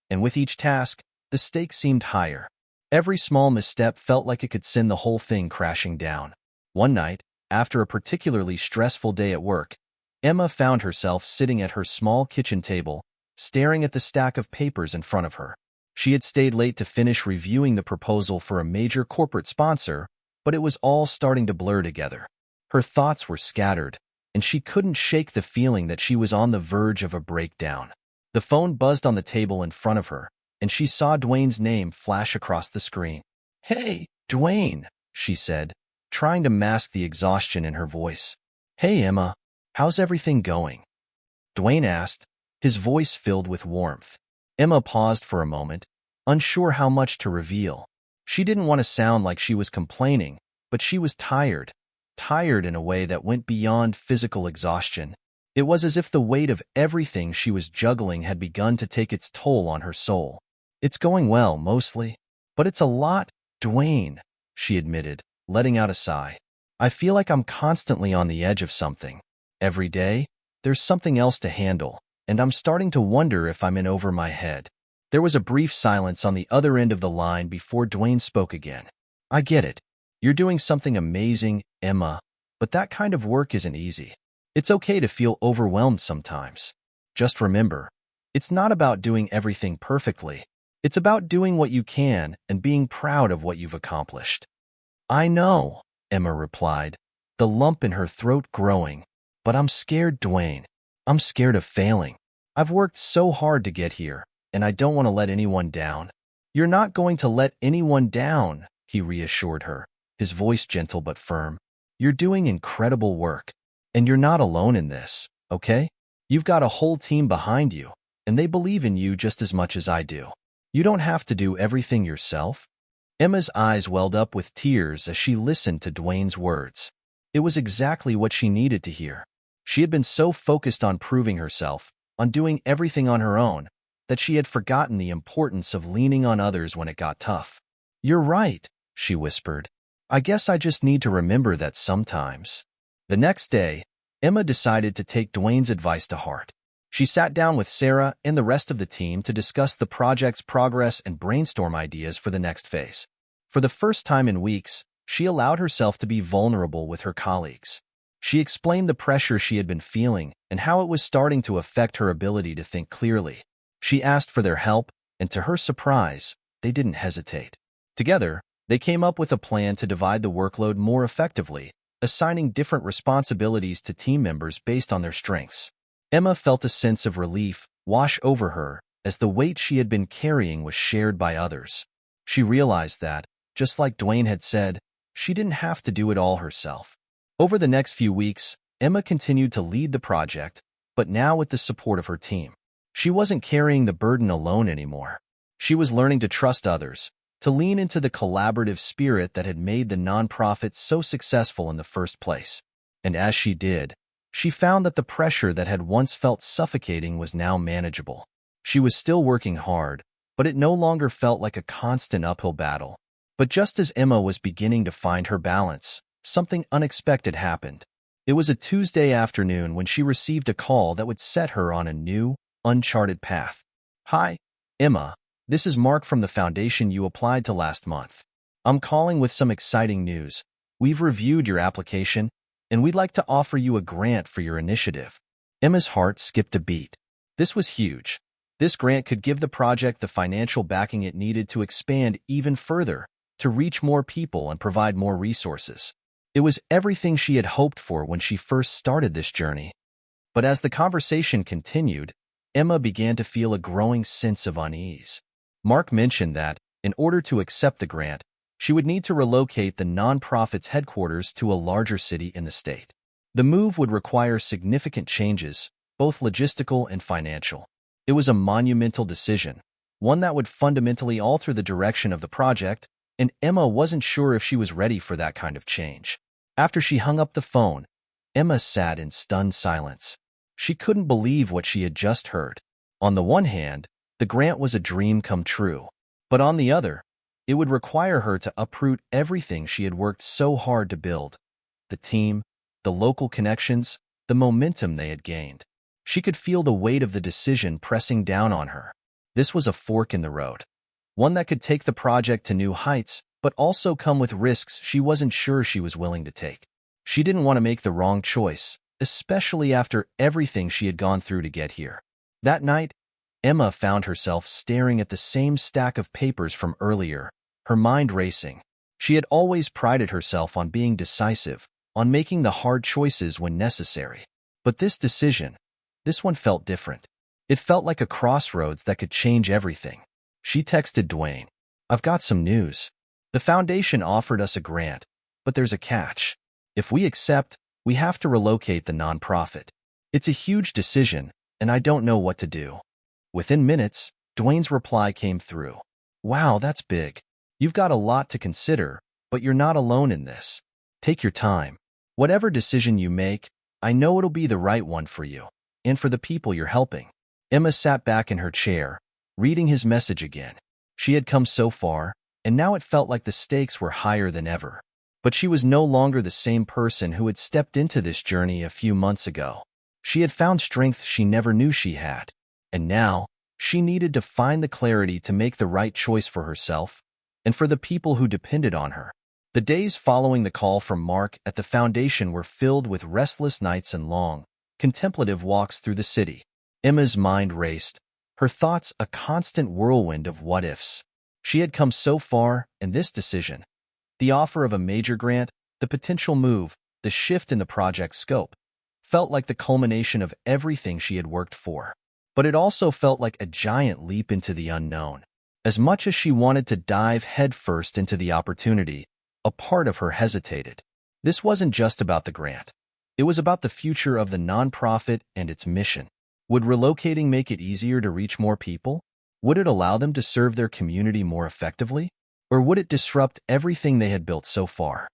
And with each task, the stakes seemed higher. Every small misstep felt like it could send the whole thing crashing down. One night, after a particularly stressful day at work, Emma found herself sitting at her small kitchen table, staring at the stack of papers in front of her. She had stayed late to finish reviewing the proposal for a major corporate sponsor, but it was all starting to blur together. Her thoughts were scattered, and she couldn't shake the feeling that she was on the verge of a breakdown. The phone buzzed on the table in front of her, and she saw Dwayne's name flash across the screen. "Hey, Dwayne," she said, trying to mask the exhaustion in her voice. "Hey, Emma, how's everything going?" Dwayne asked, his voice filled with warmth. Emma paused for a moment, unsure how much to reveal. She didn't want to sound like she was complaining, but she was tired in a way that went beyond physical exhaustion. It was as if the weight of everything she was juggling had begun to take its toll on her soul. "It's going well, mostly. But it's a lot, Dwayne," she admitted, letting out a sigh. "I feel like I'm constantly on the edge of something. Every day, there's something else to handle, and I'm starting to wonder if I'm in over my head." There was a brief silence on the other end of the line before Dwayne spoke again. "I get it. You're doing something amazing, Emma, but that kind of work isn't easy. It's okay to feel overwhelmed sometimes. Just remember, it's not about doing everything perfectly. It's about doing what you can and being proud of what you've accomplished." "I know," Emma replied, the lump in her throat growing. "But I'm scared, Dwayne. I'm scared of failing. I've worked so hard to get here, and I don't want to let anyone down." "You're not going to let anyone down," he reassured her, his voice gentle but firm. "You're doing incredible work, and you're not alone in this, okay? You've got a whole team behind you, and they believe in you just as much as I do. You don't have to do everything yourself." Emma's eyes welled up with tears as she listened to Dwayne's words. It was exactly what she needed to hear. She had been so focused on proving herself, on doing everything on her own, that she had forgotten the importance of leaning on others when it got tough. "You're right," she whispered. "I guess I just need to remember that sometimes." The next day, Emma decided to take Dwayne's advice to heart. She sat down with Sarah and the rest of the team to discuss the project's progress and brainstorm ideas for the next phase. For the first time in weeks, she allowed herself to be vulnerable with her colleagues. She explained the pressure she had been feeling and how it was starting to affect her ability to think clearly. She asked for their help, and to her surprise, they didn't hesitate. Together, they came up with a plan to divide the workload more effectively, assigning different responsibilities to team members based on their strengths. Emma felt a sense of relief wash over her as the weight she had been carrying was shared by others. She realized that, just like Dwayne had said, she didn't have to do it all herself. Over the next few weeks, Emma continued to lead the project, but now with the support of her team. She wasn't carrying the burden alone anymore. She was learning to trust others, to lean into the collaborative spirit that had made the nonprofit so successful in the first place. And as she did, she found that the pressure that had once felt suffocating was now manageable. She was still working hard, but it no longer felt like a constant uphill battle. But just as Emma was beginning to find her balance, something unexpected happened. It was a Tuesday afternoon when she received a call that would set her on a new, uncharted path. "Hi, Emma," This is Mark from the foundation you applied to last month. I'm calling with some exciting news. We've reviewed your application, and we'd like to offer you a grant for your initiative. Emma's heart skipped a beat. This was huge. This grant could give the project the financial backing it needed to expand even further, to reach more people and provide more resources. It was everything she had hoped for when she first started this journey. But as the conversation continued, Emma began to feel a growing sense of unease. Mark mentioned that, in order to accept the grant, she would need to relocate the nonprofit's headquarters to a larger city in the state. The move would require significant changes, both logistical and financial. It was a monumental decision, one that would fundamentally alter the direction of the project, and Emma wasn't sure if she was ready for that kind of change. After she hung up the phone, Emma sat in stunned silence. She couldn't believe what she had just heard. On the one hand, the grant was a dream come true, but on the other, it would require her to uproot everything she had worked so hard to build. The team, the local connections, the momentum they had gained. She could feel the weight of the decision pressing down on her. This was a fork in the road, one that could take the project to new heights, but also come with risks she wasn't sure she was willing to take. She didn't want to make the wrong choice, especially after everything she had gone through to get here. That night, Emma found herself staring at the same stack of papers from earlier, her mind racing. She had always prided herself on being decisive, on making the hard choices when necessary. But this decision, this one felt different. It felt like a crossroads that could change everything. She texted Dwayne, "I've got some news. The foundation offered us a grant, but there's a catch. If we accept, we have to relocate the nonprofit. It's a huge decision, and I don't know what to do." Within minutes, Dwayne's reply came through. "Wow, that's big. You've got a lot to consider, but you're not alone in this. Take your time. Whatever decision you make, I know it'll be the right one for you, and for the people you're helping." Emma sat back in her chair, reading his message again. She had come so far, and now it felt like the stakes were higher than ever. But she was no longer the same person who had stepped into this journey a few months ago. She had found strength she never knew she had. And now, she needed to find the clarity to make the right choice for herself and for the people who depended on her. The days following the call from Mark at the foundation were filled with restless nights and long, contemplative walks through the city. Emma's mind raced, her thoughts a constant whirlwind of what-ifs. She had come so far, and this decision, the offer of a major grant, the potential move, the shift in the project's scope, felt like the culmination of everything she had worked for. But it also felt like a giant leap into the unknown. As much as she wanted to dive headfirst into the opportunity, a part of her hesitated. This wasn't just about the grant. It was about the future of the nonprofit and its mission. Would relocating make it easier to reach more people? Would it allow them to serve their community more effectively? Or would it disrupt everything they had built so far?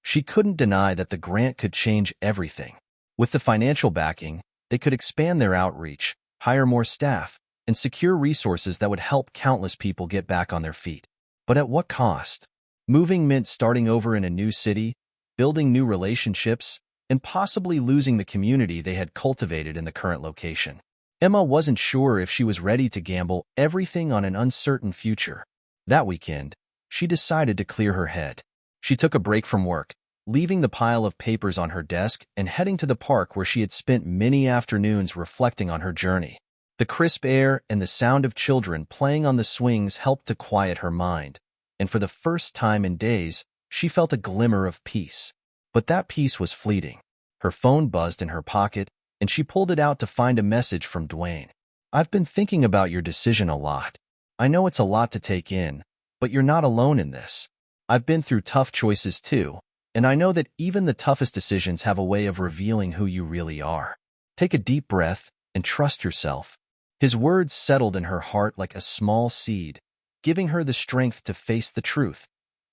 She couldn't deny that the grant could change everything. With the financial backing, they could expand their outreach, hire more staff, and secure resources that would help countless people get back on their feet. But at what cost? Moving meant starting over in a new city, building new relationships, and possibly losing the community they had cultivated in the current location. Emma wasn't sure if she was ready to gamble everything on an uncertain future. That weekend, she decided to clear her head. She took a break from work, leaving the pile of papers on her desk and heading to the park where she had spent many afternoons reflecting on her journey. The crisp air and the sound of children playing on the swings helped to quiet her mind, and for the first time in days, she felt a glimmer of peace. But that peace was fleeting. Her phone buzzed in her pocket, and she pulled it out to find a message from Dwayne. "I've been thinking about your decision a lot. I know it's a lot to take in, but you're not alone in this. I've been through tough choices too, and I know that even the toughest decisions have a way of revealing who you really are. Take a deep breath and trust yourself." His words settled in her heart like a small seed, giving her the strength to face the truth.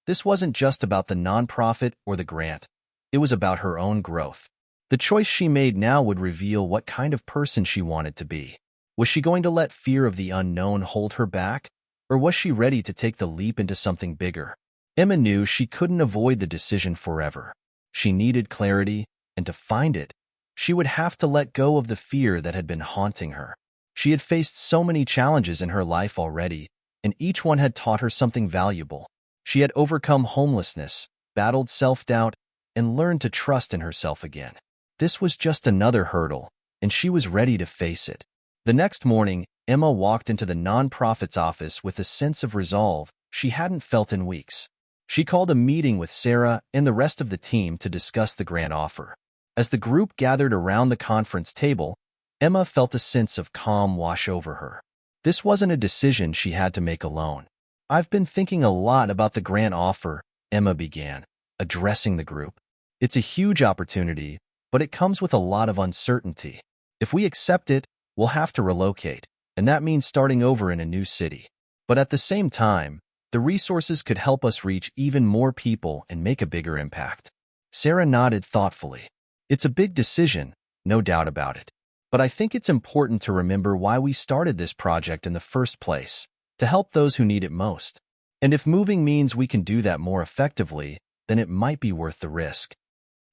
This wasn't just about the nonprofit or the grant. It was about her own growth. The choice she made now would reveal what kind of person she wanted to be. Was she going to let fear of the unknown hold her back, or was she ready to take the leap into something bigger? Emma knew she couldn't avoid the decision forever. She needed clarity, and to find it, she would have to let go of the fear that had been haunting her. She had faced so many challenges in her life already, and each one had taught her something valuable. She had overcome homelessness, battled self-doubt, and learned to trust in herself again. This was just another hurdle, and she was ready to face it. The next morning, Emma walked into the nonprofit's office with a sense of resolve she hadn't felt in weeks. She called a meeting with Sarah and the rest of the team to discuss the grant offer. As the group gathered around the conference table, Emma felt a sense of calm wash over her. This wasn't a decision she had to make alone. "I've been thinking a lot about the grant offer," Emma began, addressing the group. "It's a huge opportunity, but it comes with a lot of uncertainty. If we accept it, we'll have to relocate, and that means starting over in a new city. But at the same time, the resources could help us reach even more people and make a bigger impact." Sarah nodded thoughtfully. "It's a big decision, no doubt about it. But I think it's important to remember why we started this project in the first place, to help those who need it most. And if moving means we can do that more effectively, then it might be worth the risk."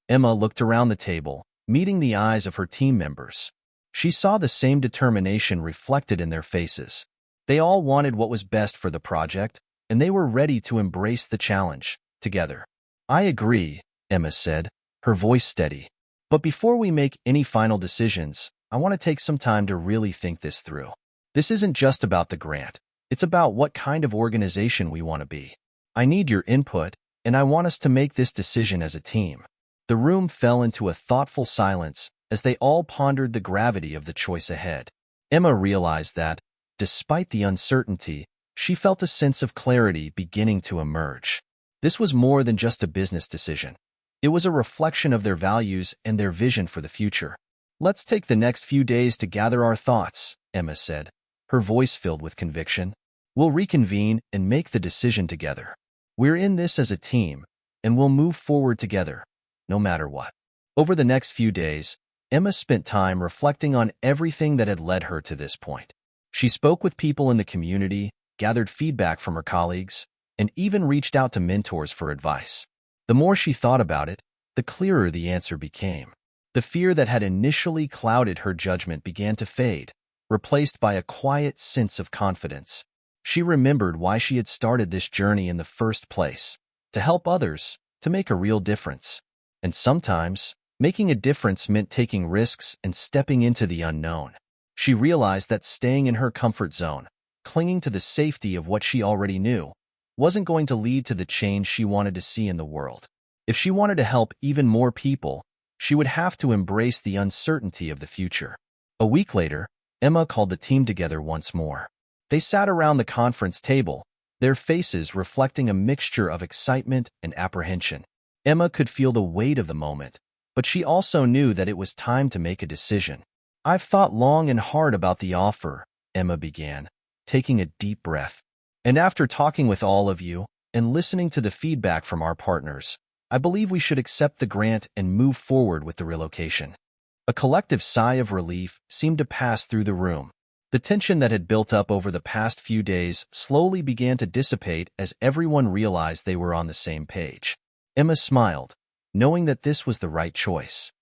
Emma looked around the table, meeting the eyes of her team members. She saw the same determination reflected in their faces. They all wanted what was best for the project, and they were ready to embrace the challenge together. "I agree," Emma said, her voice steady. "But before we make any final decisions, I want to take some time to really think this through. This isn't just about the grant. It's about what kind of organization we want to be. I need your input, and I want us to make this decision as a team." The room fell into a thoughtful silence as they all pondered the gravity of the choice ahead. Emma realized that, despite the uncertainty, she felt a sense of clarity beginning to emerge. This was more than just a business decision. It was a reflection of their values and their vision for the future. "Let's take the next few days to gather our thoughts," Emma said, her voice filled with conviction. "We'll reconvene and make the decision together. We're in this as a team, and we'll move forward together, no matter what." Over the next few days, Emma spent time reflecting on everything that had led her to this point. She spoke with people in the community, gathered feedback from her colleagues, and even reached out to mentors for advice. The more she thought about it, the clearer the answer became. The fear that had initially clouded her judgment began to fade, replaced by a quiet sense of confidence. She remembered why she had started this journey in the first place: to help others, to make a real difference. And sometimes, making a difference meant taking risks and stepping into the unknown. She realized that staying in her comfort zone, clinging to the safety of what she already knew, wasn't going to lead to the change she wanted to see in the world. If she wanted to help even more people, she would have to embrace the uncertainty of the future. A week later, Emma called the team together once more. They sat around the conference table, their faces reflecting a mixture of excitement and apprehension. Emma could feel the weight of the moment, but she also knew that it was time to make a decision. "I've thought long and hard about the offer," Emma began, taking a deep breath. "And after talking with all of you and listening to the feedback from our partners, I believe we should accept the grant and move forward with the relocation." A collective sigh of relief seemed to pass through the room. The tension that had built up over the past few days slowly began to dissipate as everyone realized they were on the same page. Emma smiled, knowing that this was the right choice.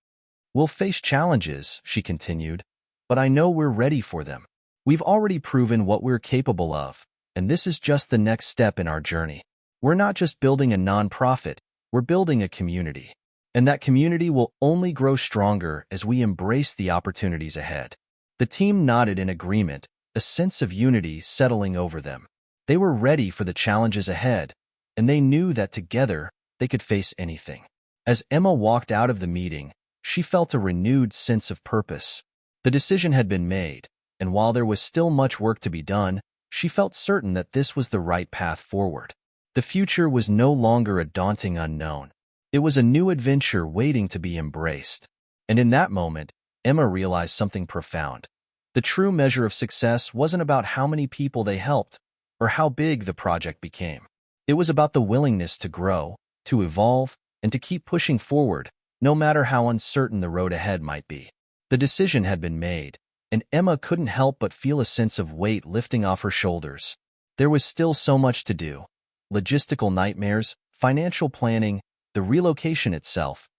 "We'll face challenges," she continued, "but I know we're ready for them. We've already proven what we're capable of, and this is just the next step in our journey. We're not just building a nonprofit, we're building a community. And that community will only grow stronger as we embrace the opportunities ahead." The team nodded in agreement, a sense of unity settling over them. They were ready for the challenges ahead, and they knew that together they could face anything. As Emma walked out of the meeting, she felt a renewed sense of purpose. The decision had been made, and while there was still much work to be done, she felt certain that this was the right path forward. The future was no longer a daunting unknown. It was a new adventure waiting to be embraced. And in that moment, Emma realized something profound. The true measure of success wasn't about how many people they helped or how big the project became. It was about the willingness to grow, to evolve, and to keep pushing forward, no matter how uncertain the road ahead might be. The decision had been made, and Emma couldn't help but feel a sense of weight lifting off her shoulders. There was still so much to do: logistical nightmares, financial planning, the relocation itself.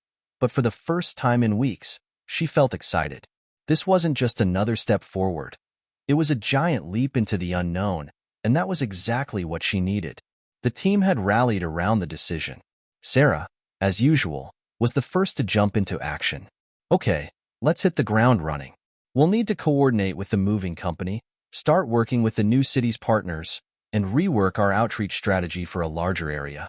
But for the first time in weeks, she felt excited. This wasn't just another step forward. It was a giant leap into the unknown, and that was exactly what she needed. The team had rallied around the decision. Sarah, as usual, was the first to jump into action. Okay, let's hit the ground running. We'll need to coordinate with the moving company, start working with the new city's partners, and rework our outreach strategy for a larger area.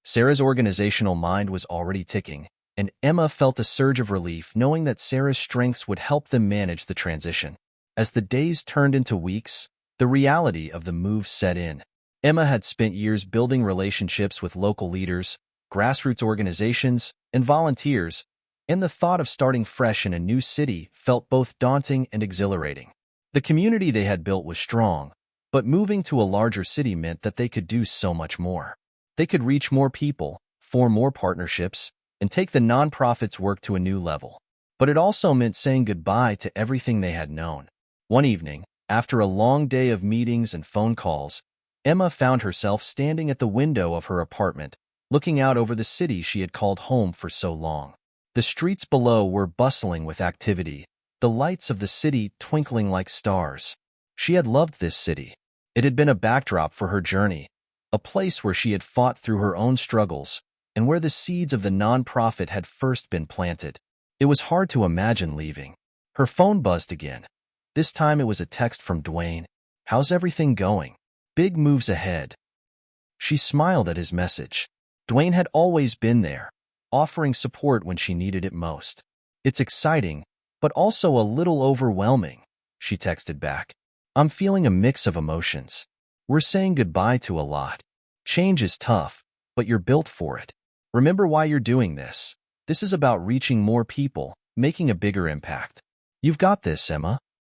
Sarah's organizational mind was already ticking, and Emma felt a surge of relief knowing that Sarah's strengths would help them manage the transition. As the days turned into weeks, the reality of the move set in. Emma had spent years building relationships with local leaders, grassroots organizations, and volunteers, and the thought of starting fresh in a new city felt both daunting and exhilarating. The community they had built was strong, but moving to a larger city meant that they could do so much more. They could reach more people, form more partnerships, and take the nonprofit's work to a new level. But it also meant saying goodbye to everything they had known. One evening, after a long day of meetings and phone calls, Emma found herself standing at the window of her apartment, looking out over the city she had called home for so long. The streets below were bustling with activity, the lights of the city twinkling like stars. She had loved this city. It had been a backdrop for her journey, a place where she had fought through her own struggles, and where the seeds of the nonprofit had first been planted. It was hard to imagine leaving. Her phone buzzed again. This time it was a text from Dwayne. "How's everything going? Big moves ahead." She smiled at his message. Dwayne had always been there, offering support when she needed it most. "It's exciting, but also a little overwhelming," she texted back. "I'm feeling a mix of emotions. We're saying goodbye to a lot. Change is tough, but you're built for it. Remember why you're doing this. This is about reaching more people, making a bigger impact. You've got this, Emma."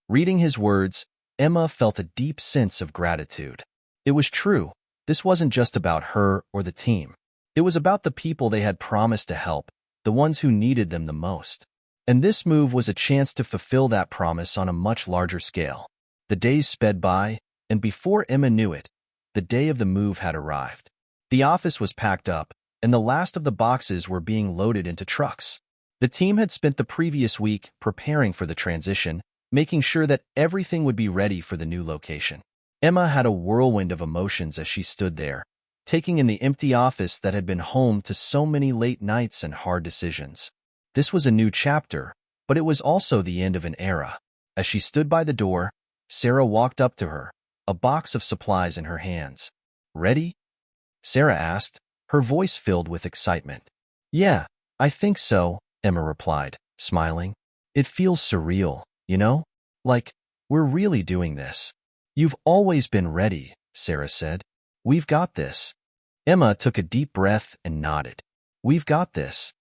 Reading his words, Emma felt a deep sense of gratitude. It was true. This wasn't just about her or the team. It was about the people they had promised to help, the ones who needed them the most. And this move was a chance to fulfill that promise on a much larger scale. The days sped by, and before Emma knew it, the day of the move had arrived. The office was packed up, and the last of the boxes were being loaded into trucks. The team had spent the previous week preparing for the transition, making sure that everything would be ready for the new location. Emma had a whirlwind of emotions as she stood there, taking in the empty office that had been home to so many late nights and hard decisions. This was a new chapter, but it was also the end of an era. As she stood by the door, Sarah walked up to her, a box of supplies in her hands. "Ready?" Sarah asked, her voice filled with excitement. "Yeah, I think so," Emma replied, smiling. "It feels surreal, you know? Like, we're really doing this." "You've always been ready," Sarah said. "We've got this." Emma took a deep breath and nodded. "We've got this."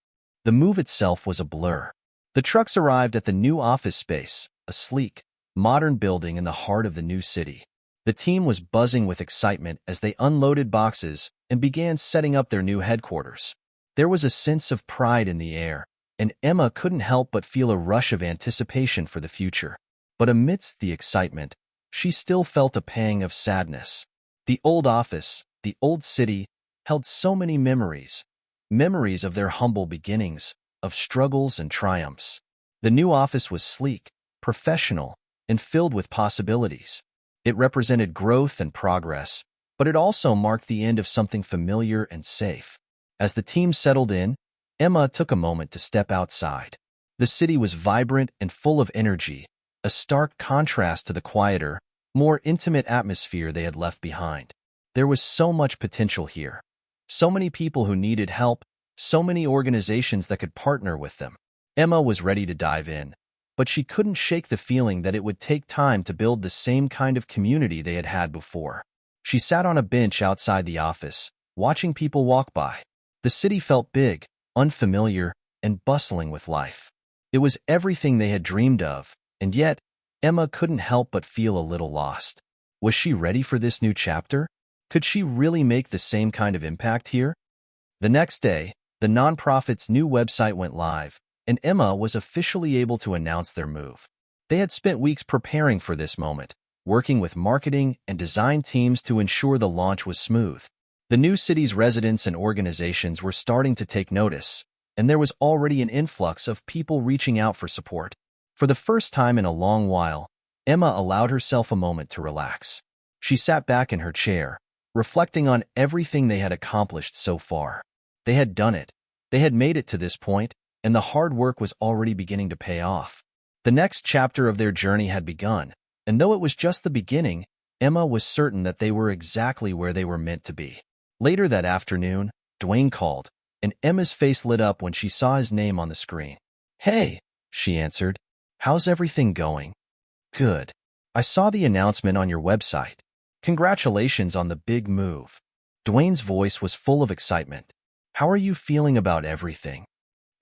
The move itself was a blur. The trucks arrived at the new office space, a sleek, modern building in the heart of the new city. The team was buzzing with excitement as they unloaded boxes and began setting up their new headquarters. There was a sense of pride in the air, and Emma couldn't help but feel a rush of anticipation for the future. But amidst the excitement, she still felt a pang of sadness. The old office, the old city, held so many memories. Memories of their humble beginnings, of struggles and triumphs. The new office was sleek, professional, and filled with possibilities. It represented growth and progress, but it also marked the end of something familiar and safe. As the team settled in, Emma took a moment to step outside. The city was vibrant and full of energy, a stark contrast to the quieter, more intimate atmosphere they had left behind. There was so much potential here. So many people who needed help, so many organizations that could partner with them. Emma was ready to dive in, but she couldn't shake the feeling that it would take time to build the same kind of community they had had before. She sat on a bench outside the office, watching people walk by. The city felt big, unfamiliar, and bustling with life. It was everything they had dreamed of, and yet, Emma couldn't help but feel a little lost. Was she ready for this new chapter? Could she really make the same kind of impact here? The next day, the nonprofit's new website went live, and Emma was officially able to announce their move. They had spent weeks preparing for this moment, working with marketing and design teams to ensure the launch was smooth. The new city's residents and organizations were starting to take notice, and there was already an influx of people reaching out for support. For the first time in a long while, Emma allowed herself a moment to relax. She sat back in her chair, reflecting on everything they had accomplished so far. They had done it. They had made it to this point, and the hard work was already beginning to pay off. The next chapter of their journey had begun, and though it was just the beginning, Emma was certain that they were exactly where they were meant to be. Later that afternoon, Dwayne called, and Emma's face lit up when she saw his name on the screen. "Hey," she answered. "How's everything going?" "Good. I saw the announcement on your website. Congratulations on the big move." Dwayne's voice was full of excitement. "How are you feeling about everything?"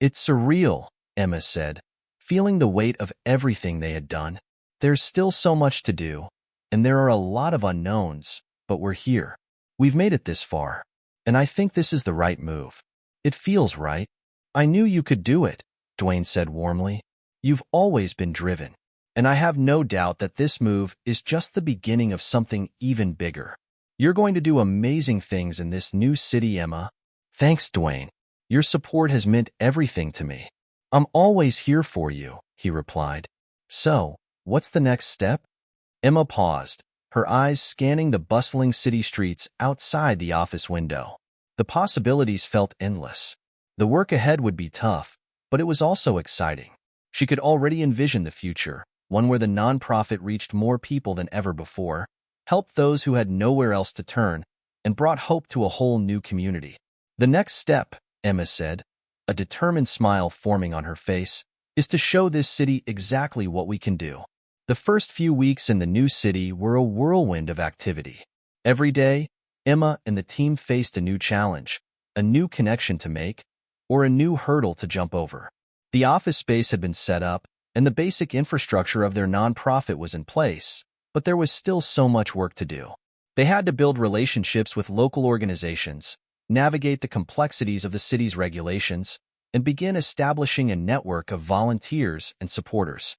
"It's surreal," Emma said, feeling the weight of everything they had done. "There's still so much to do, and there are a lot of unknowns, but we're here. We've made it this far, and I think this is the right move. It feels right." "I knew you could do it," Dwayne said warmly. "You've always been driven, and I have no doubt that this move is just the beginning of something even bigger. You're going to do amazing things in this new city, Emma." "Thanks, Dwayne. Your support has meant everything to me." "I'm always here for you," he replied. "So, what's the next step?" Emma paused, her eyes scanning the bustling city streets outside the office window. The possibilities felt endless. The work ahead would be tough, but it was also exciting. She could already envision the future, one where the nonprofit reached more people than ever before, helped those who had nowhere else to turn, and brought hope to a whole new community. "The next step," Emma said, a determined smile forming on her face, "is to show this city exactly what we can do." The first few weeks in the new city were a whirlwind of activity. Every day, Emma and the team faced a new challenge, a new connection to make, or a new hurdle to jump over. The office space had been set up, and the basic infrastructure of their nonprofit was in place, but there was still so much work to do. They had to build relationships with local organizations, navigate the complexities of the city's regulations, and begin establishing a network of volunteers and supporters.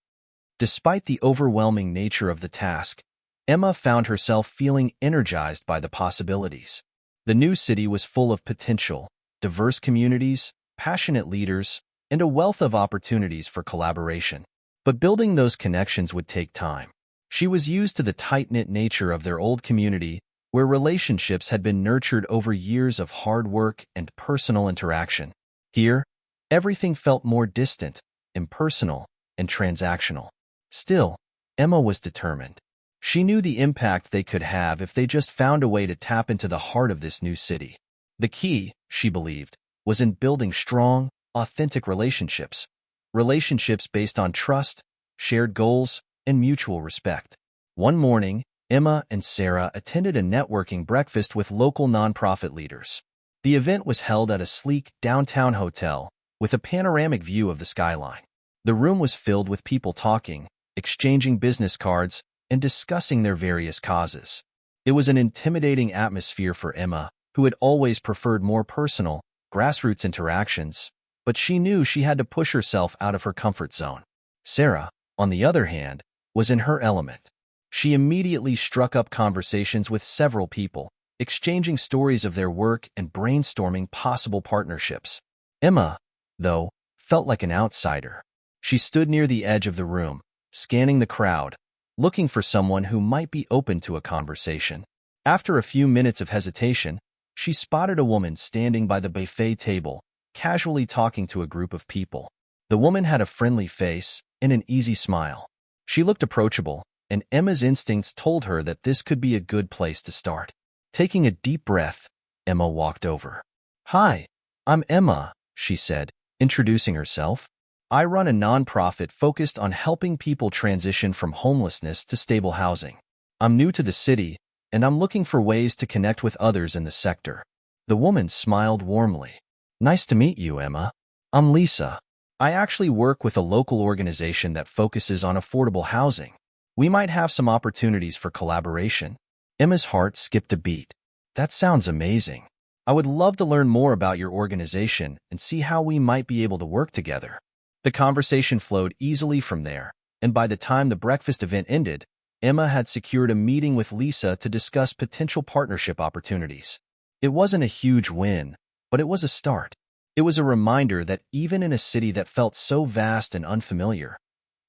Despite the overwhelming nature of the task, Emma found herself feeling energized by the possibilities. The new city was full of potential, diverse communities, passionate leaders, and a wealth of opportunities for collaboration. But building those connections would take time. She was used to the tight-knit nature of their old community, where relationships had been nurtured over years of hard work and personal interaction. Here, everything felt more distant, impersonal, and transactional. Still, Emma was determined. She knew the impact they could have if they just found a way to tap into the heart of this new city. The key, she believed, was in building strong, authentic relationships. Relationships based on trust, shared goals, and mutual respect. One morning, Emma and Sarah attended a networking breakfast with local nonprofit leaders. The event was held at a sleek downtown hotel with a panoramic view of the skyline. The room was filled with people talking, exchanging business cards, and discussing their various causes. It was an intimidating atmosphere for Emma, who had always preferred more personal, grassroots interactions, but she knew she had to push herself out of her comfort zone. Sarah, on the other hand, was in her element. She immediately struck up conversations with several people, exchanging stories of their work and brainstorming possible partnerships. Emma, though, felt like an outsider. She stood near the edge of the room, scanning the crowd, looking for someone who might be open to a conversation. After a few minutes of hesitation, she spotted a woman standing by the buffet table, casually talking to a group of people. The woman had a friendly face and an easy smile. She looked approachable, and Emma's instincts told her that this could be a good place to start. Taking a deep breath, Emma walked over. "Hi, I'm Emma," she said, introducing herself. "I run a nonprofit focused on helping people transition from homelessness to stable housing. I'm new to the city, and I'm looking for ways to connect with others in the sector." The woman smiled warmly. "Nice to meet you, Emma. I'm Lisa. I actually work with a local organization that focuses on affordable housing. We might have some opportunities for collaboration." Emma's heart skipped a beat. "That sounds amazing. I would love to learn more about your organization and see how we might be able to work together." The conversation flowed easily from there, and by the time the breakfast event ended, Emma had secured a meeting with Lisa to discuss potential partnership opportunities. It wasn't a huge win, but it was a start. It was a reminder that even in a city that felt so vast and unfamiliar,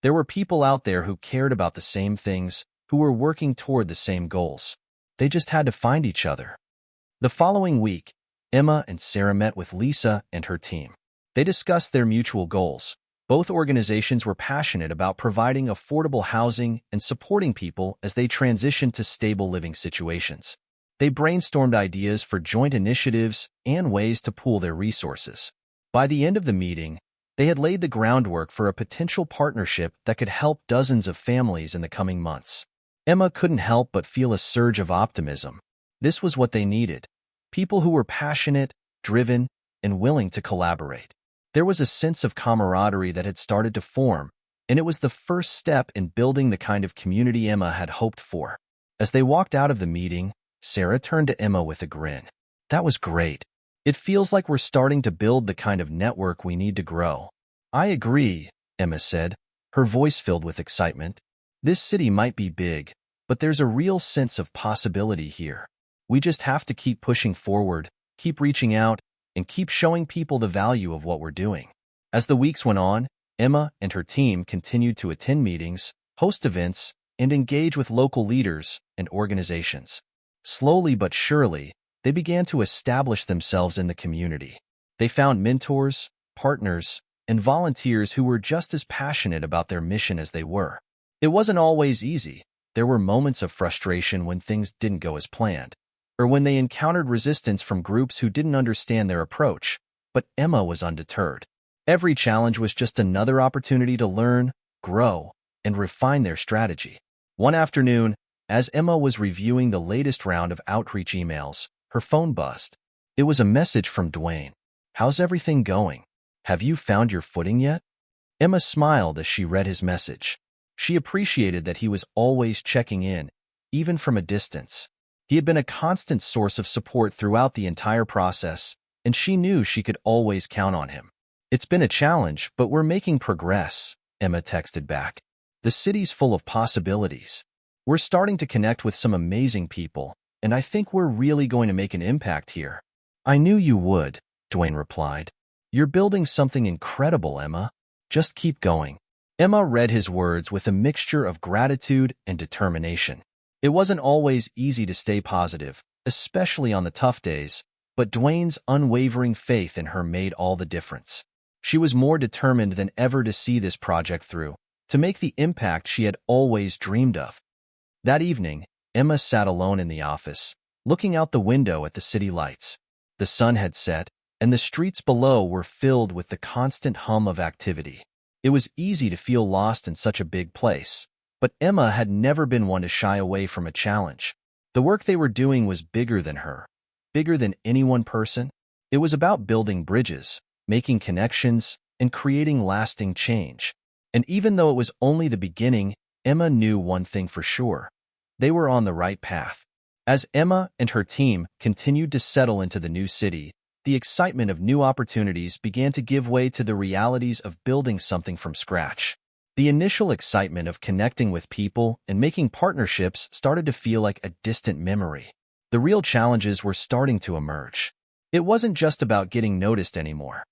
there were people out there who cared about the same things, who were working toward the same goals. They just had to find each other. The following week, Emma and Sarah met with Lisa and her team. They discussed their mutual goals. Both organizations were passionate about providing affordable housing and supporting people as they transitioned to stable living situations. They brainstormed ideas for joint initiatives and ways to pool their resources. By the end of the meeting, they had laid the groundwork for a potential partnership that could help dozens of families in the coming months. Emma couldn't help but feel a surge of optimism. This was what they needed: people who were passionate, driven, and willing to collaborate. There was a sense of camaraderie that had started to form, and it was the first step in building the kind of community Emma had hoped for. As they walked out of the meeting, Sarah turned to Emma with a grin. "That was great. It feels like we're starting to build the kind of network we need to grow." "I agree," Emma said, her voice filled with excitement. "This city might be big, but there's a real sense of possibility here. We just have to keep pushing forward, keep reaching out, and keep showing people the value of what we're doing." As the weeks went on, Emma and her team continued to attend meetings, host events, and engage with local leaders and organizations. Slowly but surely, they began to establish themselves in the community. They found mentors, partners, and volunteers who were just as passionate about their mission as they were. It wasn't always easy. There were moments of frustration when things didn't go as planned, or when they encountered resistance from groups who didn't understand their approach, but Emma was undeterred. Every challenge was just another opportunity to learn, grow, and refine their strategy. One afternoon, as Emma was reviewing the latest round of outreach emails, her phone buzzed. It was a message from Dwayne. "How's everything going? Have you found your footing yet?" Emma smiled as she read his message. She appreciated that he was always checking in, even from a distance. He had been a constant source of support throughout the entire process, and she knew she could always count on him. "It's been a challenge, but we're making progress," Emma texted back. "The city's full of possibilities. We're starting to connect with some amazing people, and I think we're really going to make an impact here." "I knew you would," Dwayne replied. "You're building something incredible, Emma. Just keep going." Emma read his words with a mixture of gratitude and determination. It wasn't always easy to stay positive, especially on the tough days, but Dwayne's unwavering faith in her made all the difference. She was more determined than ever to see this project through, to make the impact she had always dreamed of. That evening, Emma sat alone in the office, looking out the window at the city lights. The sun had set, and the streets below were filled with the constant hum of activity. It was easy to feel lost in such a big place, but Emma had never been one to shy away from a challenge. The work they were doing was bigger than her, bigger than any one person. It was about building bridges, making connections, and creating lasting change. And even though it was only the beginning, Emma knew one thing for sure: they were on the right path. As Emma and her team continued to settle into the new city, the excitement of new opportunities began to give way to the realities of building something from scratch. The initial excitement of connecting with people and making partnerships started to feel like a distant memory. The real challenges were starting to emerge. It wasn't just about getting noticed anymore.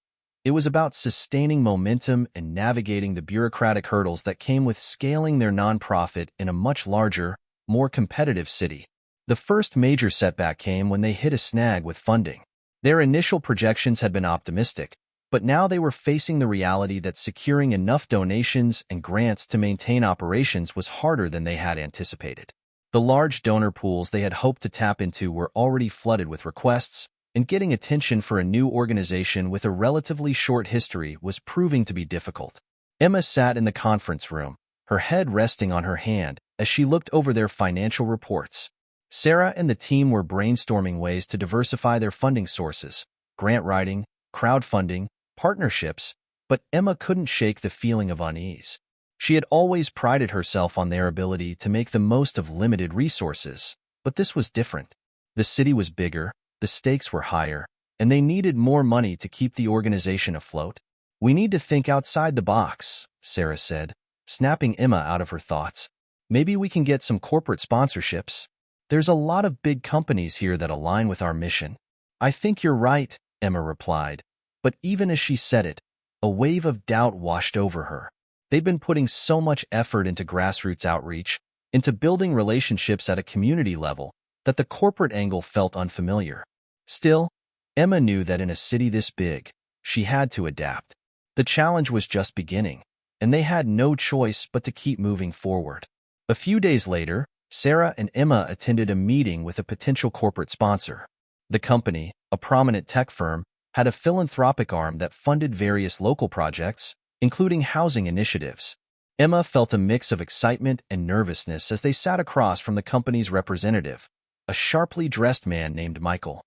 It was about sustaining momentum and navigating the bureaucratic hurdles that came with scaling their nonprofit in a much larger, more competitive city. The first major setback came when they hit a snag with funding. Their initial projections had been optimistic, but now they were facing the reality that securing enough donations and grants to maintain operations was harder than they had anticipated. The large donor pools they had hoped to tap into were already flooded with requests, and getting attention for a new organization with a relatively short history was proving to be difficult. Emma sat in the conference room, her head resting on her hand as she looked over their financial reports. Sarah and the team were brainstorming ways to diversify their funding sources: grant writing, crowdfunding, partnerships, but Emma couldn't shake the feeling of unease. She had always prided herself on their ability to make the most of limited resources, but this was different. The city was bigger, the stakes were higher, and they needed more money to keep the organization afloat. "We need to think outside the box," Sarah said, snapping Emma out of her thoughts. "Maybe we can get some corporate sponsorships. There's a lot of big companies here that align with our mission." "I think you're right," Emma replied. But even as she said it, a wave of doubt washed over her. They'd been putting so much effort into grassroots outreach, into building relationships at a community level, that the corporate angle felt unfamiliar. Still, Emma knew that in a city this big, she had to adapt. The challenge was just beginning, and they had no choice but to keep moving forward. A few days later, Sarah and Emma attended a meeting with a potential corporate sponsor. The company, a prominent tech firm, had a philanthropic arm that funded various local projects, including housing initiatives. Emma felt a mix of excitement and nervousness as they sat across from the company's representative, a sharply dressed man named Michael.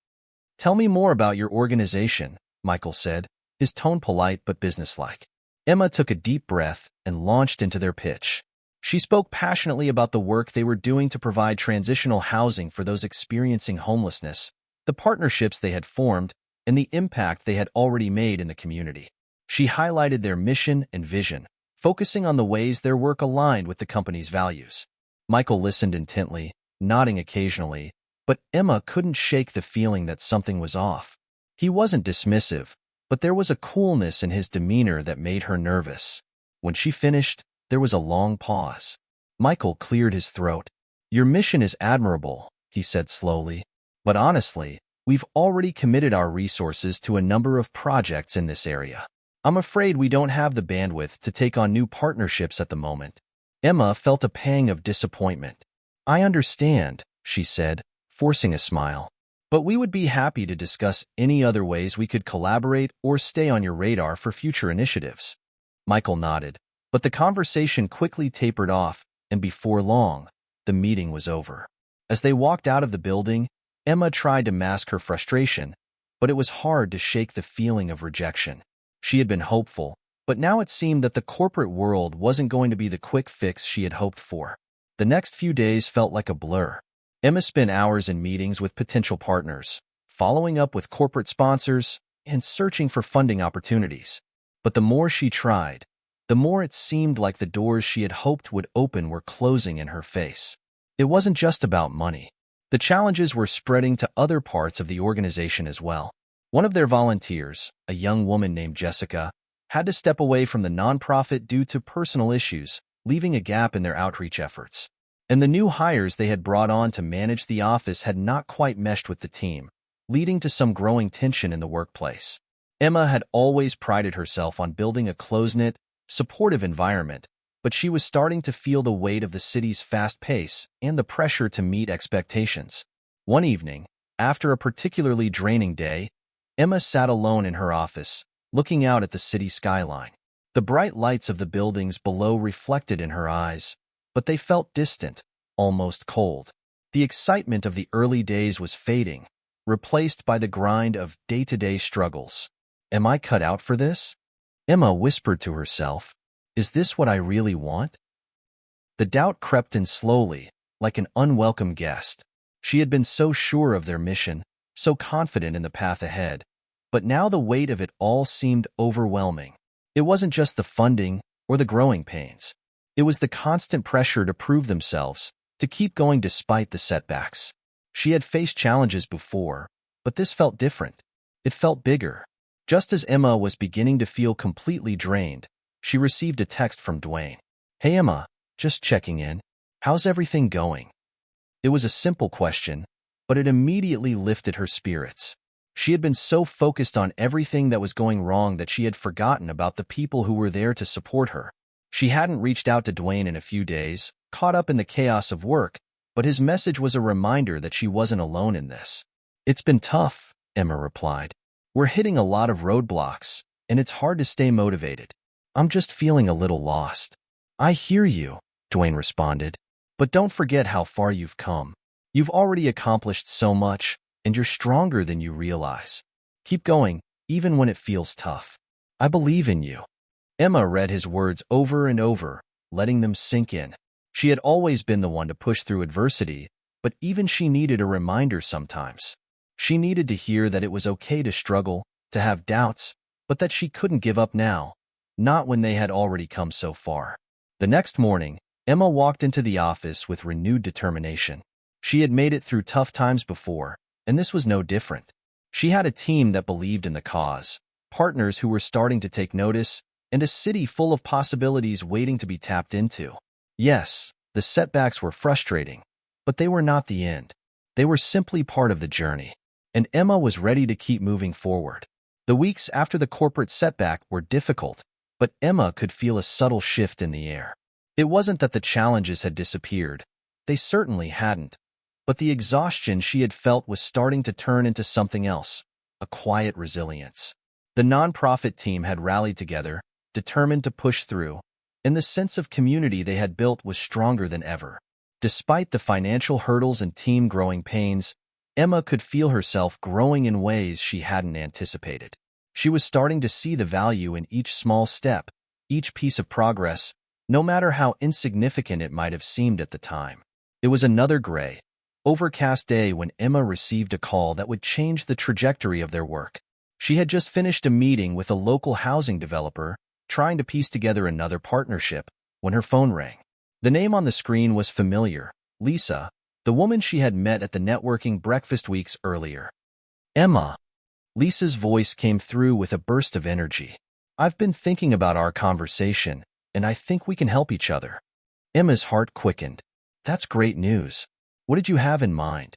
"Tell me more about your organization," Michael said, his tone polite but businesslike. Emma took a deep breath and launched into their pitch. She spoke passionately about the work they were doing to provide transitional housing for those experiencing homelessness, the partnerships they had formed, and the impact they had already made in the community. She highlighted their mission and vision, focusing on the ways their work aligned with the company's values. Michael listened intently, nodding occasionally, but Emma couldn't shake the feeling that something was off. He wasn't dismissive, but there was a coolness in his demeanor that made her nervous. When she finished, there was a long pause. Michael cleared his throat. "Your mission is admirable," he said slowly, "but honestly, we've already committed our resources to a number of projects in this area. I'm afraid we don't have the bandwidth to take on new partnerships at the moment." Emma felt a pang of disappointment. "I understand," she said, forcing a smile, "but we would be happy to discuss any other ways we could collaborate or stay on your radar for future initiatives." Michael nodded, but the conversation quickly tapered off, and before long, the meeting was over. As they walked out of the building, Emma tried to mask her frustration, but it was hard to shake the feeling of rejection. She had been hopeful, but now it seemed that the corporate world wasn't going to be the quick fix she had hoped for. The next few days felt like a blur. Emma spent hours in meetings with potential partners, following up with corporate sponsors, and searching for funding opportunities. But the more she tried, the more it seemed like the doors she had hoped would open were closing in her face. It wasn't just about money. The challenges were spreading to other parts of the organization as well. One of their volunteers, a young woman named Jessica, had to step away from the nonprofit due to personal issues, leaving a gap in their outreach efforts. And the new hires they had brought on to manage the office had not quite meshed with the team, leading to some growing tension in the workplace. Emma had always prided herself on building a close-knit, supportive environment, but she was starting to feel the weight of the city's fast pace and the pressure to meet expectations. One evening, after a particularly draining day, Emma sat alone in her office, looking out at the city skyline. The bright lights of the buildings below reflected in her eyes, but they felt distant, almost cold. The excitement of the early days was fading, replaced by the grind of day-to-day struggles. "Am I cut out for this?" Emma whispered to herself. "Is this what I really want?" The doubt crept in slowly, like an unwelcome guest. She had been so sure of their mission, so confident in the path ahead, but now the weight of it all seemed overwhelming. It wasn't just the funding or the growing pains. It was the constant pressure to prove themselves, to keep going despite the setbacks. She had faced challenges before, but this felt different. It felt bigger. Just as Emma was beginning to feel completely drained, she received a text from Dwayne. "Hey Emma, just checking in. How's everything going?" It was a simple question, but it immediately lifted her spirits. She had been so focused on everything that was going wrong that she had forgotten about the people who were there to support her. She hadn't reached out to Dwayne in a few days, caught up in the chaos of work, but his message was a reminder that she wasn't alone in this. "It's been tough," Emma replied. "We're hitting a lot of roadblocks, and it's hard to stay motivated. I'm just feeling a little lost." "I hear you," Dwayne responded, "but don't forget how far you've come. You've already accomplished so much, and you're stronger than you realize. Keep going, even when it feels tough. I believe in you." Emma read his words over and over, letting them sink in. She had always been the one to push through adversity, but even she needed a reminder sometimes. She needed to hear that it was okay to struggle, to have doubts, but that she couldn't give up now, not when they had already come so far. The next morning, Emma walked into the office with renewed determination. She had made it through tough times before, and this was no different. She had a team that believed in the cause, partners who were starting to take notice, and a city full of possibilities waiting to be tapped into. Yes, the setbacks were frustrating, but they were not the end. They were simply part of the journey, and Emma was ready to keep moving forward. The weeks after the corporate setback were difficult, but Emma could feel a subtle shift in the air. It wasn't that the challenges had disappeared. They certainly hadn't. But the exhaustion she had felt was starting to turn into something else, a quiet resilience. The nonprofit team had rallied together, determined to push through, and the sense of community they had built was stronger than ever. Despite the financial hurdles and team growing pains, Emma could feel herself growing in ways she hadn't anticipated. She was starting to see the value in each small step, each piece of progress, no matter how insignificant it might have seemed at the time. It was another gray, overcast day when Emma received a call that would change the trajectory of their work. She had just finished a meeting with a local housing developer, trying to piece together another partnership, when her phone rang. The name on the screen was familiar, Lisa, the woman she had met at the networking breakfast weeks earlier. Emma. Lisa's voice came through with a burst of energy. I've been thinking about our conversation, and I think we can help each other. Emma's heart quickened. That's great news. What did you have in mind?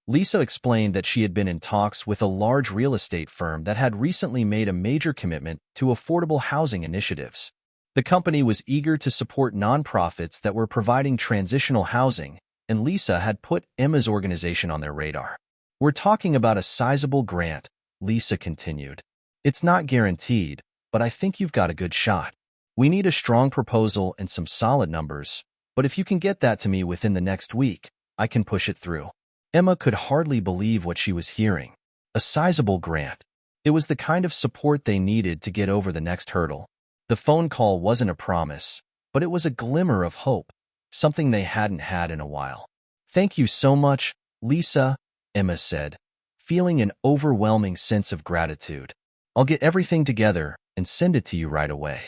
Lisa explained that she had been in talks with a large real estate firm that had recently made a major commitment to affordable housing initiatives. The company was eager to support nonprofits that were providing transitional housing, and Lisa had put Emma's organization on their radar. We're talking about a sizable grant, Lisa continued. It's not guaranteed, but I think you've got a good shot. We need a strong proposal and some solid numbers, but if you can get that to me within the next week, I can push it through. Emma could hardly believe what she was hearing. A sizable grant. It was the kind of support they needed to get over the next hurdle. The phone call wasn't a promise, but it was a glimmer of hope, something they hadn't had in a while. Thank you so much, Lisa, Emma said, feeling an overwhelming sense of gratitude. I'll get everything together and send it to you right away.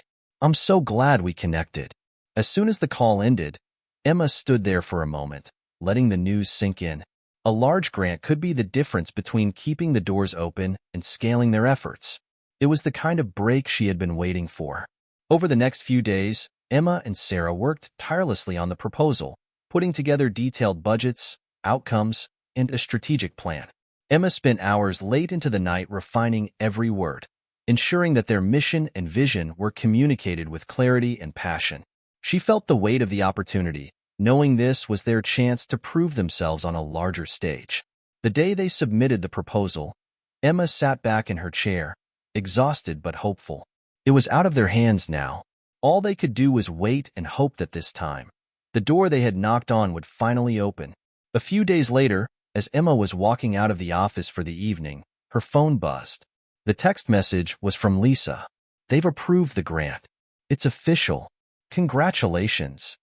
I'm so glad we connected. As soon as the call ended, Emma stood there for a moment, letting the news sink in. A large grant could be the difference between keeping the doors open and scaling their efforts. It was the kind of break she had been waiting for. Over the next few days, Emma and Sarah worked tirelessly on the proposal, putting together detailed budgets, outcomes, and a strategic plan. Emma spent hours late into the night refining every word, ensuring that their mission and vision were communicated with clarity and passion. She felt the weight of the opportunity, knowing this was their chance to prove themselves on a larger stage. The day they submitted the proposal, Emma sat back in her chair, exhausted but hopeful. It was out of their hands now. All they could do was wait and hope that this time, the door they had knocked on would finally open. A few days later, as Emma was walking out of the office for the evening, her phone buzzed. The text message was from Lisa. They've approved the grant. It's official. Congratulations.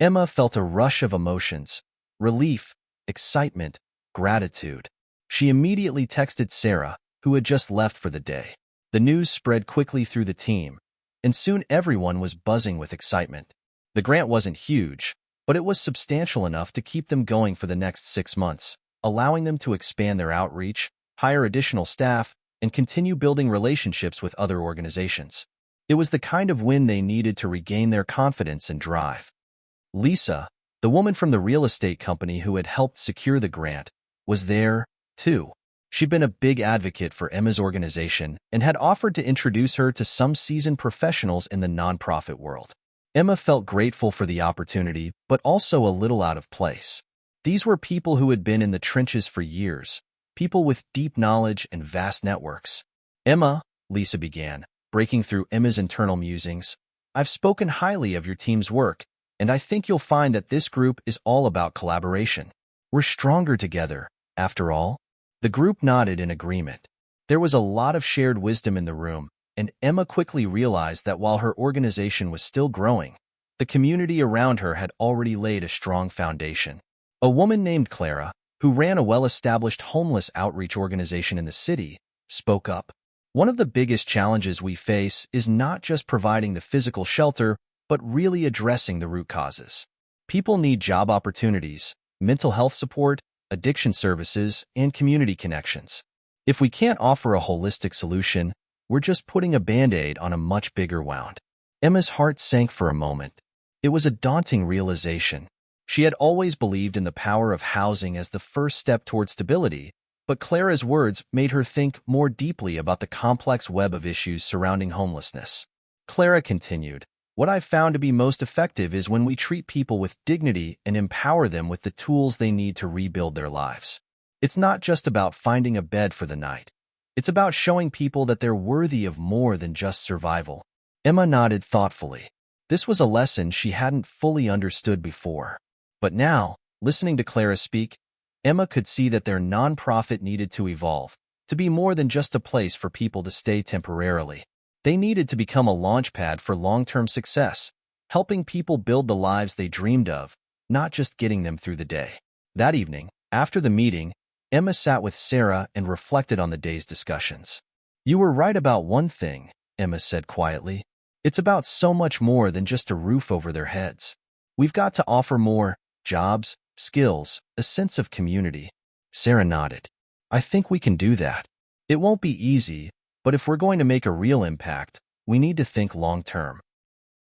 Emma felt a rush of emotions, relief, excitement, gratitude. She immediately texted Sarah, who had just left for the day. The news spread quickly through the team, and soon everyone was buzzing with excitement. The grant wasn't huge, but it was substantial enough to keep them going for the next 6 months, allowing them to expand their outreach, hire additional staff, and continue building relationships with other organizations. It was the kind of win they needed to regain their confidence and drive. Lisa, the woman from the real estate company who had helped secure the grant, was there, too. She'd been a big advocate for Emma's organization and had offered to introduce her to some seasoned professionals in the nonprofit world. Emma felt grateful for the opportunity, but also a little out of place. These were people who had been in the trenches for years, people with deep knowledge and vast networks. Emma, Lisa began, breaking through Emma's internal musings, I've spoken highly of your team's work, and I think you'll find that this group is all about collaboration. We're stronger together, after all. The group nodded in agreement. There was a lot of shared wisdom in the room, and Emma quickly realized that while her organization was still growing, the community around her had already laid a strong foundation. A woman named Clara, who ran a well-established homeless outreach organization in the city, spoke up. One of the biggest challenges we face is not just providing the physical shelter, but really addressing the root causes. People need job opportunities, mental health support, addiction services, and community connections. If we can't offer a holistic solution, we're just putting a Band-Aid on a much bigger wound. Emma's heart sank for a moment. It was a daunting realization. She had always believed in the power of housing as the first step toward stability, but Clara's words made her think more deeply about the complex web of issues surrounding homelessness. Clara continued, "What I've found to be most effective is when we treat people with dignity and empower them with the tools they need to rebuild their lives. It's not just about finding a bed for the night. It's about showing people that they're worthy of more than just survival." Emma nodded thoughtfully. This was a lesson she hadn't fully understood before. But now, listening to Clara speak, Emma could see that their nonprofit needed to evolve, to be more than just a place for people to stay temporarily. They needed to become a launchpad for long-term success, helping people build the lives they dreamed of, not just getting them through the day. That evening, after the meeting, Emma sat with Sarah and reflected on the day's discussions. "You were right about one thing," Emma said quietly. "It's about so much more than just a roof over their heads. We've got to offer more jobs, skills, a sense of community." Sarah nodded. "I think we can do that. It won't be easy, but if we're going to make a real impact, we need to think long-term."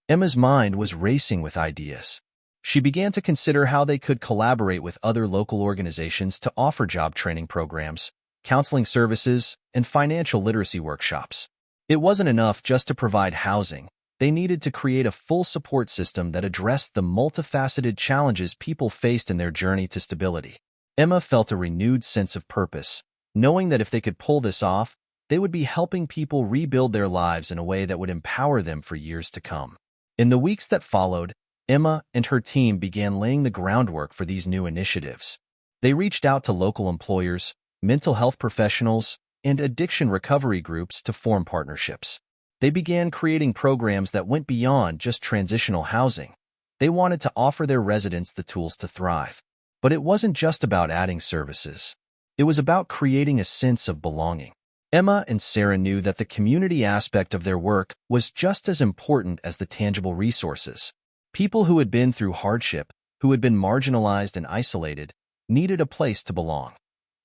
Emma's mind was racing with ideas. She began to consider how they could collaborate with other local organizations to offer job training programs, counseling services, and financial literacy workshops. It wasn't enough just to provide housing. They needed to create a full support system that addressed the multifaceted challenges people faced in their journey to stability. Emma felt a renewed sense of purpose, knowing that if they could pull this off, they would be helping people rebuild their lives in a way that would empower them for years to come. In the weeks that followed, Emma and her team began laying the groundwork for these new initiatives. They reached out to local employers, mental health professionals, and addiction recovery groups to form partnerships. They began creating programs that went beyond just transitional housing. They wanted to offer their residents the tools to thrive. But it wasn't just about adding services. It was about creating a sense of belonging. Emma and Sarah knew that the community aspect of their work was just as important as the tangible resources. People who had been through hardship, who had been marginalized and isolated, needed a place to belong.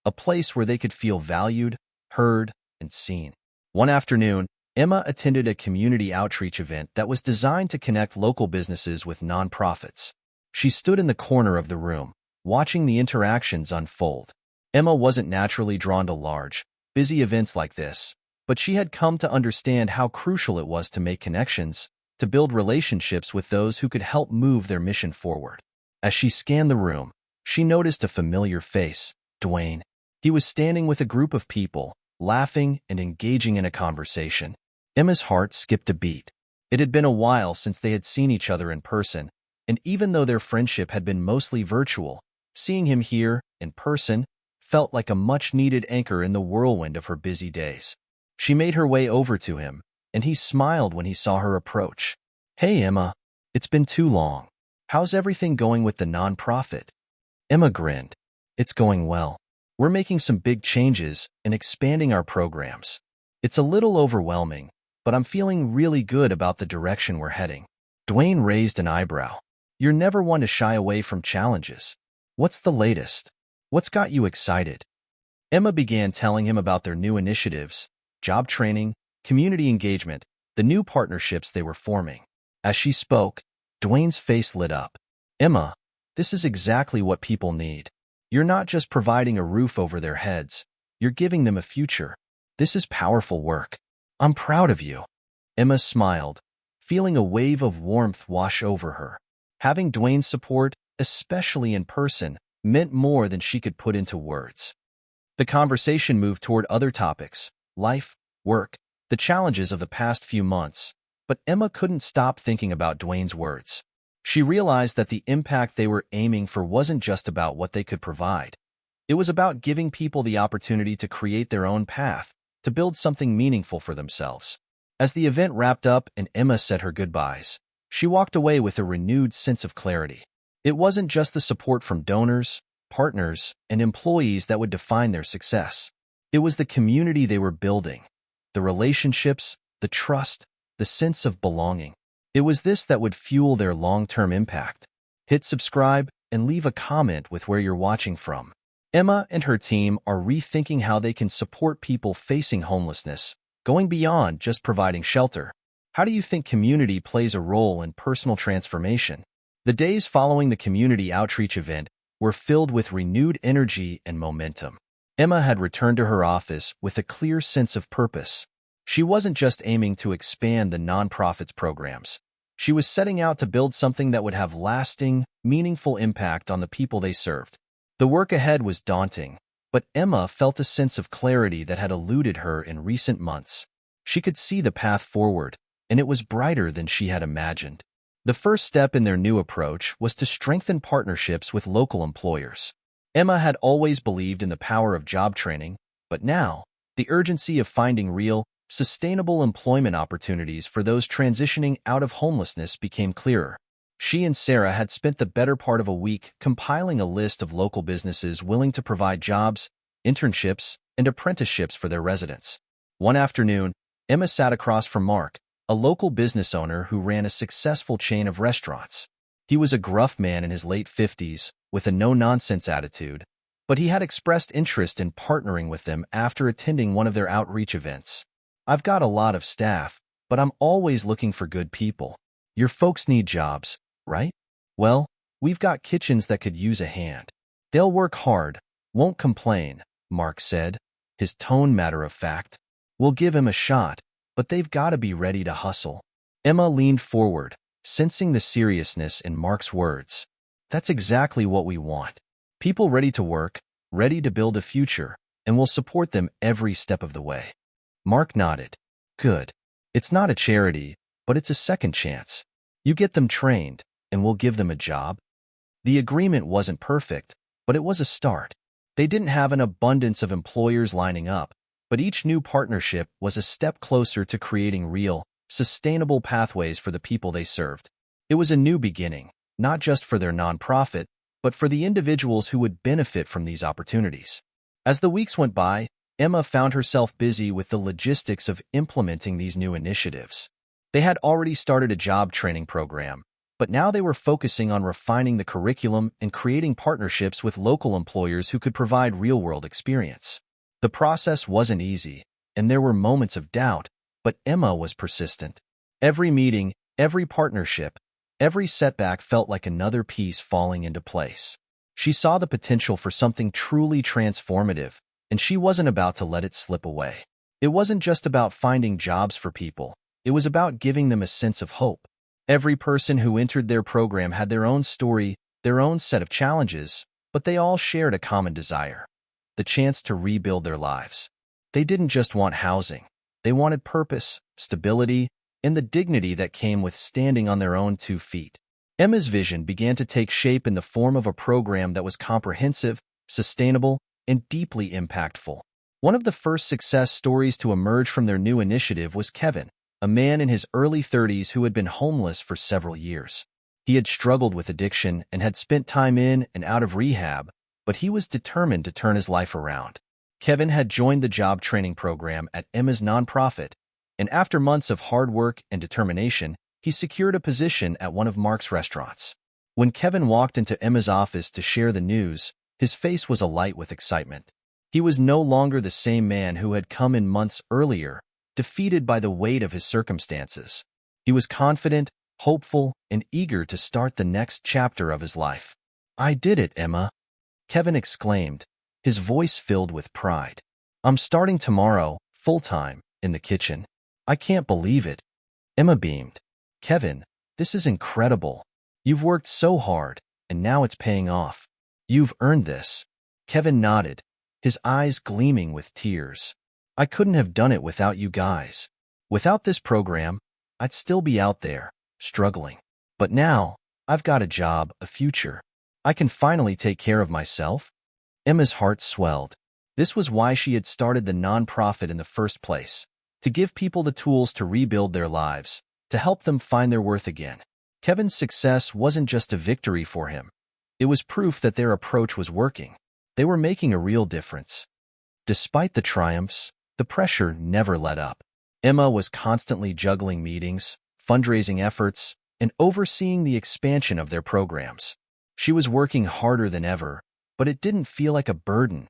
A place where they could feel valued, heard, and seen. One afternoon, Emma attended a community outreach event that was designed to connect local businesses with nonprofits. She stood in the corner of the room, watching the interactions unfold. Emma wasn't naturally drawn to large, busy events like this, but she had come to understand how crucial it was to make connections, to build relationships with those who could help move their mission forward. As she scanned the room, she noticed a familiar face, Dwayne. He was standing with a group of people, laughing and engaging in a conversation. Emma's heart skipped a beat. It had been a while since they had seen each other in person, and even though their friendship had been mostly virtual, seeing him here, in person, felt like a much-needed anchor in the whirlwind of her busy days. She made her way over to him, and he smiled when he saw her approach. "Hey, Emma. It's been too long. How's everything going with the nonprofit?" Emma grinned. "It's going well. We're making some big changes and expanding our programs. It's a little overwhelming, but I'm feeling really good about the direction we're heading." Dwayne raised an eyebrow. "You're never one to shy away from challenges. What's the latest? What's got you excited?" Emma began telling him about their new initiatives, job training, community engagement, the new partnerships they were forming. As she spoke, Dwayne's face lit up. "Emma, this is exactly what people need. You're not just providing a roof over their heads, you're giving them a future. This is powerful work. I'm proud of you." Emma smiled, feeling a wave of warmth wash over her. Having Dwayne's support, especially in person, meant more than she could put into words. The conversation moved toward other topics, life, work, the challenges of the past few months, but Emma couldn't stop thinking about Dwayne's words. She realized that the impact they were aiming for wasn't just about what they could provide. It was about giving people the opportunity to create their own path, to build something meaningful for themselves. As the event wrapped up and Emma said her goodbyes, she walked away with a renewed sense of clarity. It wasn't just the support from donors, partners, and employees that would define their success. It was the community they were building, the relationships, the trust, the sense of belonging. It was this that would fuel their long-term impact. Hit subscribe and leave a comment with where you're watching from. Emma and her team are rethinking how they can support people facing homelessness, going beyond just providing shelter. How do you think community plays a role in personal transformation? The days following the community outreach event were filled with renewed energy and momentum. Emma had returned to her office with a clear sense of purpose. She wasn't just aiming to expand the nonprofit's programs. She was setting out to build something that would have lasting, meaningful impact on the people they served. The work ahead was daunting, but Emma felt a sense of clarity that had eluded her in recent months. She could see the path forward, and it was brighter than she had imagined. The first step in their new approach was to strengthen partnerships with local employers. Emma had always believed in the power of job training, but now, the urgency of finding real, sustainable employment opportunities for those transitioning out of homelessness became clearer. She and Sarah had spent the better part of a week compiling a list of local businesses willing to provide jobs, internships, and apprenticeships for their residents. One afternoon, Emma sat across from Mark, a local business owner who ran a successful chain of restaurants. He was a gruff man in his late 50s, with a no-nonsense attitude, but he had expressed interest in partnering with them after attending one of their outreach events. "I've got a lot of staff, but I'm always looking for good people. Your folks need jobs, right? Well, we've got kitchens that could use a hand. They'll work hard, won't complain," Mark said, his tone matter-of-fact. "We'll give him a shot, but they've got to be ready to hustle." Emma leaned forward, sensing the seriousness in Mark's words. "That's exactly what we want. People ready to work, ready to build a future, and we'll support them every step of the way." Mark nodded. "Good. It's not a charity, but it's a second chance. You get them trained, and we'll give them a job." The agreement wasn't perfect, but it was a start. They didn't have an abundance of employers lining up, but each new partnership was a step closer to creating real, sustainable pathways for the people they served. It was a new beginning, not just for their nonprofit, but for the individuals who would benefit from these opportunities. As the weeks went by, Emma found herself busy with the logistics of implementing these new initiatives. They had already started a job training program, but now they were focusing on refining the curriculum and creating partnerships with local employers who could provide real-world experience. The process wasn't easy, and there were moments of doubt, but Emma was persistent. Every meeting, every partnership, every setback felt like another piece falling into place. She saw the potential for something truly transformative, and she wasn't about to let it slip away. It wasn't just about finding jobs for people. It was about giving them a sense of hope. Every person who entered their program had their own story, their own set of challenges, but they all shared a common desire: the chance to rebuild their lives. They didn't just want housing. They wanted purpose, stability, and the dignity that came with standing on their own 2 feet. Emma's vision began to take shape in the form of a program that was comprehensive, sustainable, and deeply impactful. One of the first success stories to emerge from their new initiative was Kevin, a man in his early 30s who had been homeless for several years. He had struggled with addiction and had spent time in and out of rehab, but he was determined to turn his life around. Kevin had joined the job training program at Emma's nonprofit, and after months of hard work and determination, he secured a position at one of Mark's restaurants. When Kevin walked into Emma's office to share the news, his face was alight with excitement. He was no longer the same man who had come in months earlier, defeated by the weight of his circumstances. He was confident, hopeful, and eager to start the next chapter of his life. "I did it, Emma," Kevin exclaimed, his voice filled with pride. "I'm starting tomorrow, full-time, in the kitchen. I can't believe it." Emma beamed. "Kevin, this is incredible. You've worked so hard, and now it's paying off. You've earned this." Kevin nodded, his eyes gleaming with tears. "I couldn't have done it without you guys. Without this program, I'd still be out there, struggling. But now, I've got a job, a future. I can finally take care of myself." Emma's heart swelled. This was why she had started the nonprofit in the first place, to give people the tools to rebuild their lives, to help them find their worth again. Kevin's success wasn't just a victory for him. It was proof that their approach was working. They were making a real difference. Despite the triumphs, the pressure never let up. Emma was constantly juggling meetings, fundraising efforts, and overseeing the expansion of their programs. She was working harder than ever, but it didn't feel like a burden.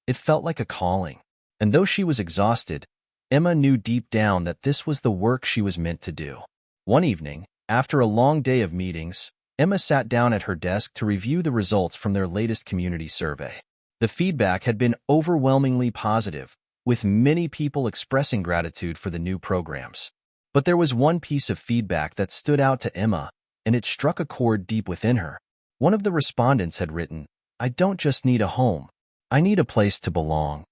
It felt like a calling. And though she was exhausted, Emma knew deep down that this was the work she was meant to do. One evening, after a long day of meetings, Emma sat down at her desk to review the results from their latest community survey. The feedback had been overwhelmingly positive, with many people expressing gratitude for the new programs. But there was one piece of feedback that stood out to Emma, and it struck a chord deep within her. One of the respondents had written, "I don't just need a home. I need a place to belong."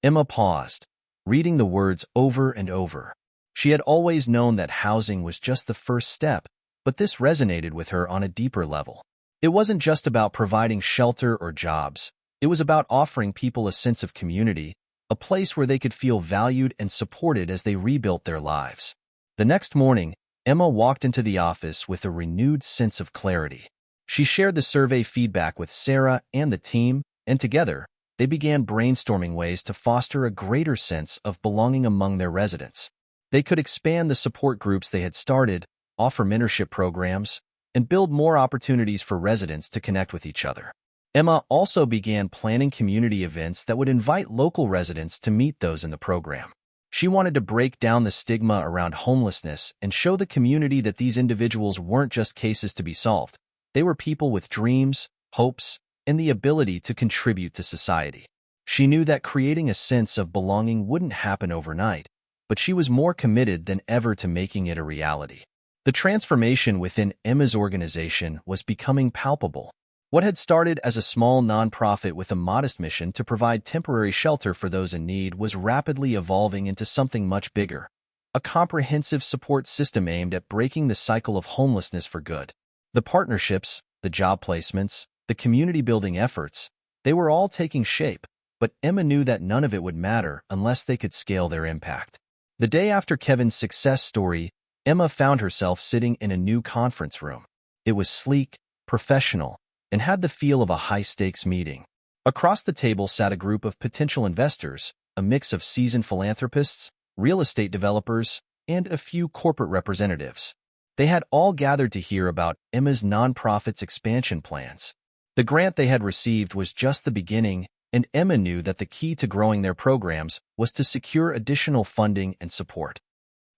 Emma paused, reading the words over and over. She had always known that housing was just the first step, but this resonated with her on a deeper level. It wasn't just about providing shelter or jobs. It was about offering people a sense of community, a place where they could feel valued and supported as they rebuilt their lives. The next morning, Emma walked into the office with a renewed sense of clarity. She shared the survey feedback with Sarah and the team, and together, they began brainstorming ways to foster a greater sense of belonging among their residents. They could expand the support groups they had started, offer mentorship programs, and build more opportunities for residents to connect with each other. Emma also began planning community events that would invite local residents to meet those in the program. She wanted to break down the stigma around homelessness and show the community that these individuals weren't just cases to be solved. They were people with dreams, hopes, and the ability to contribute to society. She knew that creating a sense of belonging wouldn't happen overnight, but she was more committed than ever to making it a reality. The transformation within Emma's organization was becoming palpable. What had started as a small nonprofit with a modest mission to provide temporary shelter for those in need was rapidly evolving into something much bigger, a comprehensive support system aimed at breaking the cycle of homelessness for good. The partnerships, the job placements, the community-building efforts, they were all taking shape, but Emma knew that none of it would matter unless they could scale their impact. The day after Kevin's success story, Emma found herself sitting in a new conference room. It was sleek, professional, and had the feel of a high-stakes meeting. Across the table sat a group of potential investors, a mix of seasoned philanthropists, real estate developers, and a few corporate representatives. They had all gathered to hear about Emma's nonprofit's expansion plans. The grant they had received was just the beginning, and Emma knew that the key to growing their programs was to secure additional funding and support.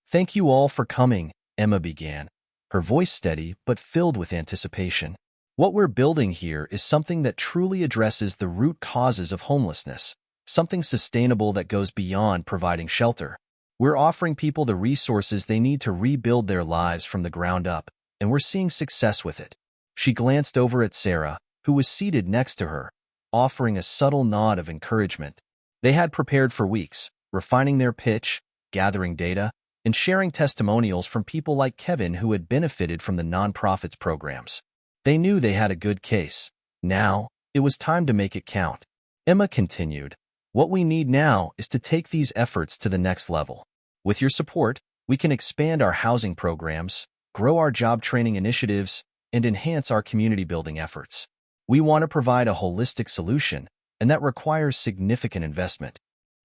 "Thank you all for coming," Emma began, her voice steady but filled with anticipation. "What we're building here is something that truly addresses the root causes of homelessness, something sustainable that goes beyond providing shelter. We're offering people the resources they need to rebuild their lives from the ground up, and we're seeing success with it." She glanced over at Sarah, who was seated next to her, offering a subtle nod of encouragement. They had prepared for weeks, refining their pitch, gathering data, and sharing testimonials from people like Kevin who had benefited from the nonprofit's programs. They knew they had a good case. Now, it was time to make it count. Emma continued, "What we need now is to take these efforts to the next level. With your support, we can expand our housing programs, grow our job training initiatives, and enhance our community building efforts. We want to provide a holistic solution, and that requires significant investment."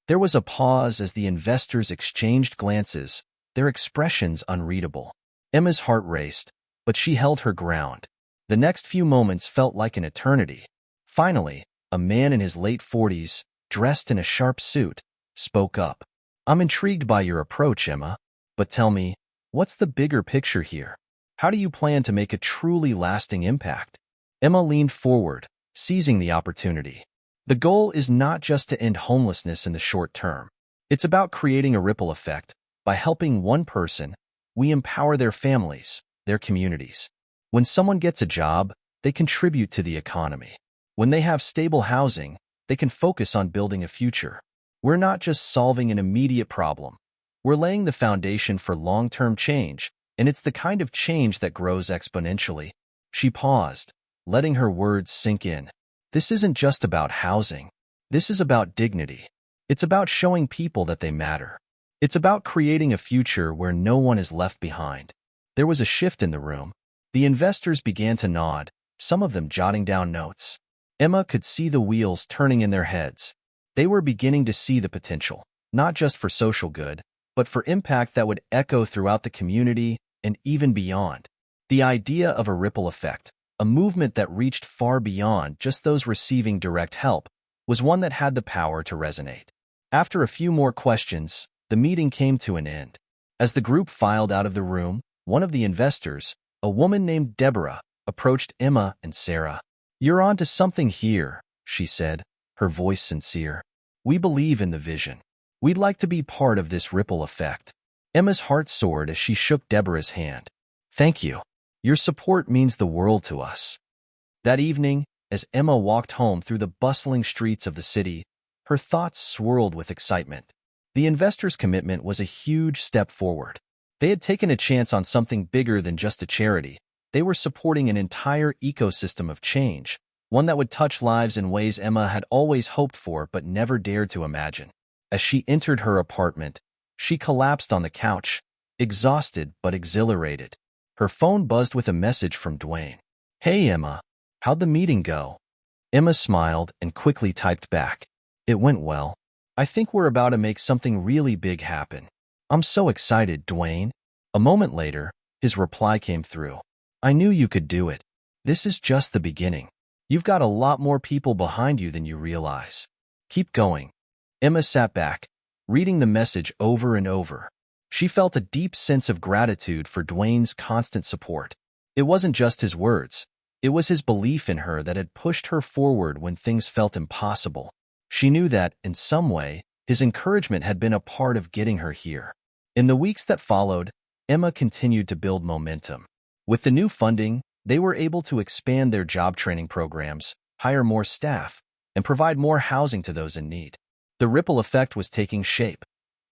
There was a pause as the investors exchanged glances, their expressions unreadable. Emma's heart raced, but she held her ground. The next few moments felt like an eternity. Finally, a man in his late 40s, dressed in a sharp suit, spoke up. "I'm intrigued by your approach, Emma, but tell me, what's the bigger picture here? How do you plan to make a truly lasting impact?" Emma leaned forward, seizing the opportunity. "The goal is not just to end homelessness in the short term. It's about creating a ripple effect. By helping one person, we empower their families, their communities. When someone gets a job, they contribute to the economy. When they have stable housing, they can focus on building a future. We're not just solving an immediate problem. We're laying the foundation for long-term change, and it's the kind of change that grows exponentially." She paused, letting her words sink in. This isn't just about housing. This is about dignity. It's about showing people that they matter. It's about creating a future where no one is left behind. There was a shift in the room. The investors began to nod, some of them jotting down notes. Emma could see the wheels turning in their heads. They were beginning to see the potential, not just for social good, but for impact that would echo throughout the community and even beyond. The idea of a ripple effect, a movement that reached far beyond just those receiving direct help, was one that had the power to resonate. After a few more questions, the meeting came to an end. As the group filed out of the room, one of the investors, a woman named Deborah, approached Emma and Sarah. "You're on to something here," she said, her voice sincere. "We believe in the vision. We'd like to be part of this ripple effect." Emma's heart soared as she shook Deborah's hand. "Thank you. Your support means the world to us." That evening, as Emma walked home through the bustling streets of the city, her thoughts swirled with excitement. The investors' commitment was a huge step forward. They had taken a chance on something bigger than just a charity. They were supporting an entire ecosystem of change, one that would touch lives in ways Emma had always hoped for but never dared to imagine. As she entered her apartment, she collapsed on the couch, exhausted but exhilarated. Her phone buzzed with a message from Dwayne. "Hey, Emma. How'd the meeting go?" Emma smiled and quickly typed back. "It went well. I think we're about to make something really big happen." "I'm so excited, Dwayne." A moment later, his reply came through. "I knew you could do it. This is just the beginning. You've got a lot more people behind you than you realize. Keep going." Emma sat back, reading the message over and over. She felt a deep sense of gratitude for Dwayne's constant support. It wasn't just his words. It was his belief in her that had pushed her forward when things felt impossible. She knew that, in some way, his encouragement had been a part of getting her here. In the weeks that followed, Emma continued to build momentum. With the new funding, they were able to expand their job training programs, hire more staff, and provide more housing to those in need. The ripple effect was taking shape.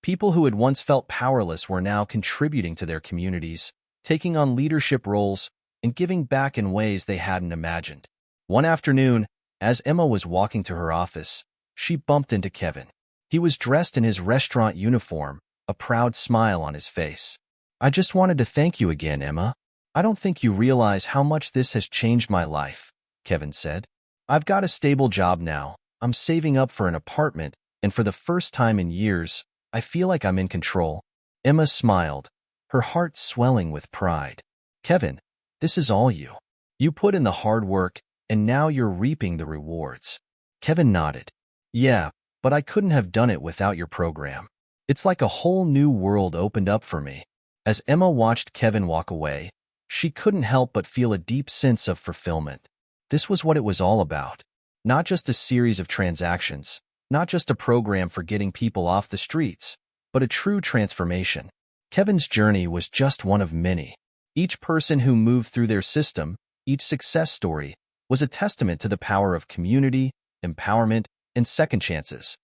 People who had once felt powerless were now contributing to their communities, taking on leadership roles, and giving back in ways they hadn't imagined. One afternoon, as Emma was walking to her office, she bumped into Kevin. He was dressed in his restaurant uniform, a proud smile on his face. "I just wanted to thank you again, Emma. I don't think you realize how much this has changed my life," Kevin said. "I've got a stable job now. I'm saving up for an apartment, and for the first time in years, I feel like I'm in control." Emma smiled, her heart swelling with pride. "Kevin, this is all you. You put in the hard work, and now you're reaping the rewards." Kevin nodded. "Yeah, but I couldn't have done it without your program. It's like a whole new world opened up for me." As Emma watched Kevin walk away, she couldn't help but feel a deep sense of fulfillment. This was what it was all about. Not just a series of transactions, not just a program for getting people off the streets, but a true transformation. Kevin's journey was just one of many. Each person who moved through their system, each success story, was a testament to the power of community, empowerment, and second chances.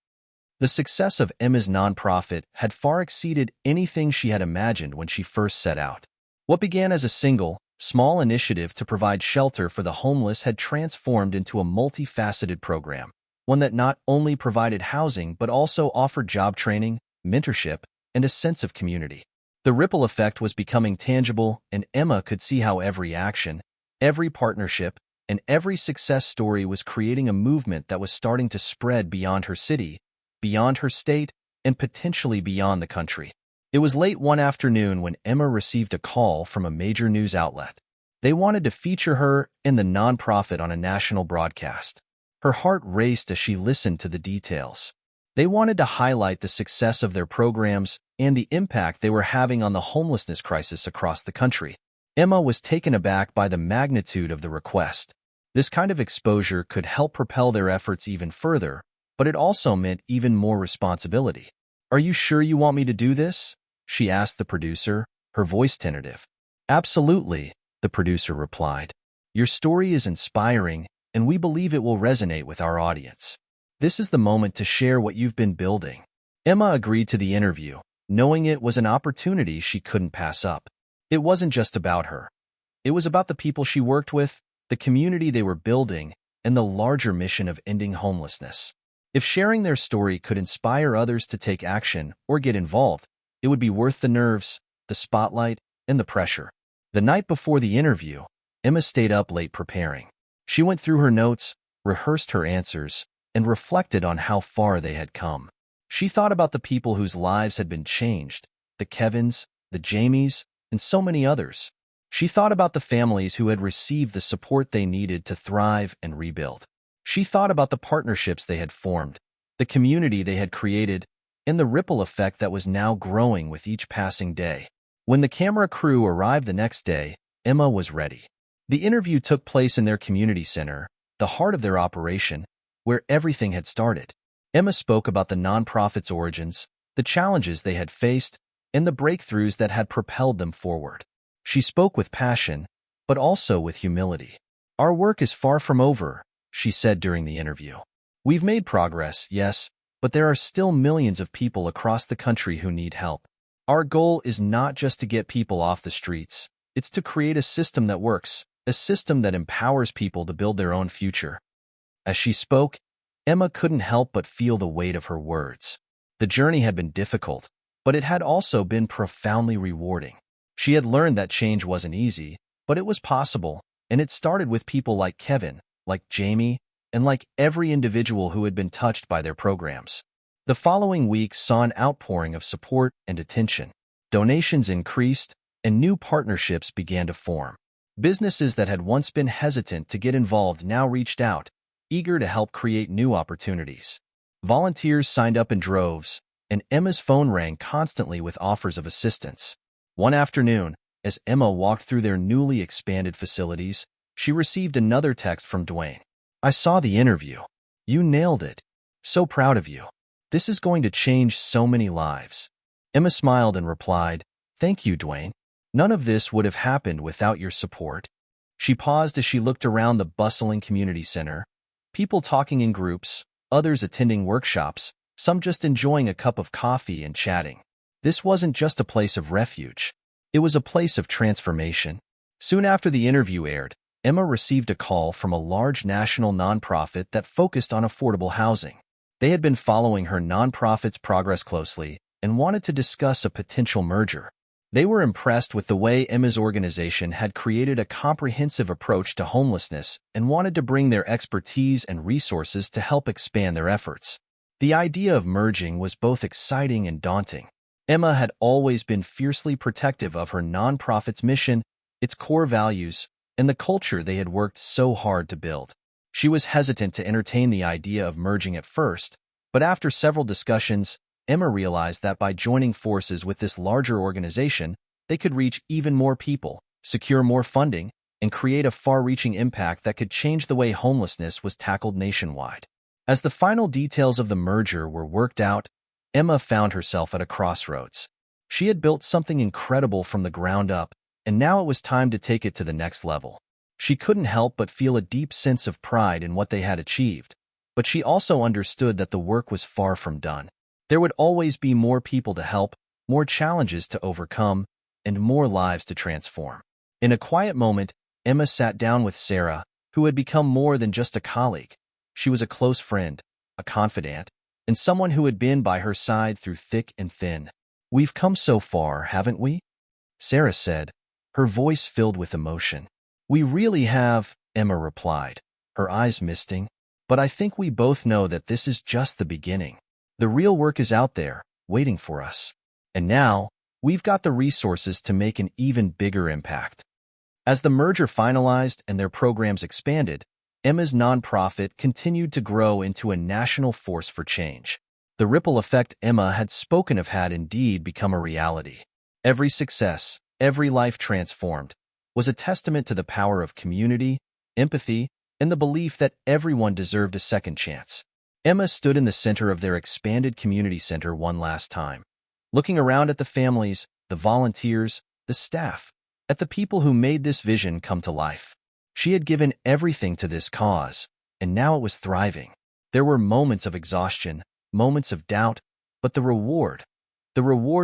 The success of Emma's nonprofit had far exceeded anything she had imagined when she first set out. What began as a single, small initiative to provide shelter for the homeless had transformed into a multifaceted program, one that not only provided housing but also offered job training, mentorship, and a sense of community. The ripple effect was becoming tangible, and Emma could see how every action, every partnership, and every success story was creating a movement that was starting to spread beyond her city, beyond her state, and potentially beyond the country. It was late one afternoon when Emma received a call from a major news outlet. They wanted to feature her and the nonprofit on a national broadcast. Her heart raced as she listened to the details. They wanted to highlight the success of their programs and the impact they were having on the homelessness crisis across the country. Emma was taken aback by the magnitude of the request. This kind of exposure could help propel their efforts even further, but it also meant even more responsibility. "Are you sure you want me to do this?" she asked the producer, her voice tentative. "Absolutely," the producer replied. "Your story is inspiring, and we believe it will resonate with our audience. This is the moment to share what you've been building." Emma agreed to the interview, knowing it was an opportunity she couldn't pass up. It wasn't just about her. It was about the people she worked with, the community they were building, and the larger mission of ending homelessness. If sharing their story could inspire others to take action or get involved, it would be worth the nerves, the spotlight, and the pressure. The night before the interview, Emma stayed up late preparing. She went through her notes, rehearsed her answers, and reflected on how far they had come. She thought about the people whose lives had been changed, the Kevins, the Jamies, and so many others. She thought about the families who had received the support they needed to thrive and rebuild. She thought about the partnerships they had formed, the community they had created, and the ripple effect that was now growing with each passing day. When the camera crew arrived the next day, Emma was ready. The interview took place in their community center, the heart of their operation, where everything had started. Emma spoke about the nonprofit's origins, the challenges they had faced, and the breakthroughs that had propelled them forward. She spoke with passion, but also with humility. "Our work is far from over," she said during the interview. "We've made progress, yes, but there are still millions of people across the country who need help. Our goal is not just to get people off the streets, it's to create a system that works, a system that empowers people to build their own future." As she spoke, Emma couldn't help but feel the weight of her words. The journey had been difficult, but it had also been profoundly rewarding. She had learned that change wasn't easy, but it was possible, and it started with people like Kevin, like Jamie, and like every individual who had been touched by their programs. The following weeks saw an outpouring of support and attention. Donations increased, and new partnerships began to form. Businesses that had once been hesitant to get involved now reached out, eager to help create new opportunities. Volunteers signed up in droves, and Emma's phone rang constantly with offers of assistance. One afternoon, as Emma walked through their newly expanded facilities, she received another text from Dwayne. "I saw the interview. You nailed it. So proud of you. This is going to change so many lives." Emma smiled and replied, "Thank you, Dwayne. None of this would have happened without your support." She paused as she looked around the bustling community center, people talking in groups, others attending workshops, some just enjoying a cup of coffee and chatting. This wasn't just a place of refuge. It was a place of transformation. Soon after the interview aired, Emma received a call from a large national nonprofit that focused on affordable housing. They had been following her nonprofit's progress closely and wanted to discuss a potential merger. They were impressed with the way Emma's organization had created a comprehensive approach to homelessness and wanted to bring their expertise and resources to help expand their efforts. The idea of merging was both exciting and daunting. Emma had always been fiercely protective of her nonprofit's mission, its core values, and the culture they had worked so hard to build. She was hesitant to entertain the idea of merging at first, but after several discussions, Emma realized that by joining forces with this larger organization, they could reach even more people, secure more funding, and create a far-reaching impact that could change the way homelessness was tackled nationwide. As the final details of the merger were worked out, Emma found herself at a crossroads. She had built something incredible from the ground up, and now it was time to take it to the next level. She couldn't help but feel a deep sense of pride in what they had achieved, but she also understood that the work was far from done. There would always be more people to help, more challenges to overcome, and more lives to transform. In a quiet moment, Emma sat down with Sarah, who had become more than just a colleague. She was a close friend, a confidant, and someone who had been by her side through thick and thin. "We've come so far, haven't we?" Sarah said, her voice filled with emotion. "We really have," Emma replied, her eyes misting. "But I think we both know that this is just the beginning. The real work is out there, waiting for us. And now, we've got the resources to make an even bigger impact." As the merger finalized and their programs expanded, Emma's nonprofit continued to grow into a national force for change. The ripple effect Emma had spoken of had indeed become a reality. Every success, every life transformed, was a testament to the power of community, empathy, and the belief that everyone deserved a second chance. Emma stood in the center of their expanded community center one last time, looking around at the families, the volunteers, the staff, at the people who made this vision come to life. She had given everything to this cause, and now it was thriving. There were moments of exhaustion, moments of doubt, but the reward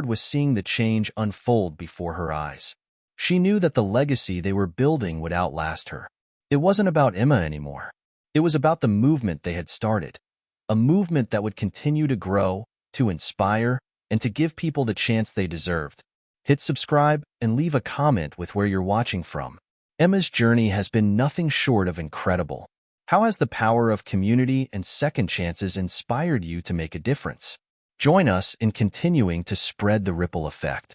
was seeing the change unfold before her eyes. She knew that the legacy they were building would outlast her. It wasn't about Emma anymore. It was about the movement they had started, a movement that would continue to grow, to inspire, and to give people the chance they deserved. Hit subscribe and leave a comment with where you're watching from. Emma's journey has been nothing short of incredible. How has the power of community and second chances inspired you to make a difference? Join us in continuing to spread the ripple effect.